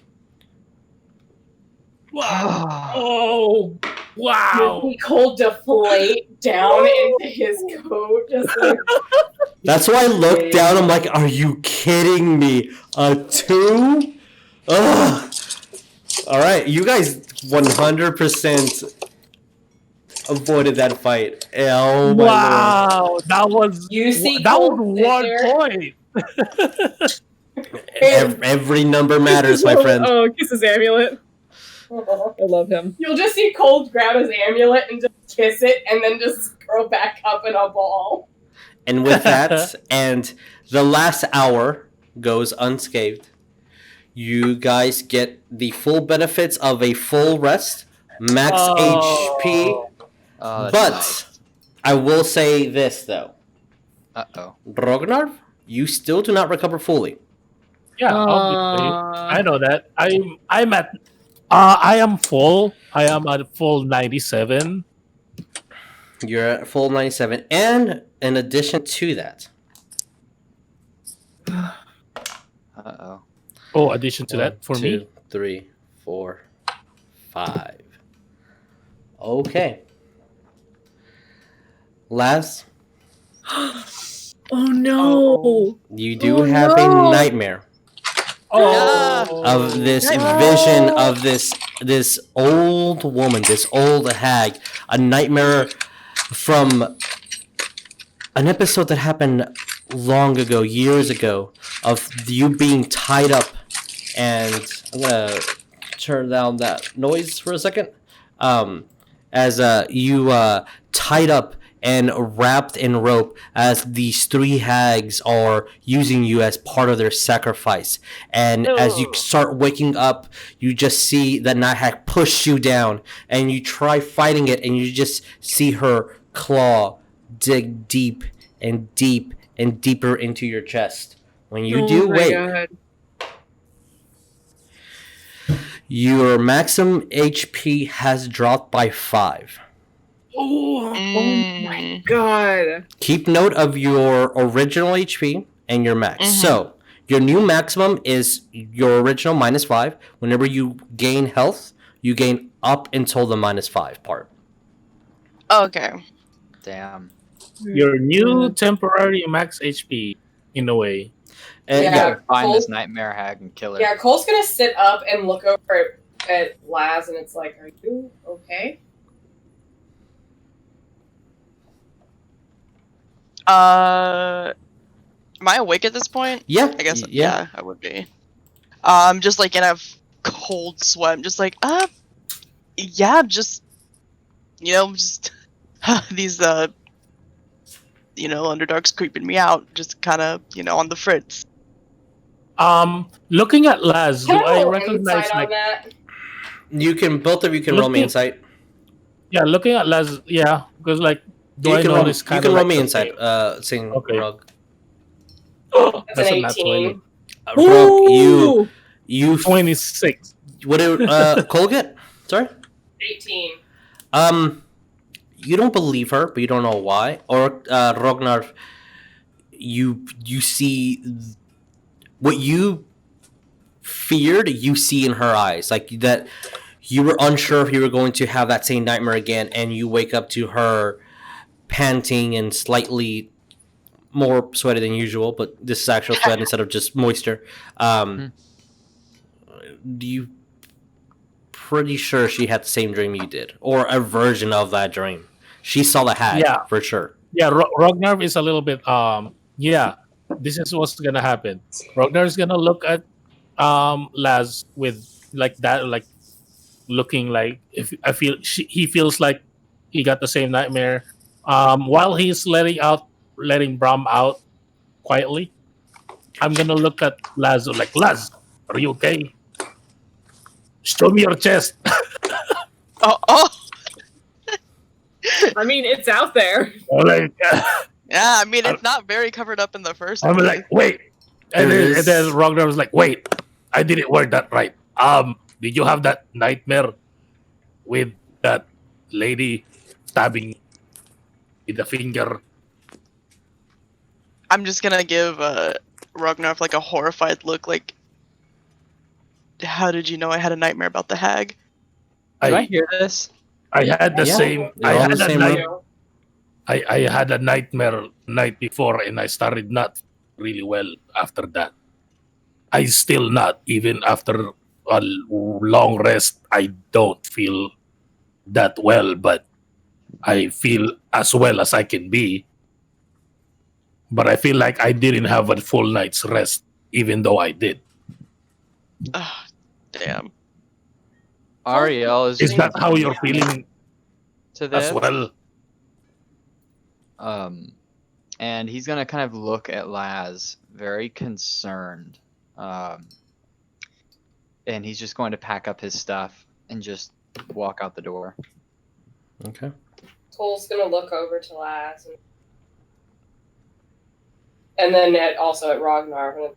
Wow. Oh, wow. He Cole deflate down into his coat, just like That's why I looked down. I'm like, are you kidding me? A 2? Ugh. All right, you guys 100% avoided that fight. Oh my Wow. That was You see that was Cole sit 1 there. point. lord. Every number matters, my friend. Oh, kiss his amulet. I love him. You'll just see Cole grab his amulet and just kiss it, and then just curl back up in a ball. And with that, and the last hour goes unscathed. You guys get the full benefits of a full rest, max HP, Oh, that's But nice. I will say this though, Uh-oh. Rognarv, you still do not recover fully. Yeah, obviously. I know that. I'm at I am full. I am at full 97. You're at full 97, and in addition to that, Uh-oh. Oh, addition to 1, that for 2, me. 3, 4, 5. Okay. Last, Oh no! you do Oh, have a no. nightmare Oh, of this No. vision of this old woman, this old hag, a nightmare from an episode that happened long ago, years ago, of you being tied up. And I'm gonna turn down that noise for a second. As you tied up and wrapped in rope, as these 3 hags are using you as part of their sacrifice. And as you start waking up, you just see that night hag push you down, and you try fighting it, and you just see her claw dig deep and deep and deeper into your chest. When you do my wake, God. your maximum HP has dropped by 5. Oh my God. Keep note of your original HP and your max. So, your new maximum is your original minus 5. Whenever you gain health, you gain up until the minus 5 part. Okay. Damn. your new temporary max HP in a way. And Yeah. Find Cole- this nightmare hag and kill her. Yeah, Cole's gonna sit up and look over at Laz, and it's like, are you okay? Am I awake at this point? yeah, I guess. yeah. Yeah, I would be. Just like in a cold sweat. I'm just like, yeah, just, just these, Underdark's creeping me out. Just kind of, on the fritz. Looking at Laz, do Can I roll recognize insight on like that? You can both of you can roll me Looking- insight. yeah, looking at Laz, yeah, because like do You I can roll, notice you kind can of roll like me the insight. Saying Okay. Rug. That's an a nat 18. 20. Rug, you 26. what did Cole get? Sorry. 18. You don't believe her, but you don't know why. Or Rognarv, you see what you feared. You see in her eyes, like that. You were unsure if you were going to have that same nightmare again, and you wake up to her panting and slightly more sweaty than usual, but this is actual sweat instead of just moisture. You pretty sure she had the same dream you did, or a version of that dream. She saw the hag, Yeah. for sure. Yeah, Rognarv is a little bit yeah, this is what's gonna happen. Rognarv is gonna look at Laz with like that, like looking like if I feel he feels like he got the same nightmare. While he's letting Bram out quietly, I'm gonna look at Laz like, Laz, are you okay? Show me your chest. Oh. I mean, it's out there. Like, Yeah, I mean, it's not very covered up in the first I'm place. like, wait. And There then is- Ragnar was like, wait, I didn't word that right. Did you have that nightmare with that lady stabbing with the finger? I'm just gonna give Rognarv like a horrified look, like, how did you know I had a nightmare about the hag? Did I I hear this? had the Yeah, same. they're all the same room. I had a nightmare night before, and I started not really well after that. I still not even after a long rest. I don't feel that well, but I feel as well as I can be. But I feel like I didn't have a full night's rest, even though I did. Ugh, damn. Ariell is Is that how you're feeling to this? as well? And he's gonna kind of look at Laz, very concerned. And he's just going to pack up his stuff and just walk out the door. Okay. Cole's gonna look over to Laz, and then also at Rognarv.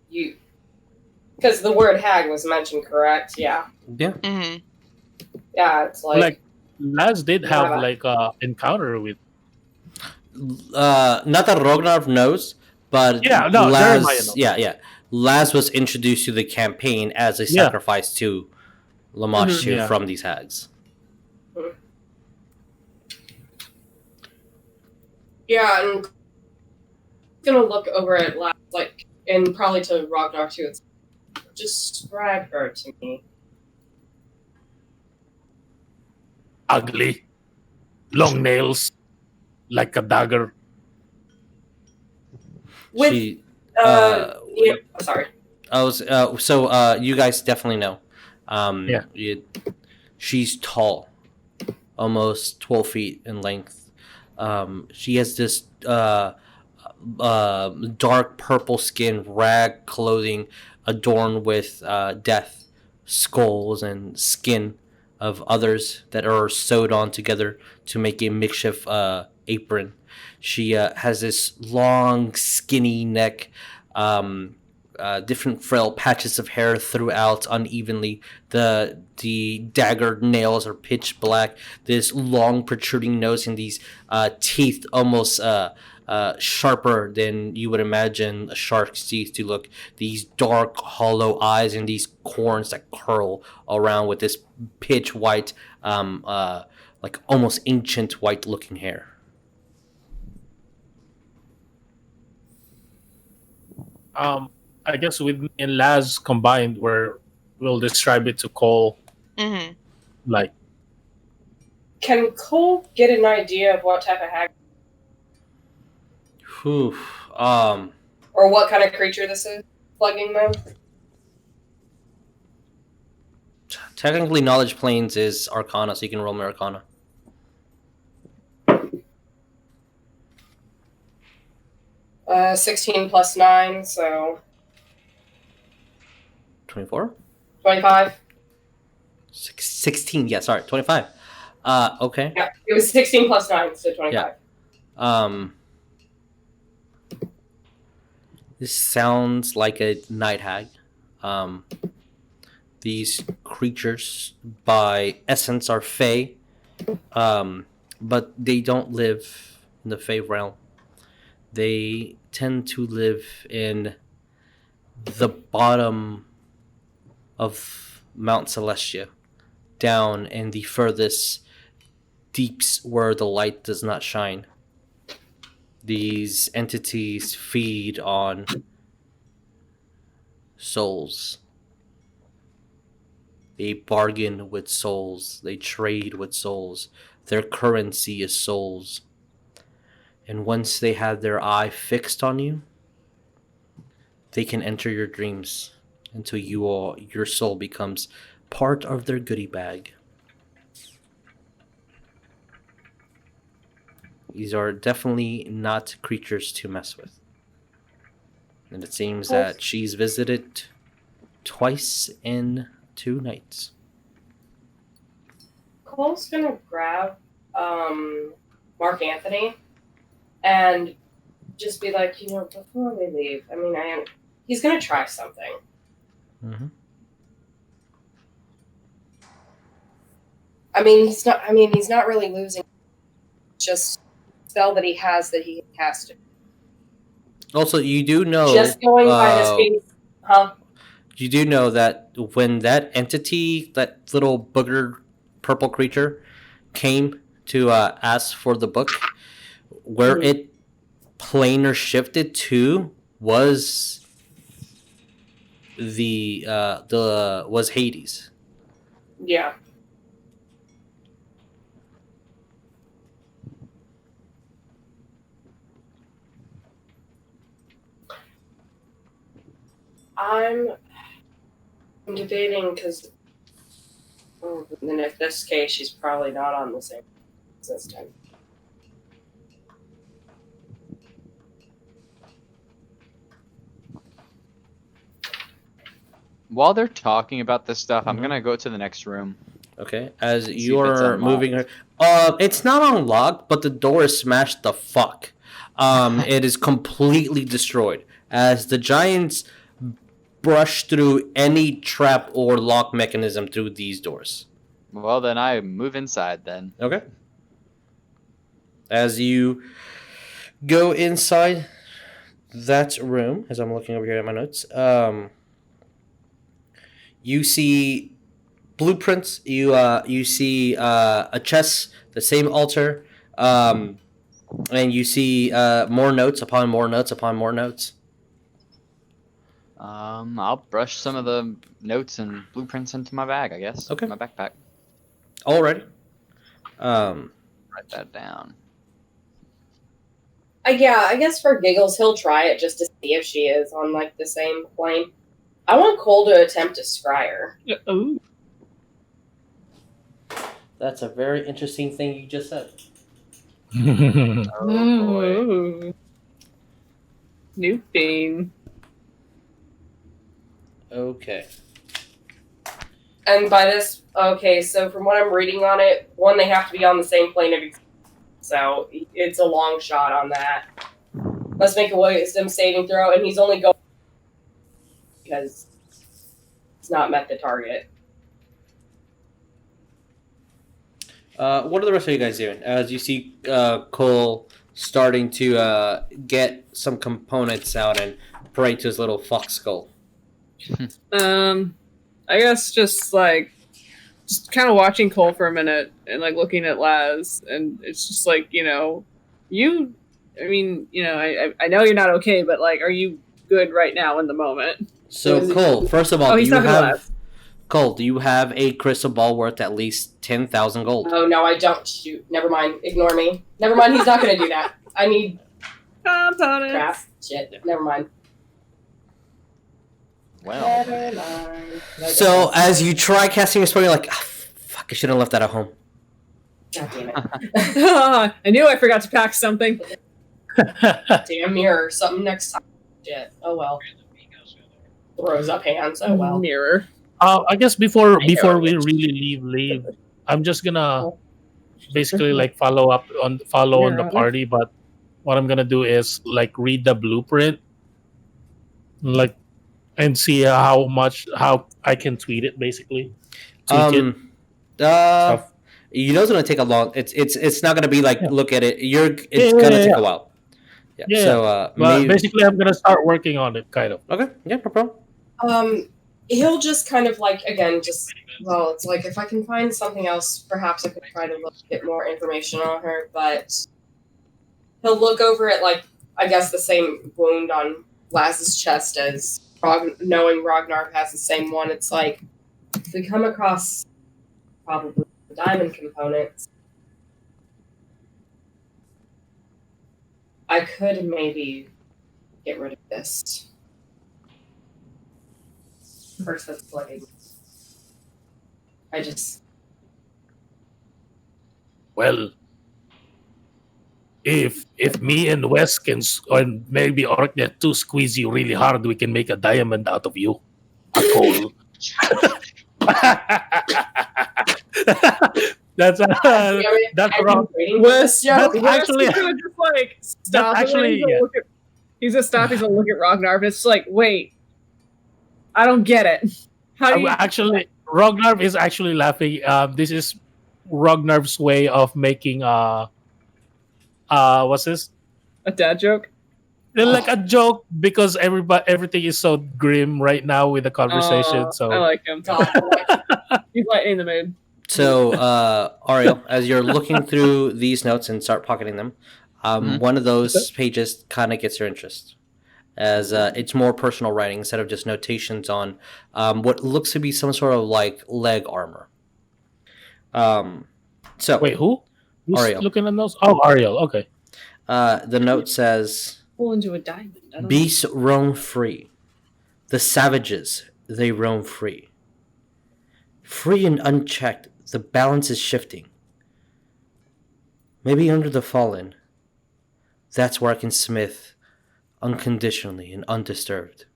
You, because the word hag was mentioned, correct? Yeah. Yeah. Mm-hmm. Yeah, it's like Laz did have Yeah. like a encounter with. Not that Rognarv knows, but Yeah, no, Jeremiah Laz. knows. Yeah. Laz was introduced to the campaign as a Yeah. sacrifice to Lamashu Yeah. from these hags. yeah, and gonna look over at Laz, like, and probably to Ragnar too. It's describe her to me. Ugly, long nails, like a dagger. With She, yeah, sorry. I was you guys definitely know. Yeah. She's tall, almost 12 feet in length. She has this dark purple skin, rag clothing adorned with death, skulls, and skin of others that are sewed on together to make a makeshift apron. She has this long, skinny neck, different frail patches of hair throughout unevenly. The dagger nails are pitch black. This long protruding nose and these teeth almost sharper than you would imagine a shark's teeth to look. These dark, hollow eyes and these corns that curl around with this pitch white, like almost ancient white looking hair. I guess with me and Laz combined, we'll describe it to Cole. Mm-hmm. Like, Can Cole get an idea of what type of hag Whew. or what kind of creature this is? Plugging them. Technically, knowledge planes is Arcana, so you can roll me Arcana. Uh, 16 plus 9, so 24? 25. 16, yeah, sorry, 25. Okay. Yeah, it was 16 plus 9, so 25. This sounds like a night hag. These creatures, by essence, are Fae, but they don't live in the Fae realm. They tend to live in the bottom of Mount Celestia, down in the furthest deeps where the light does not shine. These entities feed on souls. They bargain with souls. They trade with souls. Their currency is souls. And once they have their eye fixed on you, they can enter your dreams until your soul becomes part of their goodie bag. These are definitely not creatures to mess with. And it seems that she's visited twice in 2 nights. Cole's gonna grab Mark Anthony and just be like, before we leave, I mean, he's gonna try something. Mm-hmm. I mean, he's not really losing. Just spell that he has that he can cast it. Also, you do know. Just going by his face, huh? You do know that when that entity, that little booger purple creature, came to ask for the book, where it planar shifted to was was Hades. Yeah. I'm debating because in this case, she's probably not on the same system. While they're talking about this stuff, I'm gonna go to the next room. Okay, as See if it's you're moving her, it's not unlocked, but the door is smashed the fuck. It is completely destroyed as the giants brush through any trap or lock mechanism through these doors. Well, then I move inside then. Okay. As you go inside that room, as I'm looking over here at my notes, you see blueprints. You see a chest, the same altar, and you see more notes upon more notes upon more notes. I'll brush some of the notes and blueprints into my bag, I guess. Okay. My backpack. Alrighty. Write that down. Yeah, I guess for giggles, he'll try it just to see if she is on like the same plane. I want Cole to attempt to scry her. Ooh. That's a very interesting thing you just said. Oh boy. Ooh. New theme. Okay. And by this, okay, so from what I'm reading on it, one, they have to be on the same plane of existence. So it's a long shot on that. Let's make a wisdom saving throw, and he's only going because it's not met the target. What are the rest of you guys doing? As you see Cole starting to get some components out and pray to his little fox skull. I guess just kind of watching Cole for a minute and like looking at Laz, and it's just like, I know you're not okay, but like, are you good right now in the moment? So Cole, first of all, he's talking to Laz. Cole, do you have a crystal ball worth at least 10,000 gold? Oh, no, I don't. Shoot. Never mind. Ignore me. Never mind. He's not going to do that. I need Components. crap. Shit. Never mind. Well. Never mind. So as you try casting your spell, you're like, fuck, I should have left that at home. God damn it. I knew I forgot to pack something. Damn mirror. Something next time. Shit. Oh, well. Throws up hands. Oh, well. Mirror. I guess before we really leave, I'm just gonna basically like follow on the party. But what I'm gonna do is like read the blueprint, like, and see how I can tweet it basically. Tweak it. You know it's gonna take a long. It's not gonna be like look at it. It's gonna take a while. Yeah. So but basically, I'm gonna start working on it, kind of. Okay. Yeah. No problem. He'll just kind of like, again, it's like if I can find something else, perhaps I could try to get more information on her, but he'll look over at, like, I guess the same wound on Laz's chest as knowing Rognarv has the same one. It's like, if we come across probably the diamond components, I could maybe get rid of this. First, that's like, Well, if me and Wes can, or maybe Orcdeath too, squeeze you really hard, we can make a diamond out of you. A coal. That's wrong. Wes, That's actually- he's gonna just like stop. actually- He's gonna stop. He's gonna look at Rognarv. It's like, wait, I don't get it. How do you? Actually, Rognarv is actually laughing. This is Rognarv's way of making what's this? A dad joke? Like a joke, because everything is so grim right now with the conversation. So I like him. He's lightening the mood. So Ariell, as you're looking through these notes and start pocketing them, one of those pages kind of gets your interest. As it's more personal writing instead of just notations on what looks to be some sort of like leg armor. So wait, who's Ariell. looking at those? Oh, Ariell. Okay. The note says, Pull into a diamond. "Beasts roam free. The savages, they roam free. Free and unchecked, the balance is shifting. Maybe under the fallen, that's where I can smith unconditionally and undisturbed."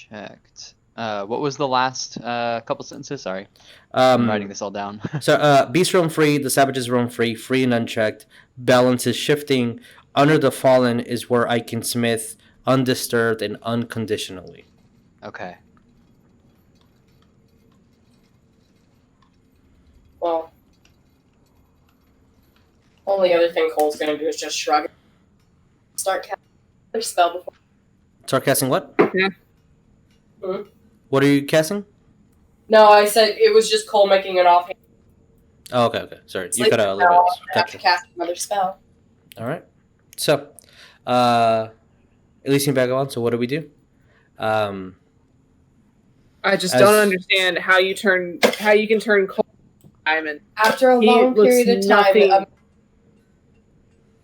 checked. What was the last couple sentences? Sorry, I'm writing this all down. So, beasts roam free, the savages roam free, free and unchecked. Balance is shifting. Under the fallen is where I can smith, undisturbed and unconditionally. Okay. Well, only other thing Cole's gonna do is just shrug. Start casting their spell before. Start casting what? Yeah. Hmm? What are you casting? No, I said it was just Cole making an offhand. Oh, okay. Sorry, you Like, cut out a now little I'm bit. gonna have to cast another spell. All right. So, Elysian Vagabonds. So what do we do? I just As- don't understand how you can turn Cole into a diamond. After a He long looks period of time, nothing-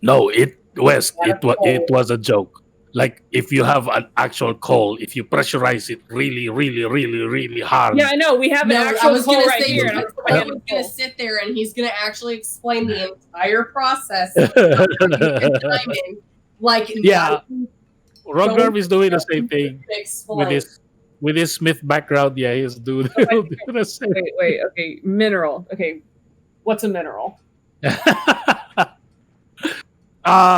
No, it was a joke. Like if you have an actual coal, if you pressurize it really, really, really, really hard. Yeah, I know. We have an No, I actual was Cole gonna right say here. I and I'm was putting gonna in sit there and he's gonna actually explain the entire process. Diamond, like Yeah. Rognarv is doing the same thing explain. with his Smith background. Yeah, he's doing the same. Wait. Okay, mineral. Okay, what's a mineral?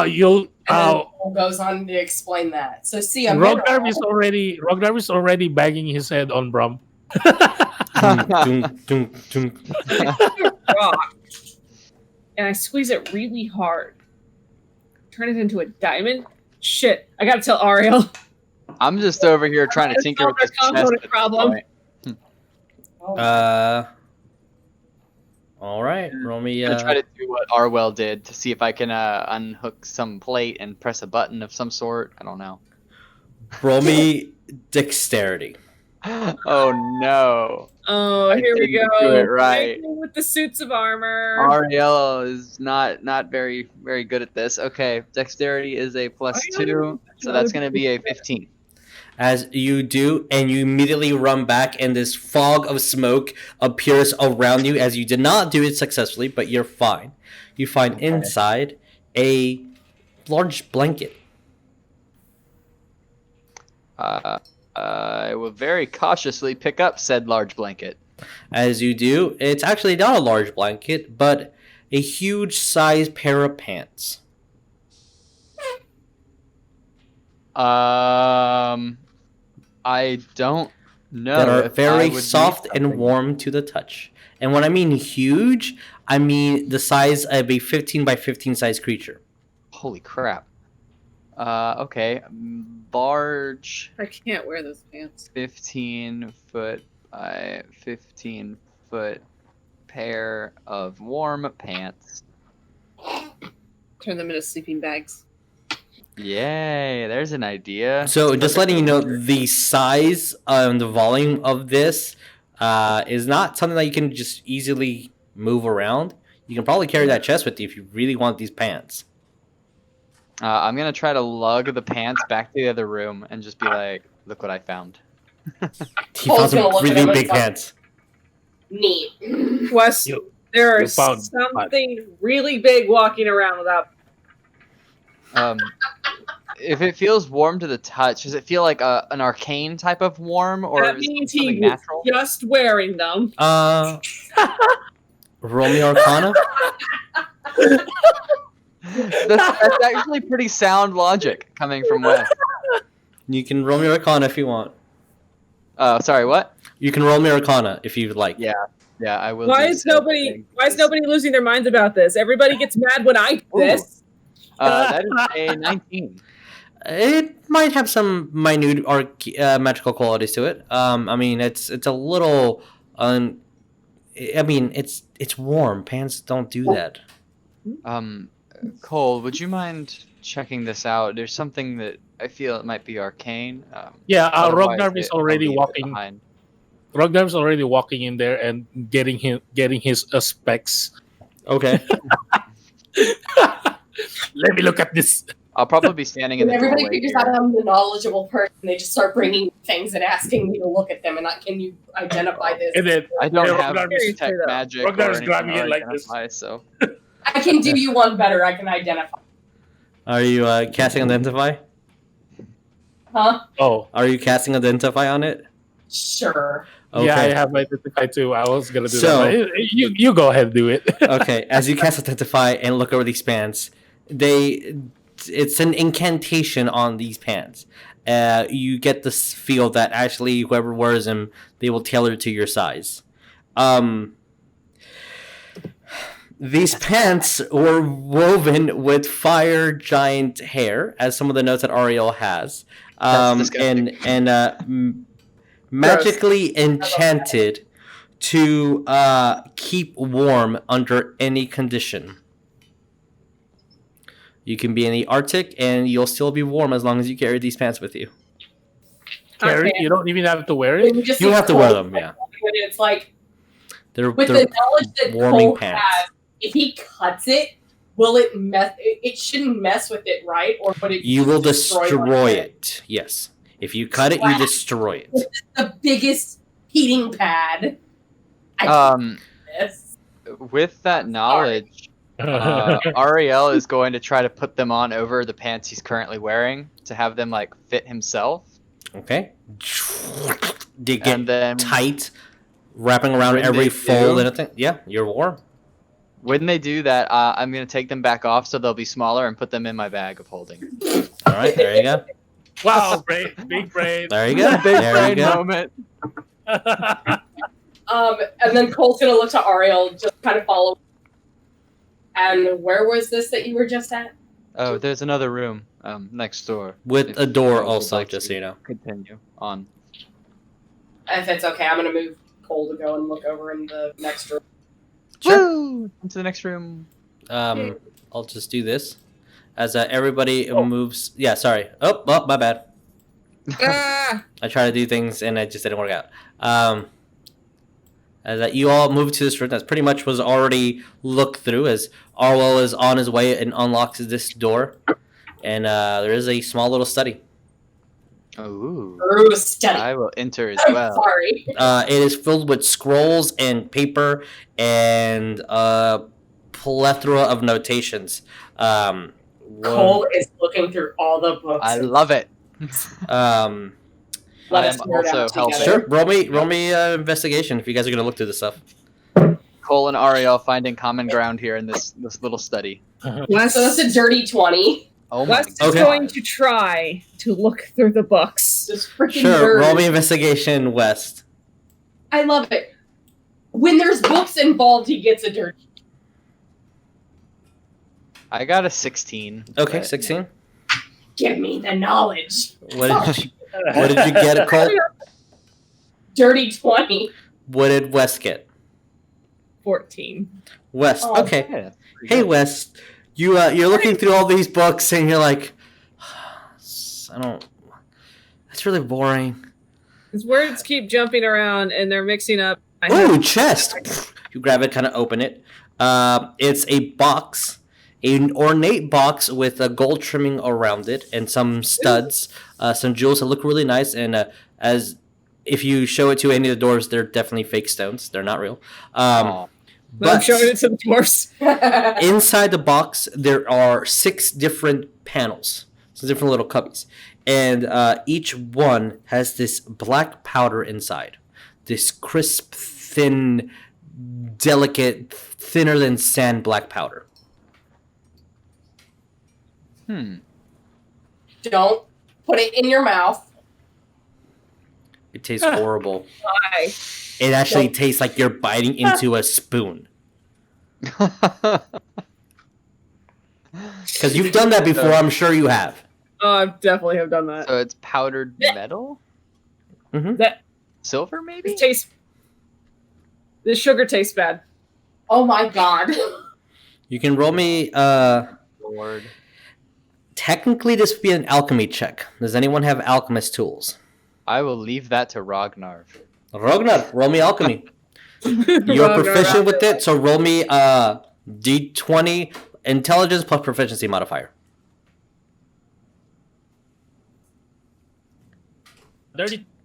You'll. And then Cole goes on to explain that. So see, a Rognarv mineral. is already banging his head on Brum. Dunk, dunk, dunk. Rock. And I squeeze it really hard. Turn it into a diamond? Shit, I gotta tell Ariell. I'm just over here trying to tinker with this chest. Component at this problem. point. All right. Roll me. I'm gonna try to do what Ariell did to see if I can unhook some plate and press a button of some sort. I don't know. Roll me dexterity. Oh no! Oh, I here we didn't go. do it right. With the suits of armor. Ariell is not very good at this. Okay, dexterity is a +2, so that's gonna be a 15. As you do, and you immediately run back, and this fog of smoke appears around you as you did not do it successfully, but you're fine. You find inside a large blanket. I will very cautiously pick up said large blanket. As you do, it's actually not a large blanket, but a huge size pair of pants. I don't know. That are if I very would need soft and something. warm to the touch. And when I mean huge, I mean the size of a 15 by 15 size creature. Holy crap. Okay. Large I can't wear those pants. 15 foot by 15 foot pair of warm pants. Turn them into sleeping bags. Yay, there's an idea. So just letting you know, the size and the volume of this is not something that you can just easily move around. You can probably carry that chest with you if you really want these pants. I'm gonna try to lug the pants back to the other room and just be like, look what I found. He found some gonna look at really him and big fuck- pants. Neat. Wes, You- there you is found something really big walking around without. If it feels warm to the touch, does it feel like an arcane type of warm, or That is it means something he was natural? just wearing them. Roll me Arcana. That's actually pretty sound logic coming from Wes. You can roll me Arcana if you want. Sorry, what? You can roll me Arcana if you'd like. Yeah, I will. Why do is said nobody? thing. Why is nobody losing their minds about this? Everybody gets mad when I do this. That is a 19. It might have some minute magical qualities to it. I mean, it's a little. I mean, it's warm. Pants don't do that. Cole, would you mind checking this out? There's something that I feel it might be arcane. Yeah, Otherwise, Rognarv is I'll already leave it walking. behind. Rognarv's already walking in there and getting his specs. Okay. Let me look at this. I'll probably be standing in And the everybody doorway figures here. out I'm the knowledgeable person. They just start bringing things and asking me to look at them. And can you identify this? And then I don't Yeah, have Rognarv is- tech magic or Rognarv's anything grabbing to it like this. identify, so I can do you one better. I can identify. Are you casting Identify? Huh? Oh, Are you casting Identify on it? Sure. Okay. yeah, I have my Identify too. I was gonna do So- that. But you go ahead and do it. Okay, as you cast Identify and look over these pants, it's an incantation on these pants. You get this feel that actually whoever wears them, they will tailor to your size. These pants were woven with fire giant hair, as some of the notes that Ariell has, That's disgusting. and magically enchanted to keep warm under any condition. You can be in the Arctic, and you'll still be warm as long as you carry these pants with you. Carry, Okay. you don't even have to wear it. And just You see have to wear Cole- them, yeah. It's like They're with the knowledge that warming Cole pants. has, if he cuts it, will it mess? It shouldn't mess with it, right? Or would it? You will destroy destroy it. Yes. If you cut it, you destroy it. The biggest heating pad. I Um, guess. with that knowledge, Ariell is going to try to put them on over the pants he's currently wearing to have them like fit himself, Okay. They get and then tight, wrapping around When every they fold do- and everything. Yeah, you're warm. when they do that, I'm gonna take them back off so they'll be smaller and put them in my bag of holding. All right, there you go. Wow, big brain. There you go. Big There you brain go. moment. And then Cole's gonna look to Ariel, just kind of follow. And where was this that you were just at? Oh, there's another room next door. With If a door you would also, like just to so you know. Continue on. If it's okay, I'm gonna move Cole to go and look over in the next room. Sure. Woo! Into the next room. I'll just do this. As everybody moves. Yeah, sorry. Oh, my bad. I try to do things and it just didn't work out. As you all move to this room, that pretty much was already looked through. As Ariell is on his way and unlocks this door, and there is a small little study. Ooh. Ooh, study. I will enter as I'm well. sorry. It is filled with scrolls and paper and a plethora of notations. Cole is looking through all the books. I love it. Let I us am figure it also out helping. together. Sure, roll me investigation if you guys are gonna look through this stuff. Cole and Ariell finding common ground here in this little study. Wes, So that's a dirty 20. Oh my Wes is god. going to try to look through the books. Just freaking Sure, dirty. roll me investigation, West. I love it. When there's books involved, he gets a dirty. I got a 16. Okay, but, 16. Give me the knowledge. What did you get, Cole? Dirty 20. What did West get? 14. West. Oh, Okay. Yeah, that's pretty Hey, good. West. You're looking through all these books and you're like, I don't. That's really boring. His words keep jumping around and they're mixing up. Ooh, chest. You grab it, kind of open it. It's a box, an ornate box with a gold trimming around it and some studs, some jewels that look really nice. And as if you show it to any of the dwarves, they're definitely fake stones. They're not real. Aw. I'm But showing it to the dwarfs. inside the box, there are 6 different panels, so different little cubbies, and each one has this black powder inside, this crisp, thin, delicate, thinner than sand black powder. Don't put it in your mouth. It tastes horrible. Why? It actually tastes like you're biting into a spoon. Because you've done that before, I'm sure you have. Oh, I definitely have done that. So it's powdered metal? That Silver, maybe? this tastes. This sugar tastes bad. Oh my god. You can roll me. Lord. Technically, this would be an alchemy check. Does anyone have alchemist tools? I will leave that to Rognarv. Rognarv, roll me alchemy. You're Rognarv. proficient with it, so roll me D20 intelligence plus proficiency modifier.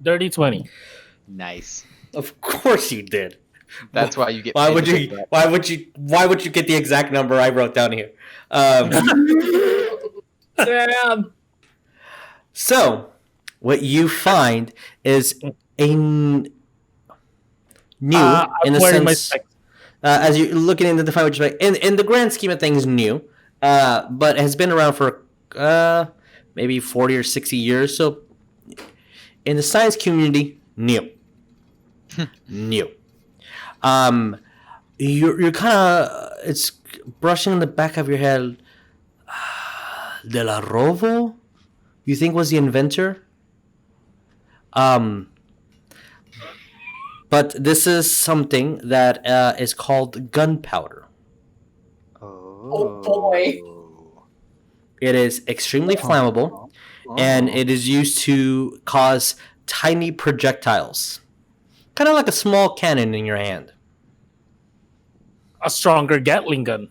Dirty 20. Nice. Of course you did. That's why you get Why paid would to you? do that. Why would you get the exact number I wrote down here? Damn. So what you find is new I'm in the wearing my sense specs. as you're looking into the fight, which is like in the grand scheme of things, new, but has been around for maybe 40 or 60 years. So in the science community, new, new. You're kind of it's brushing in the back of your head. De la Rovo, you think was the inventor? But this is something that is called gunpowder. Oh, boy. It is extremely flammable, and it is used to cause tiny projectiles, kind of like a small cannon in your hand. A stronger Gatling gun.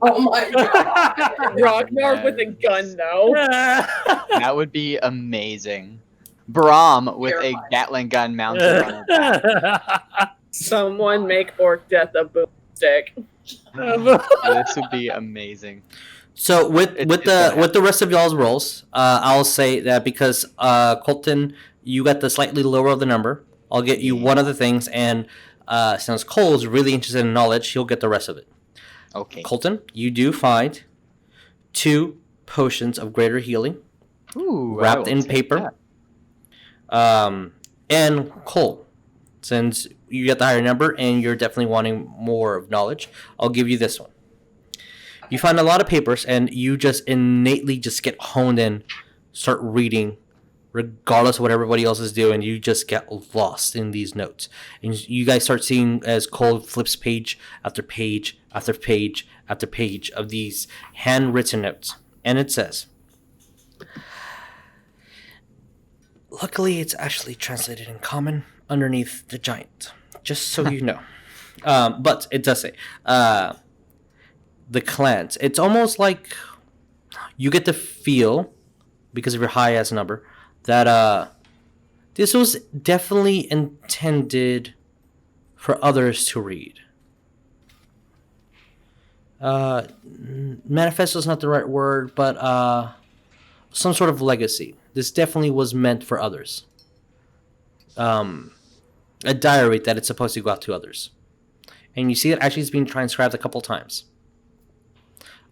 Oh my god. Rognarv with a gun, though. That would be amazing. Brahm with a Gatling gun mounted on his back. Someone make Orcdeath a boomstick. This would be amazing. So with It's the rest of y'all's rolls, I'll say that because Coleton, you got the slightly lower of the number. I'll get you one of the things, and since Cole is really interested in knowledge, he'll get the rest of it. Okay. Colton, you do find 2 potions of greater healing Ooh, I wrapped will in take paper. that. And Cole, since you get the higher number and you're definitely wanting more of knowledge, I'll give you this one. You find a lot of papers, and you just innately just get honed in, start reading, regardless of what everybody else is doing. You just get lost in these notes, and you guys start seeing as Cole flips page after page after page after page of these handwritten notes, and it says, luckily it's actually translated in common underneath the giant, just so you know. But it does say the clans. It's almost like you get the feel, because of your high ass number, that this was definitely intended for others to read. Manifesto is not the right word, but some sort of legacy. This definitely was meant for others. A diary that it's supposed to go out to others. And you see it actually is being transcribed a couple times.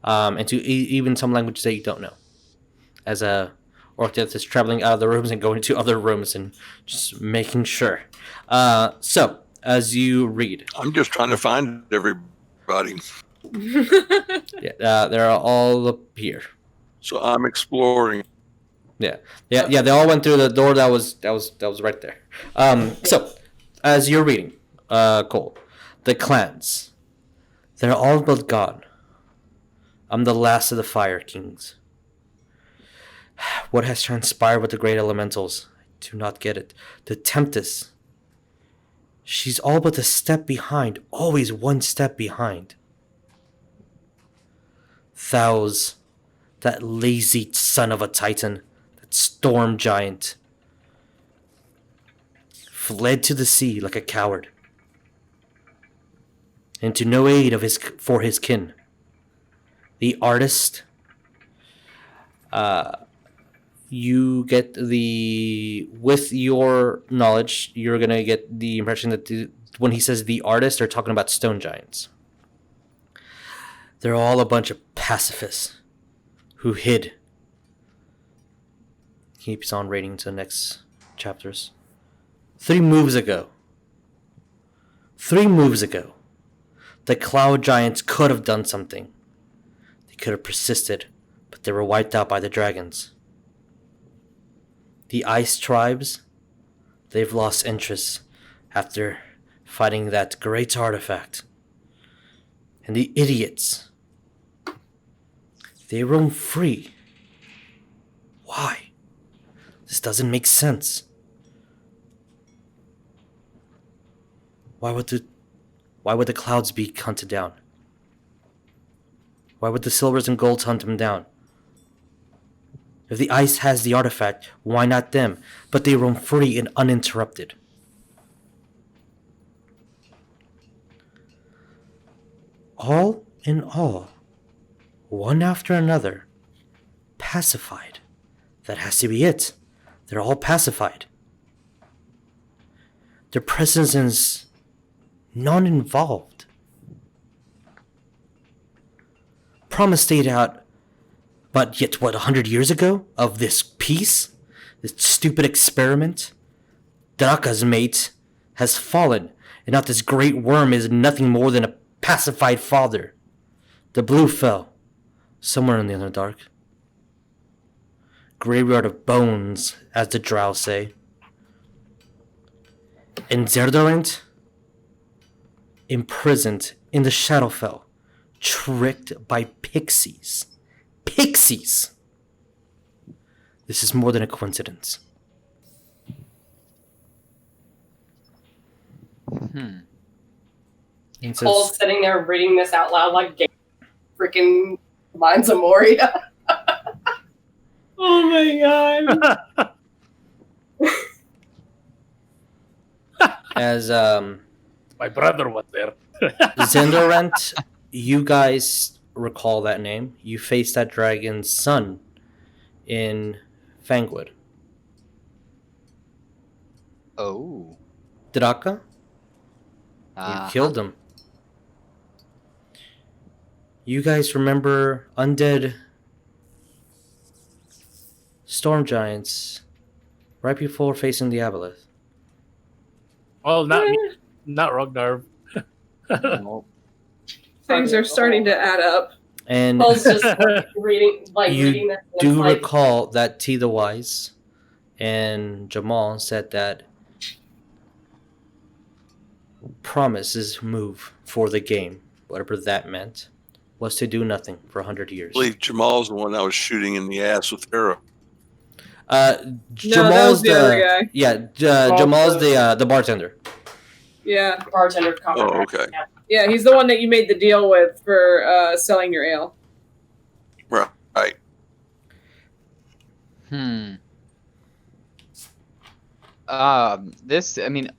Into even some languages that you don't know. As a Orcdeath is traveling out of the rooms and going to other rooms and just making sure. So, as you read. I'm just trying to find everybody. Yeah, they're all up here. So I'm exploring. Yeah. They all went through the door that was right there. So, as you're reading, Cole, the clans, they're all but gone. I'm the last of the Fire Kings. What has transpired with the great elementals? I do not get it. The Tempest. She's all but a step behind, always one step behind. Thous, that lazy son of a Titan, that storm giant, fled to the sea like a coward, and to no aid for his kin. The artist, you get with your knowledge, you're gonna get the impression that when he says the artist, they're talking about stone giants. They're all a bunch of pacifists who hid. Keeps on reading to the next chapters. 3 moves ago, the cloud giants could have done something. They could have persisted, but they were wiped out by the dragons. The ice tribes, they've lost interest after fighting that great artifact. And the idiots, they roam free. Why? This doesn't make sense. Why would the clouds be hunted down? Why would the silvers and golds hunt them down? If the ice has the artifact, why not them? But they roam free and uninterrupted. All in all, one after another, pacified. That has to be it. They're all pacified. Their presence is non-involved. Promise stayed out, but yet what, 100 years ago? Of this peace? This stupid experiment? Draka's mate has fallen, and now this great worm is nothing more than a pacified father. The blue fell, somewhere in the Underdark. Graveyard of bones, as the drow say. And Zerdorant, imprisoned in the Shadowfell, tricked by pixies. Pixies! This is more than a coincidence. Hmm. And Cole's sitting there reading this out loud like freaking Mines of Moria. Oh my god. as My brother was there. Zendorant, you guys recall that name. You faced that dragon's son in Fangwood. Oh. Draka, you killed him. You guys remember undead storm giants right before facing the Aboleth? Well, not me, not Rognarv. No. Things are starting to add up. And Cole's just reading you this. and do it's like, recall that T the Wise and Jamal said that Promise's move for the game, whatever that meant, was to do nothing for 100 years. I believe Jamal's the one that was shooting in the ass with arrow. that Jamal's was the other guy. Yeah, Jamal's the bartender. Yeah. bartender comment. Oh, okay. Yeah, he's the one that you made the deal with for selling your ale. Right.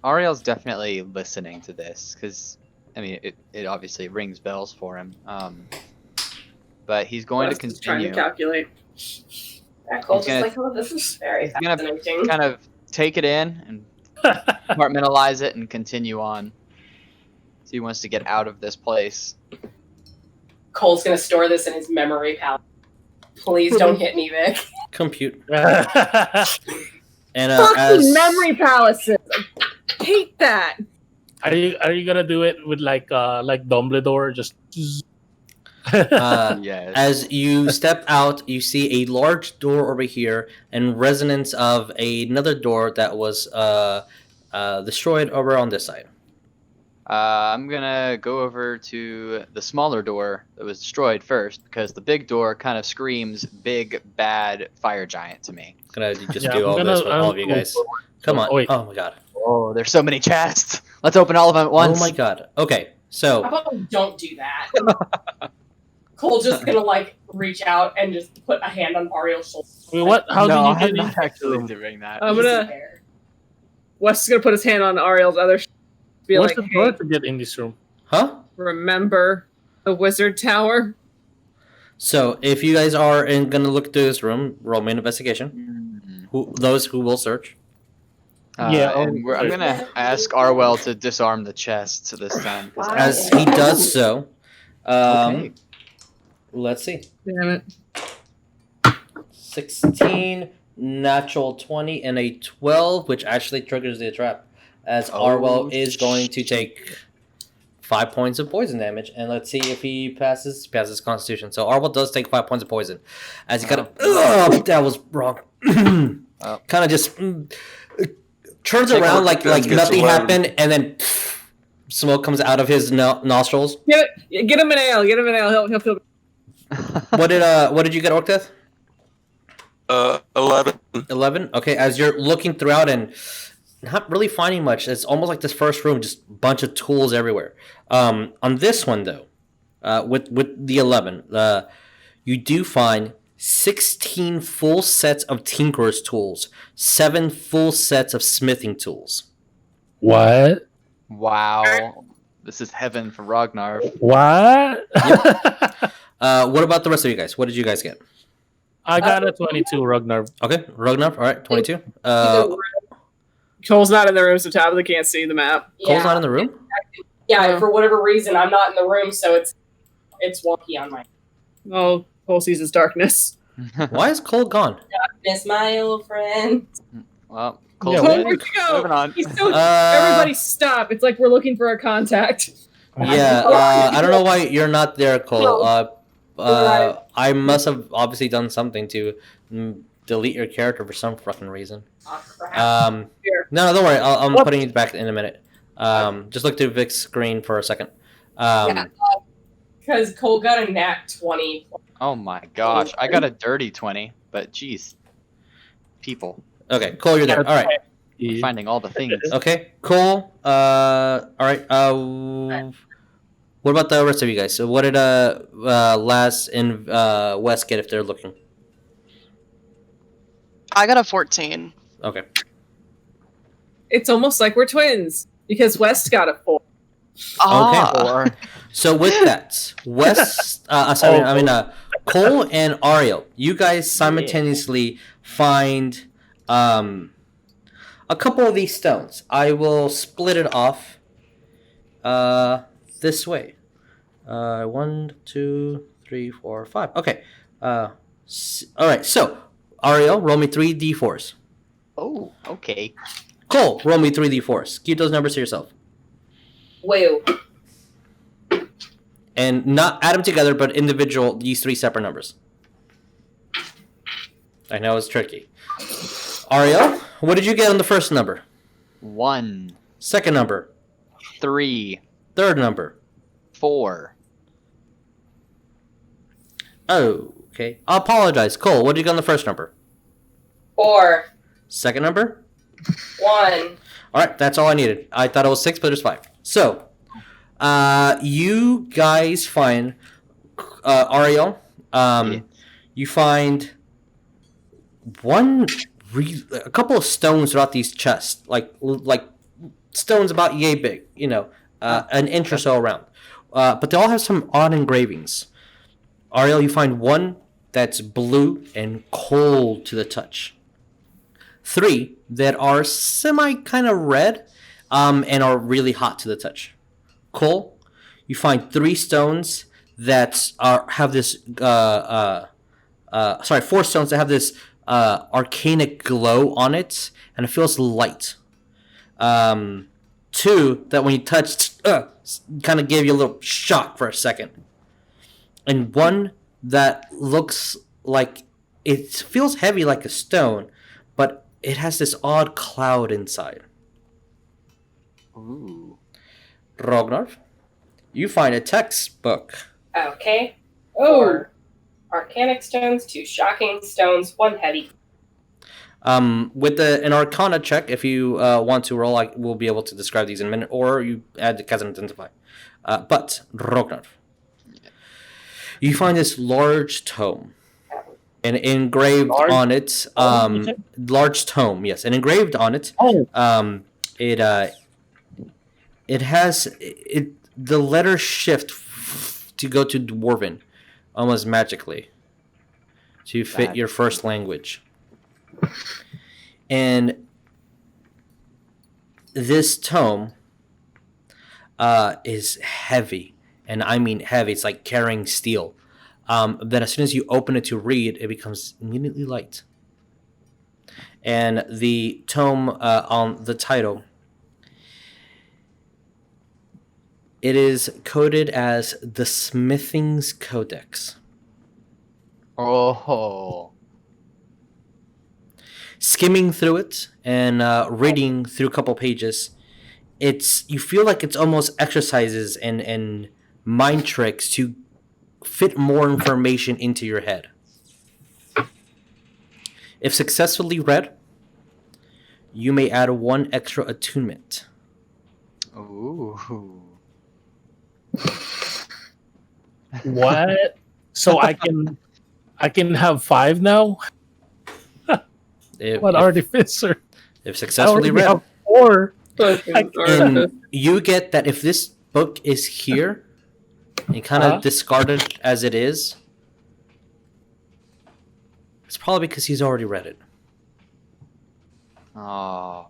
Ariell's definitely listening to this because, it obviously rings bells for him. But he's going to Wes is trying continue. to calculate. Yeah, Cole's He's just like, oh, this is very He's gonna fascinating. kind of take it in and compartmentalize it and continue on. So he wants to get out of this place. Cole's gonna store this in his memory palace. Please don't hit me, Vic. Compute. Are And Fucking memory palaces. I hate that. you gonna do it with like Dumbledore? Just Yes. as you step out, you see a large door over here and resonance of another door that was destroyed over on this side. I'm gonna go over to the smaller door that was destroyed first because the big door kind of screams big bad fire giant to me. Gonna just Yeah, do I'm all gonna- this with all of you I'm- guys. Come on. Oh, wait. Oh my god. Oh, there's so many chests. Let's open all of them at once. Oh my god. Okay, so How about we don't do that? Cole's just gonna reach out and just put a hand on Ariel's shoulder. wait, what? How no, did I'm you not get actually into? doing that. I'm Easy gonna. there. Wes is gonna put his hand on Ariel's other. Be What's like, the door hey, to get in this room? huh? remember the wizard tower? So if you guys are gonna look through this room, roll me an investigation. Those who will search. Yeah, and I'm gonna ask Ariell to disarm the chest this time. 'cause As he does so, Okay. let's see. Damn it. 16, natural 20, and a 12, which actually triggers the trap. As Oh, Ariell is going to take 5 points of poison damage, and let's see if he passes Constitution. So Ariell does take 5 points of poison. As he kind of, that was wrong. Oh. Kind of just turns Take around a- like gets nothing 11. happened, and then smoke comes out of his nostrils. Get him an ale. Get him an ale. He'll feel. What did you get, Orcdeath? 11. 11. Okay, as you're looking throughout and not really finding much, it's almost like this first room, just a bunch of tools everywhere. On this one though, with the 11, you do find 16 full sets of tinkerer's tools, 7 full sets of smithing tools. What? Wow. This is heaven for Rognarv. What? What about the rest of you guys? What did you guys get? I got a 22, Rognarv. Okay, Rognarv. All right, 22. Cole's not in the room, so Tabatha can't see the map. Cole's not in the room. Yeah, for whatever reason, I'm not in the room, so it's wonky on my. Oh, Cole sees his darkness. Why is Cole gone? Miss my old friend. Well, Yeah, Cole's Cole, dead. where'd you go? Moving on. He's so. Everybody stop! It's like we're looking for a contact. Yeah, I don't know why you're not there, Cole. I must have obviously done something to delete your character for some fucking reason. Oh, crap. No, don't worry. I'm putting it back in a minute. Just look through Vic's screen for a second. Because Cole got a nat 20. Oh my gosh, I got a dirty 20, but geez, people Okay, Cole, you're there. All right. finding all the things. Okay, Cole. All right. What about the rest of you guys? So, what did Laz and Wes get if they're looking? I got a 14. Okay. It's almost like we're twins because West got a 4. Ah. So with that, Wes, Cole and Ariell, you guys simultaneously find a couple of these stones. I will split it off this way. 1, 2, 3, 4, 5. Okay. All right. So Ariell, roll me 3 d4s. Oh, okay. Cole, roll me 3 d4s. Keep those numbers to yourself. Woo. And not add them together, but individual, these 3 separate numbers. I know it's tricky. Ariell, what did you get on the first number? 1, Second number. 3, Third number. 4. Oh, okay. I apologize. Cole, what did you get on the first number? 4. Second number? 1. All right, that's all I needed. I thought it was 6, but it's 5. So, you guys find, Ariell, you find a couple of stones throughout these chests, like stones about yay big, an inch or so around. But they all have some odd engravings. Ariell, you find one that's blue and cold to the touch. 3 that are semi kind of red, and are really hot to the touch. Cole, you find 3 stones that have this 4 stones that have this arcanic glow on it, and it feels light. 2 that when you touched, kind of gave you a little shock for a second. And 1 that looks like it feels heavy like a stone, but it has this odd cloud inside. Ooh. Rognarv, you find a textbook. Okay. Oh. 4 arcanic stones, 2 shocking stones, 1 heavy. With an Arcana check, if you want to roll, I will be able to describe these in a minute, or you add the Kazan Identify. But, Rognarv, you find this large tome. And engraved on it, large tome, yes, and engraved on it, it has the letters shift to go to Dwarven, almost magically, to fit your first language. And this tome is heavy, and I mean heavy. It's like carrying steel. Then as soon as you open it to read, it becomes immediately light. And the tome on the title, it is coded as the Smithing's Codex. Oh. Skimming through it and reading through a couple pages, you feel like it's almost exercises and mind tricks to fit more information into your head. If successfully read, you may add 1 extra attunement. Ooh. What? So I can have 5 now? What Artificer? If successfully read. Have 4. And you get that if this book is here, and kind of discarded as it is, It's probably because he's already read it. Oh.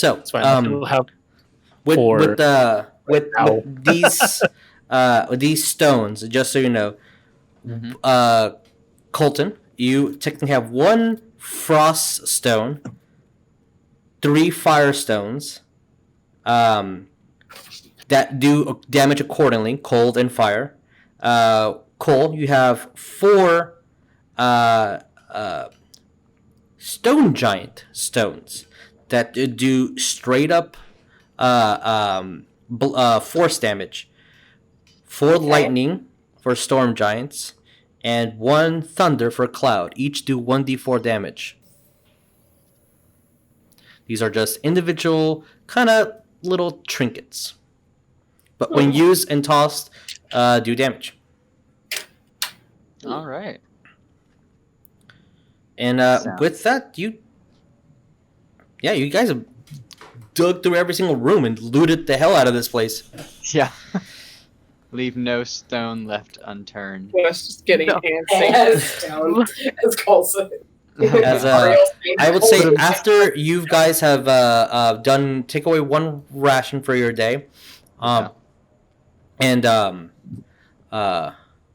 It's fine. We'll have for with now. these stones, just so you know, Coleton, you technically have 1 frost stone, 3 fire stones, that do damage accordingly, cold and fire. Cole, you have 4 stone giant stones that do straight up force damage. 4 lightning for storm giants, and 1 thunder for cloud. Each do 1d4 damage. These are just individual kind of little trinkets, but when used and tossed, do damage. All right. And with that, you guys have dug through every single room and looted the hell out of this place. Yeah. Leave no stone left unturned. Wes just getting antsy. As Cole said. As I would say, after you guys have take away 1 ration for your day, and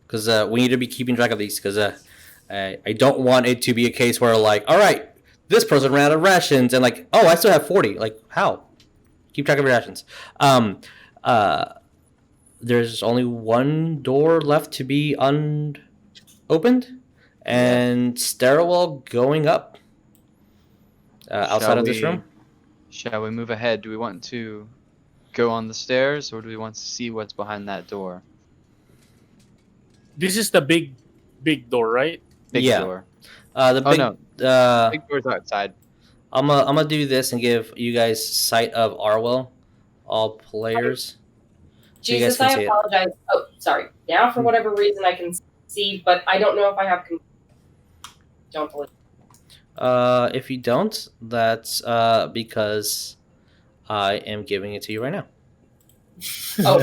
because we need to be keeping track of these, because I don't want it to be a case where, like, all right, this person ran out of rations, and like, oh, I still have 40. Like, how? Keep track of your rations. There's only 1 door left to be unopened, and stairwell going up outside of this room. Shall we move ahead? Do we want to go on the stairs, or do we want to see what's behind that door? This is the big door, right? Big door. The big, big door's outside. I'm gonna do this and give you guys sight of Ariell, all players. Jesus, I apologize. Oh, sorry. Now, for whatever reason, I can see, but I don't know if I have. Don't believe. If you don't, that's because I am giving it to you right now. Oh,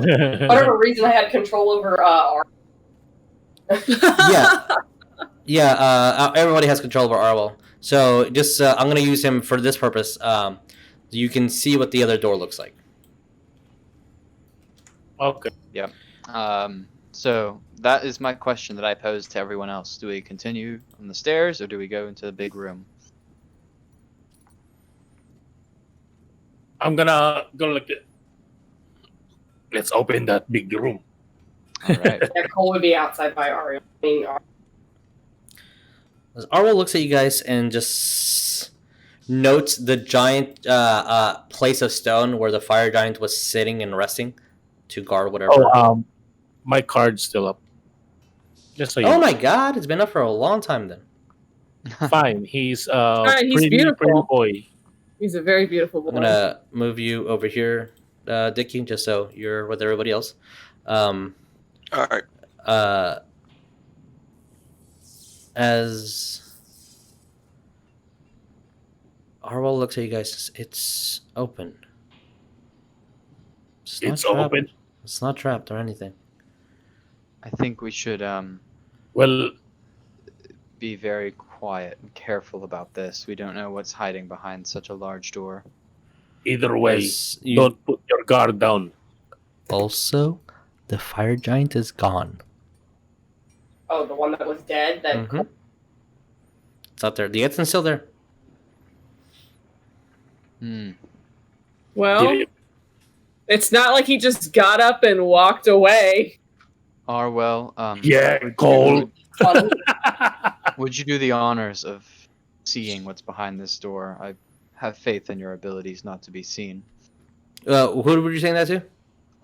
whatever reason, I had control over. Everybody has control over Ariell. So just I'm gonna use him for this purpose. You can see what the other door looks like. Okay. Yeah. So that is my question that I posed to everyone else. Do we continue on the stairs, or do we go into the big room? I'm gonna go look at. Let's open that big room. All right. Yeah, Cole would be outside by Ariell. As Ariell looks at you guys and just notes the giant place of stone where the fire giant was sitting and resting to guard whatever. Oh, my card's still up. Just so you Oh know. my god, it's been up for a long time then. Fine, he's he's beautiful. pretty boy. He's a very beautiful boy. I'm gonna move you over here, Dickie, just so you're with everybody else. All right. As Ariell looks at you guys, it's open. It's open. It's not trapped or anything. I think we should Well, be very quiet and careful about this. We don't know what's hiding behind such a large door. either way, Yes, you- don't put your guard down. Also, the fire giant is gone. Oh, the one that was dead. That Mhm. It's out there. The Edson's still there. Well, it's not like he just got up and walked away. Arwell, Yeah, Cole. would you do the honors of seeing what's behind this door? I have faith in your abilities not to be seen. Who were you saying that to?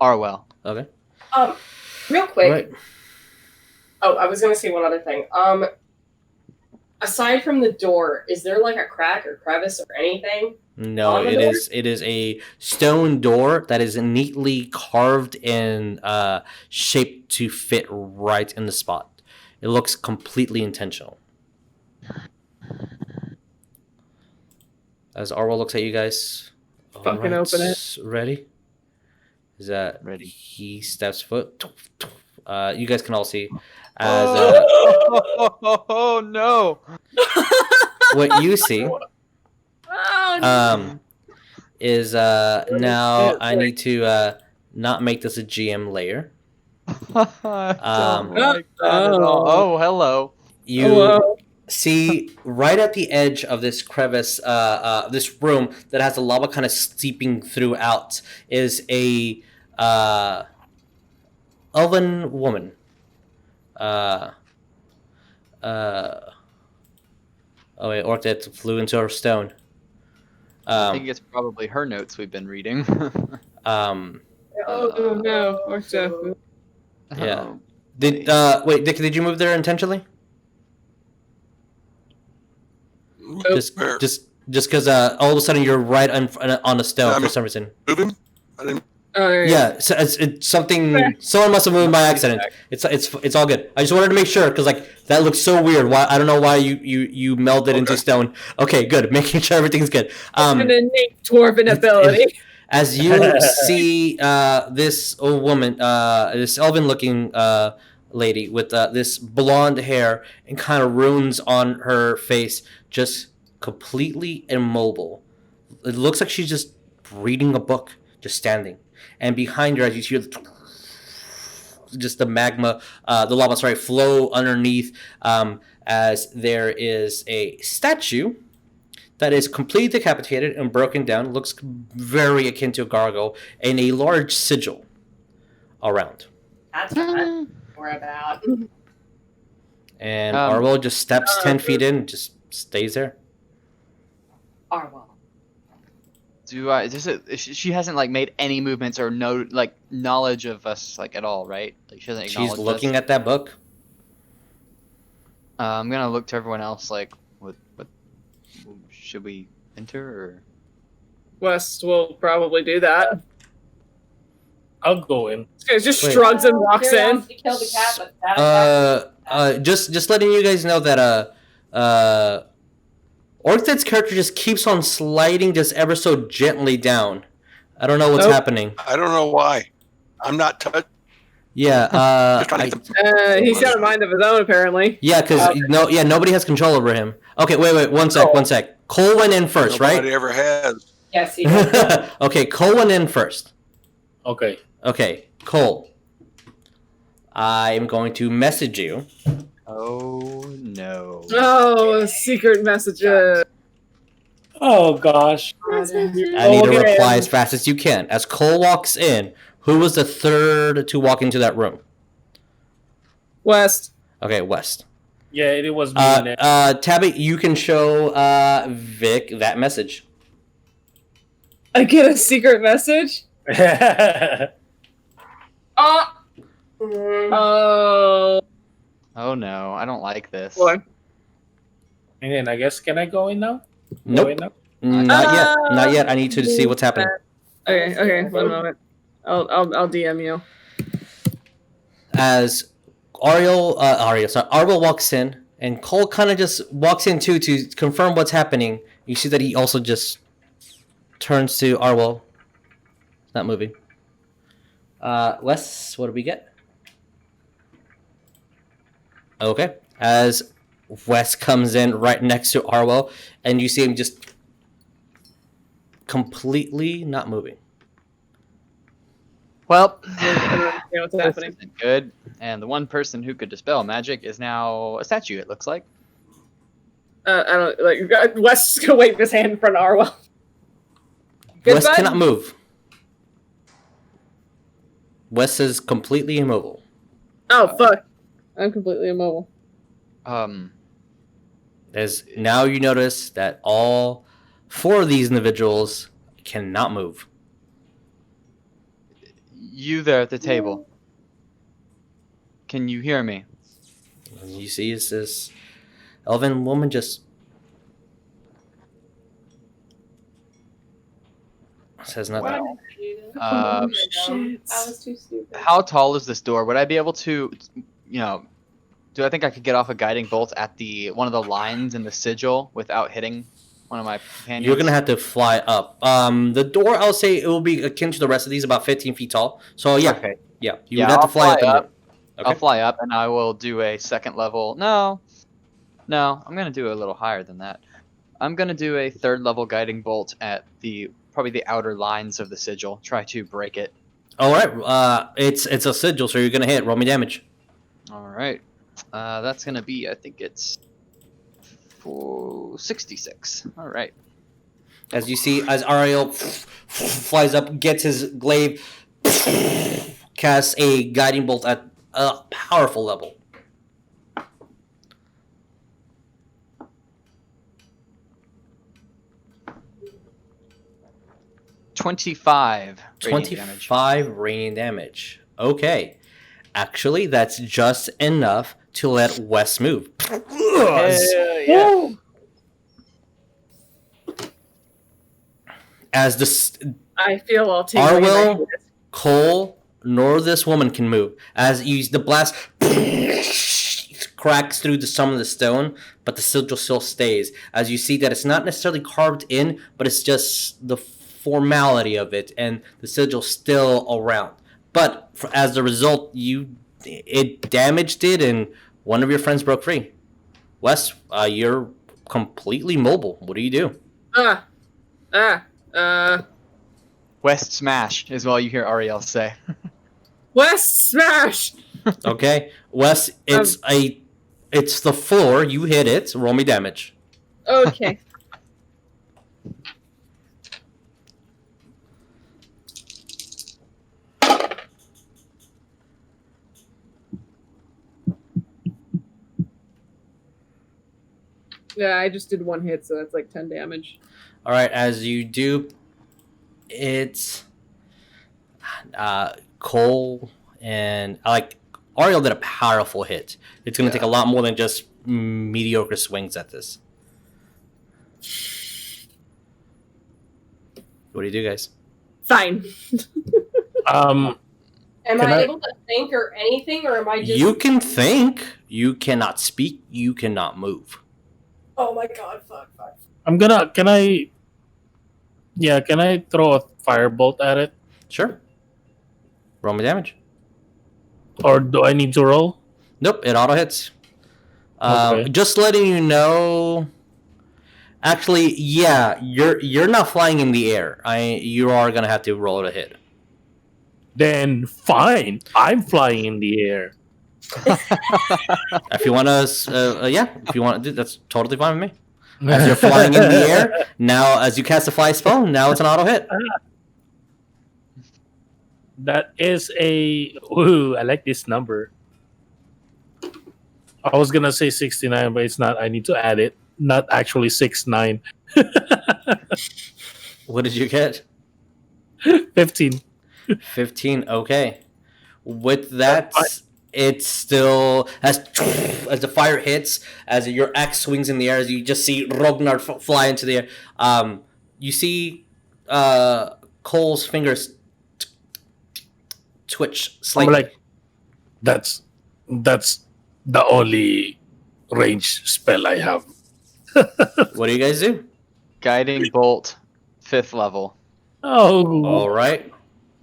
Arwell. Okay. real quick. Right. Oh, I was gonna say one other thing. Aside from the door, is there like a crack or crevice or anything? No, On the it door? is. It is a stone door that is neatly carved and shaped to fit right in the spot. It looks completely intentional. As Ariell looks at you guys, Fucking alright, open it. Ready? Is that Ready. He steps foot. you guys can all see as Oh no! what you see Oh, no. is now I need to not make this a GM layer. I don't like that at all. Oh, hello. You Hello. see right at the edge of this crevice, this room that has the lava kind of seeping throughout, is a elven woman. Oh wait, Orcdeath flew into her stone. I think it's probably her notes we've been reading. Oh no, Orcdeath. Yeah. Oh, Did wait, Dickie, did you move there intentionally? Just because all of a sudden you're right on a stone for some reason. Move him? I didn't. Oh, there you Yeah, so it's something. Someone must have moved by accident. It's all good. I just wanted to make sure because like that looks so weird. Why I don't know why you melded into stone. Okay, good. Making sure everything's good. An innate dwarven ability. As you see this old woman, this elven-looking lady with this blonde hair and kind of runes on her face, just completely immobile. It looks like she's just reading a book, just standing. And behind her, as you hear just the magma, the lava, flow underneath, as there is a statue that is completely decapitated and broken down, looks very akin to a gargoyle, and a large sigil around. That's what we're about. And Ariell just steps 10 feet in, and just stays there. Ariell. She hasn't like made any movements or no like knowledge of us like at all, right? Like she hasn't acknowledged She's looking us. at that book. I'm gonna look to everyone else like, what should we enter or? West will probably do that. I'll go in. This guy just Wait. shrugs and walks in. Curiosity killed the cat, but Just letting you guys know that Orcdeath's character just keeps on sliding just ever so gently down. I don't know what's happening. I don't know why. I'm not touched. Yeah, Just trying to He's got a mind of his own, apparently. yeah, because nobody has control over him. Okay, wait, one sec. Cole went in first, right? Nobody ever has. yes, he did. Okay, Cole went in first. Okay. Okay, Cole. I am going to message you. Oh no. Oh, secret messages. Oh gosh. I need to reply as fast as you can. As Cole walks in, who was the third to walk into that room? West. Okay, West. Yeah, it was me. Tabby, you can show Vic that message. I get a secret message? Oh. Oh. Oh no, I don't like this. Boy. And then I guess can I go in now? Nope. Go in now? Not yet. I need to see what's happening. Okay, one moment. I'll DM you. As Ariell walks in, and Cole kind of just walks in too to confirm what's happening. You see that he also just turns to Ariell. Not moving. Wes, what do we get? Okay. As Wes comes in right next to Ariell, and you see him just completely not moving. Well, What's this happening? isn't good. And the one person who could dispel magic is now a statue. It looks like. I don't like. Wes is gonna wave his hand in front of Ariell. Wes Goodbye. cannot move. Wes is completely immobile. Oh fuck! I'm completely immobile. As now you notice that all 4 of these individuals cannot move. You there at the table. Can you hear me? And you see it's this elven woman just says nothing. I was too stupid. How tall is this door? Would I be able to, do I think I could get off a guiding bolt at one of the lines in the sigil without hitting one of my companions? You're gonna have to fly up. The door, I'll say, it will be akin to the rest of these, about 15 feet tall. So yeah, Okay. yeah, you Yeah, would have to I'll fly fly up. up. I'll fly up and I will do a second level. No, I'm gonna do a little higher than that. I'm gonna do a third level guiding bolt at probably the outer lines of the sigil. Try to break it. All right. It's a sigil, so you're gonna hit. Roll me damage. All right. That's gonna be, I think it's 66. All right. As you see, as Ariell flies up, gets his glaive, casts a guiding bolt at a powerful level. $25 radiant damage. 25 radiant damage. Okay. Actually, that's just enough to let Wes move. Yeah. As the I feel all tingly. Ariell, Cole, nor this woman can move. As the blast cracks through some of the stone, but the sigil still stays. As you see that it's not necessarily carved in, but it's just the formality of it, and the sigil still around. But as a result, it damaged it, and one of your friends broke free. Wes, you're completely mobile. What do you do? West smash is all you hear Ariell say. West smash. Okay, Wes, it's the floor. You hit it. Roll me damage. Okay. Yeah, I just did one hit, so that's like 10 damage. All right, as you do, it's Cole and Ariell did a powerful hit. It's going to take a lot more than just mediocre swings at this. What do you do, guys? Fine. Am I able to think or anything, or am I just... You can think. You cannot speak. You cannot move. Oh my god, fuck. Can I throw a firebolt at it? Sure. Roll me damage. Or do I need to roll? Nope, it auto hits. Okay. Just letting you know. Actually, yeah, you're not flying in the air. You are gonna have to roll to hit. Then fine, I'm flying in the air. If you want to, if you want to do, that's totally fine with me. As you're flying in the air, now as you cast a fly spell, now it's an auto hit. That is I like this number. I was gonna say 69, but it's not. I need to add it. Not actually 69. What did you get? 15. 15. Okay. With that, it's still as the fire hits, as your axe swings in the air, as you just see Rognarv fly into the air. You see Cole's fingers twitch slightly. I'm like, that's the only range spell I have. What do you guys do? Guiding bolt, 5th level. Oh, All right.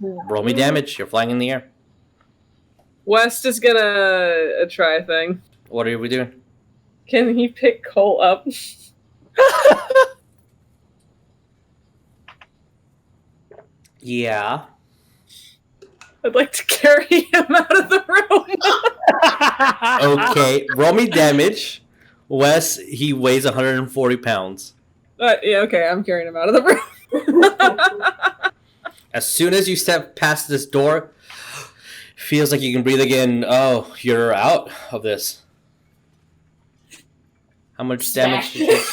Roll me damage. You're flying in the air. West is gonna try a thing. What are we doing? Can he pick Cole up? Yeah. I'd like to carry him out of the room. Okay. Roll me damage. Wes, he weighs 140 pounds. Yeah, okay, I'm carrying him out of the room. As soon as you step past this door, feels like you can breathe again. Oh, you're out of this. How much damage did you take?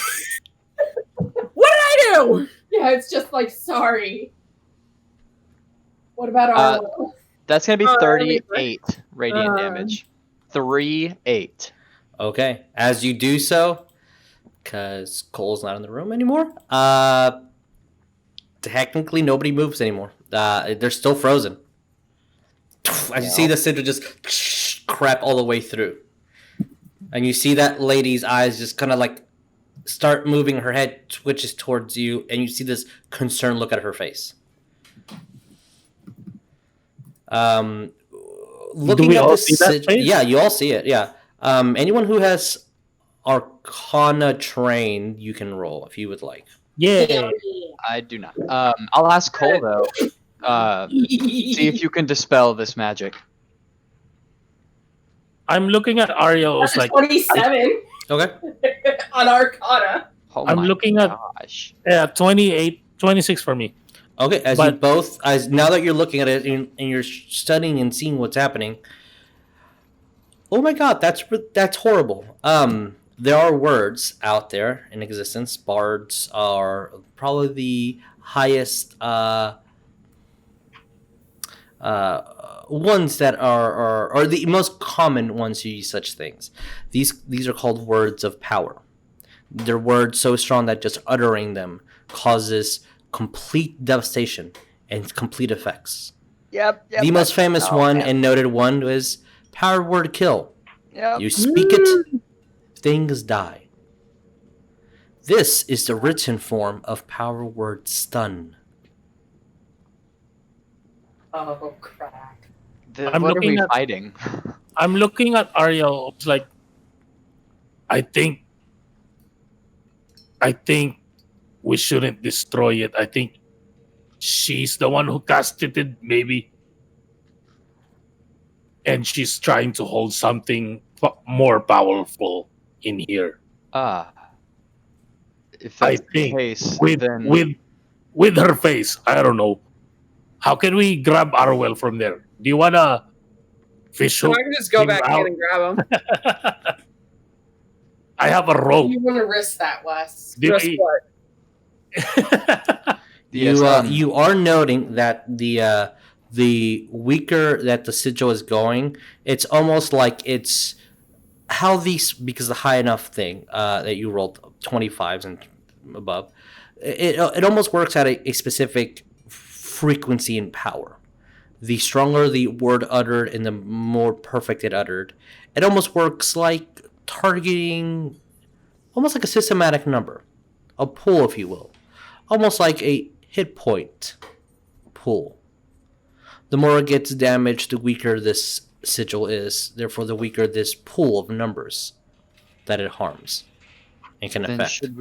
What did I do? Yeah, it's just like, sorry. What about our... That's going to be 38 radiant damage. 38. Okay. As you do so, because Cole's not in the room anymore, technically nobody moves anymore. They're still frozen. As you see the sigil just crack all the way through. And you see that lady's eyes just kind of like start moving, her head twitches towards you, and you see this concerned look at her face. looking we at all the see that face? yeah, you all see it. Yeah. Anyone who has Arcana trained, you can roll if you would like. Yeah. I do not. I'll ask Cole though. See if you can dispel this magic. I'm looking at Ariell. It's like 27 Okay. on Arcana. Oh I'm my looking at- gosh. 28, 26 for me. Okay. As you both, as now that you're looking at it and you're studying and seeing what's happening. Oh my God, that's horrible. There are words out there in existence. Bards are probably the highest ones that are the most common ones who use such things. These are called words of power. They're words so strong that just uttering them causes complete devastation and complete effects. Yep. The most famous one and noted one was power word kill. Yep. You speak it, things die. This is the written form of power word stun. Oh crap! Then I'm what are we looking at- fighting? I'm looking at Ariell. It's like, I think we shouldn't destroy it. I think she's the one who casted it, maybe. And she's trying to hold something more powerful in here. If I that's the think case, With then with her face, I don't know. How can we grab Ariell from there? Do you wanna fish So hook? I can just go him back out? in and grab him. I have a rope. You want to risk that, Wes? Did Just we- what? You are noting that the weaker that the sigil is going, it's almost like it's how these, because the high enough thing that you rolled 25s and above, it almost works at a specific frequency and power. The stronger the word uttered and the more perfect it uttered, it almost works like targeting, almost like a systematic number, a pool, if you will, almost like a hit point pool. The more it gets damaged, the weaker this sigil is. Therefore, the weaker this pool of numbers that it harms and can then affect. should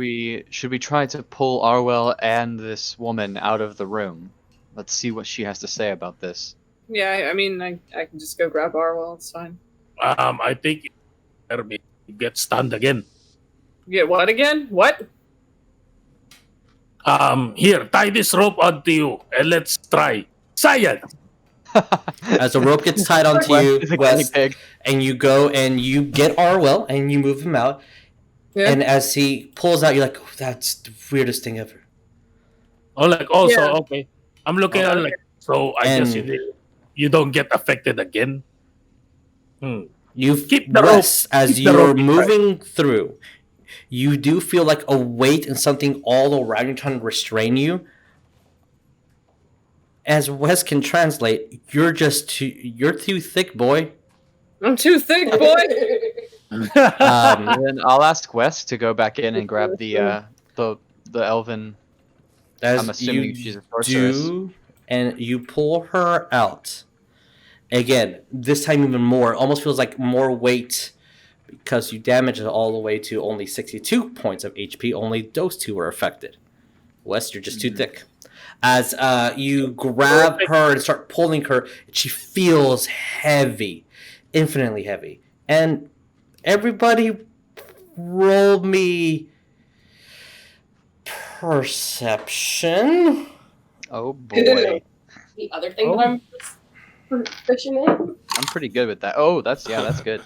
we try to pull Arwell and this woman out of the room? Let's see what she has to say about this. Yeah, I mean, I can just go grab Arwell. It's fine. I think you get stunned again. Get what again? What? Here, tie this rope onto you and let's try. Science! As the rope gets tied onto Wes you, is a guinea Wes, pig. and you go and you get Arwell and you move him out. Yeah. And as he pulls out, you're like, oh, that's the weirdest thing ever. Oh, like, oh, Yeah. so, okay. I'm looking at like, so I guess And- you don't get affected again. You Keep the Wes, as keep the you're rope moving through, you do feel like a weight and something all around you trying to restrain you. As Wes can translate, you're too thick, boy. I'm too thick, boy. Um, And then I'll ask Wes to go back in and grab the elven. as I'm assuming you she's a sorceress. do, and you pull her out. Again, this time even more. It almost feels like more weight because you damage it all the way to only 62 points of HP. Only those two were affected. Wes, you're just too thick. As you grab her and start pulling her, she feels heavy, infinitely heavy. And everybody roll me perception. Oh boy, The other thing that I'm proficient in. I'm pretty good with that. Oh, that's good.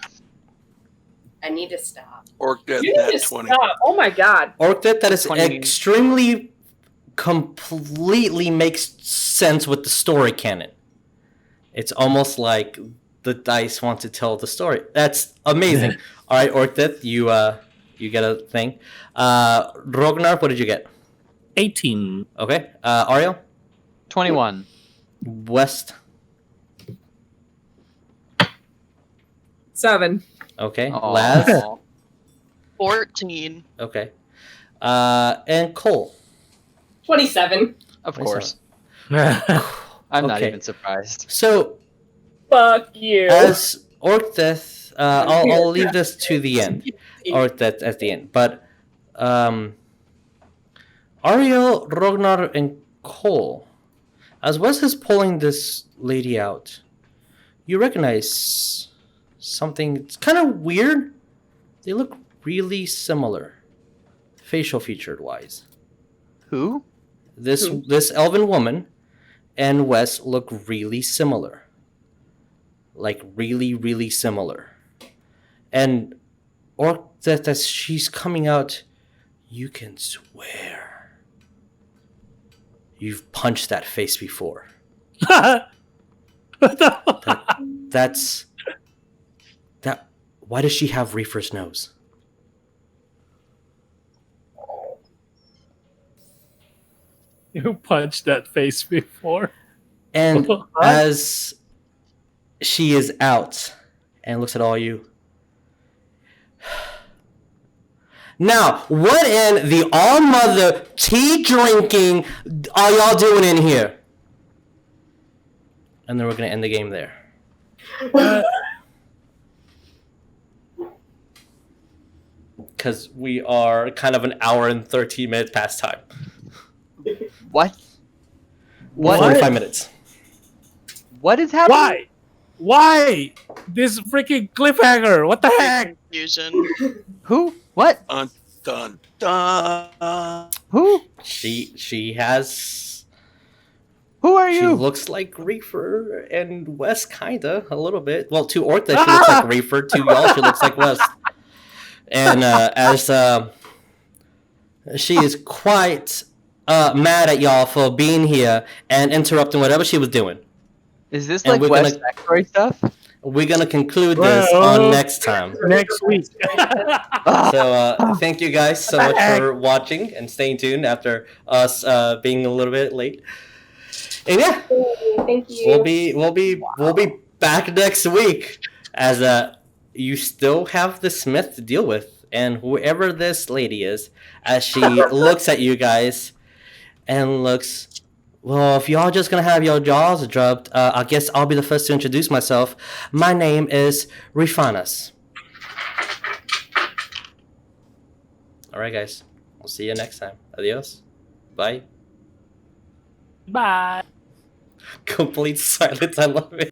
I need to stop. Orcdeath You nat need to 20. stop. Oh my god. Orcdeath, that is 20. extremely, completely makes sense with the story canon. It's almost like the dice want to tell the story. That's amazing. All right, Orcdeath, you get a thing. Rognarv, what did you get? 18. Okay. Ariell? 21. West? 7. Okay. Aw. Laz? 14. Okay. And Cole? 27. Of course. I I'm not Okay. even surprised. So, Fuck you. As Orcdeath, I'll leave this to the end. Orcdeath at the end. But Ariell, Rognarv, and Cole, as Wes is pulling this lady out, you recognize something. It's kind of weird. They look really similar, facial featured wise. Who? This elven woman and Wes look really similar. Like really, really similar. And Orcdeath, as she's coming out, you can swear you've punched that face before. That's that. Why does she have Reefer's nose? You punched that face before. And as she is out and looks at all you. Now, what in the all-mother tea drinking are y'all doing in here? And then we're going to end the game there. Because we are kind of an hour and 13 minutes past time. What? What? 45 minutes. What is happening? Why? This freaking cliffhanger. What the heck? Confusion. Who? What? Dun dun. Who? She has... Who are She you? looks like Reefer and Wes, kinda, a little bit. Well, to Orcdeath, she looks like Reefer. To y'all, she looks like Wes. And as she is quite mad at y'all for being here and interrupting whatever she was doing. Is this And like we're West gonna- backstory stuff? We're gonna conclude this on next time. Next week. So thank you guys so much for watching and staying tuned after us being a little bit late. And yeah, Thank you. we'll be back next week as you still have the Smith to deal with, and whoever this lady is, as she looks at you guys and looks. Well, if y'all just gonna have your jaws dropped, I guess I'll be the first to introduce myself. My name is Rifanas. Alright guys, we'll see you next time. Adios. Bye. Bye. Complete silence, I love it.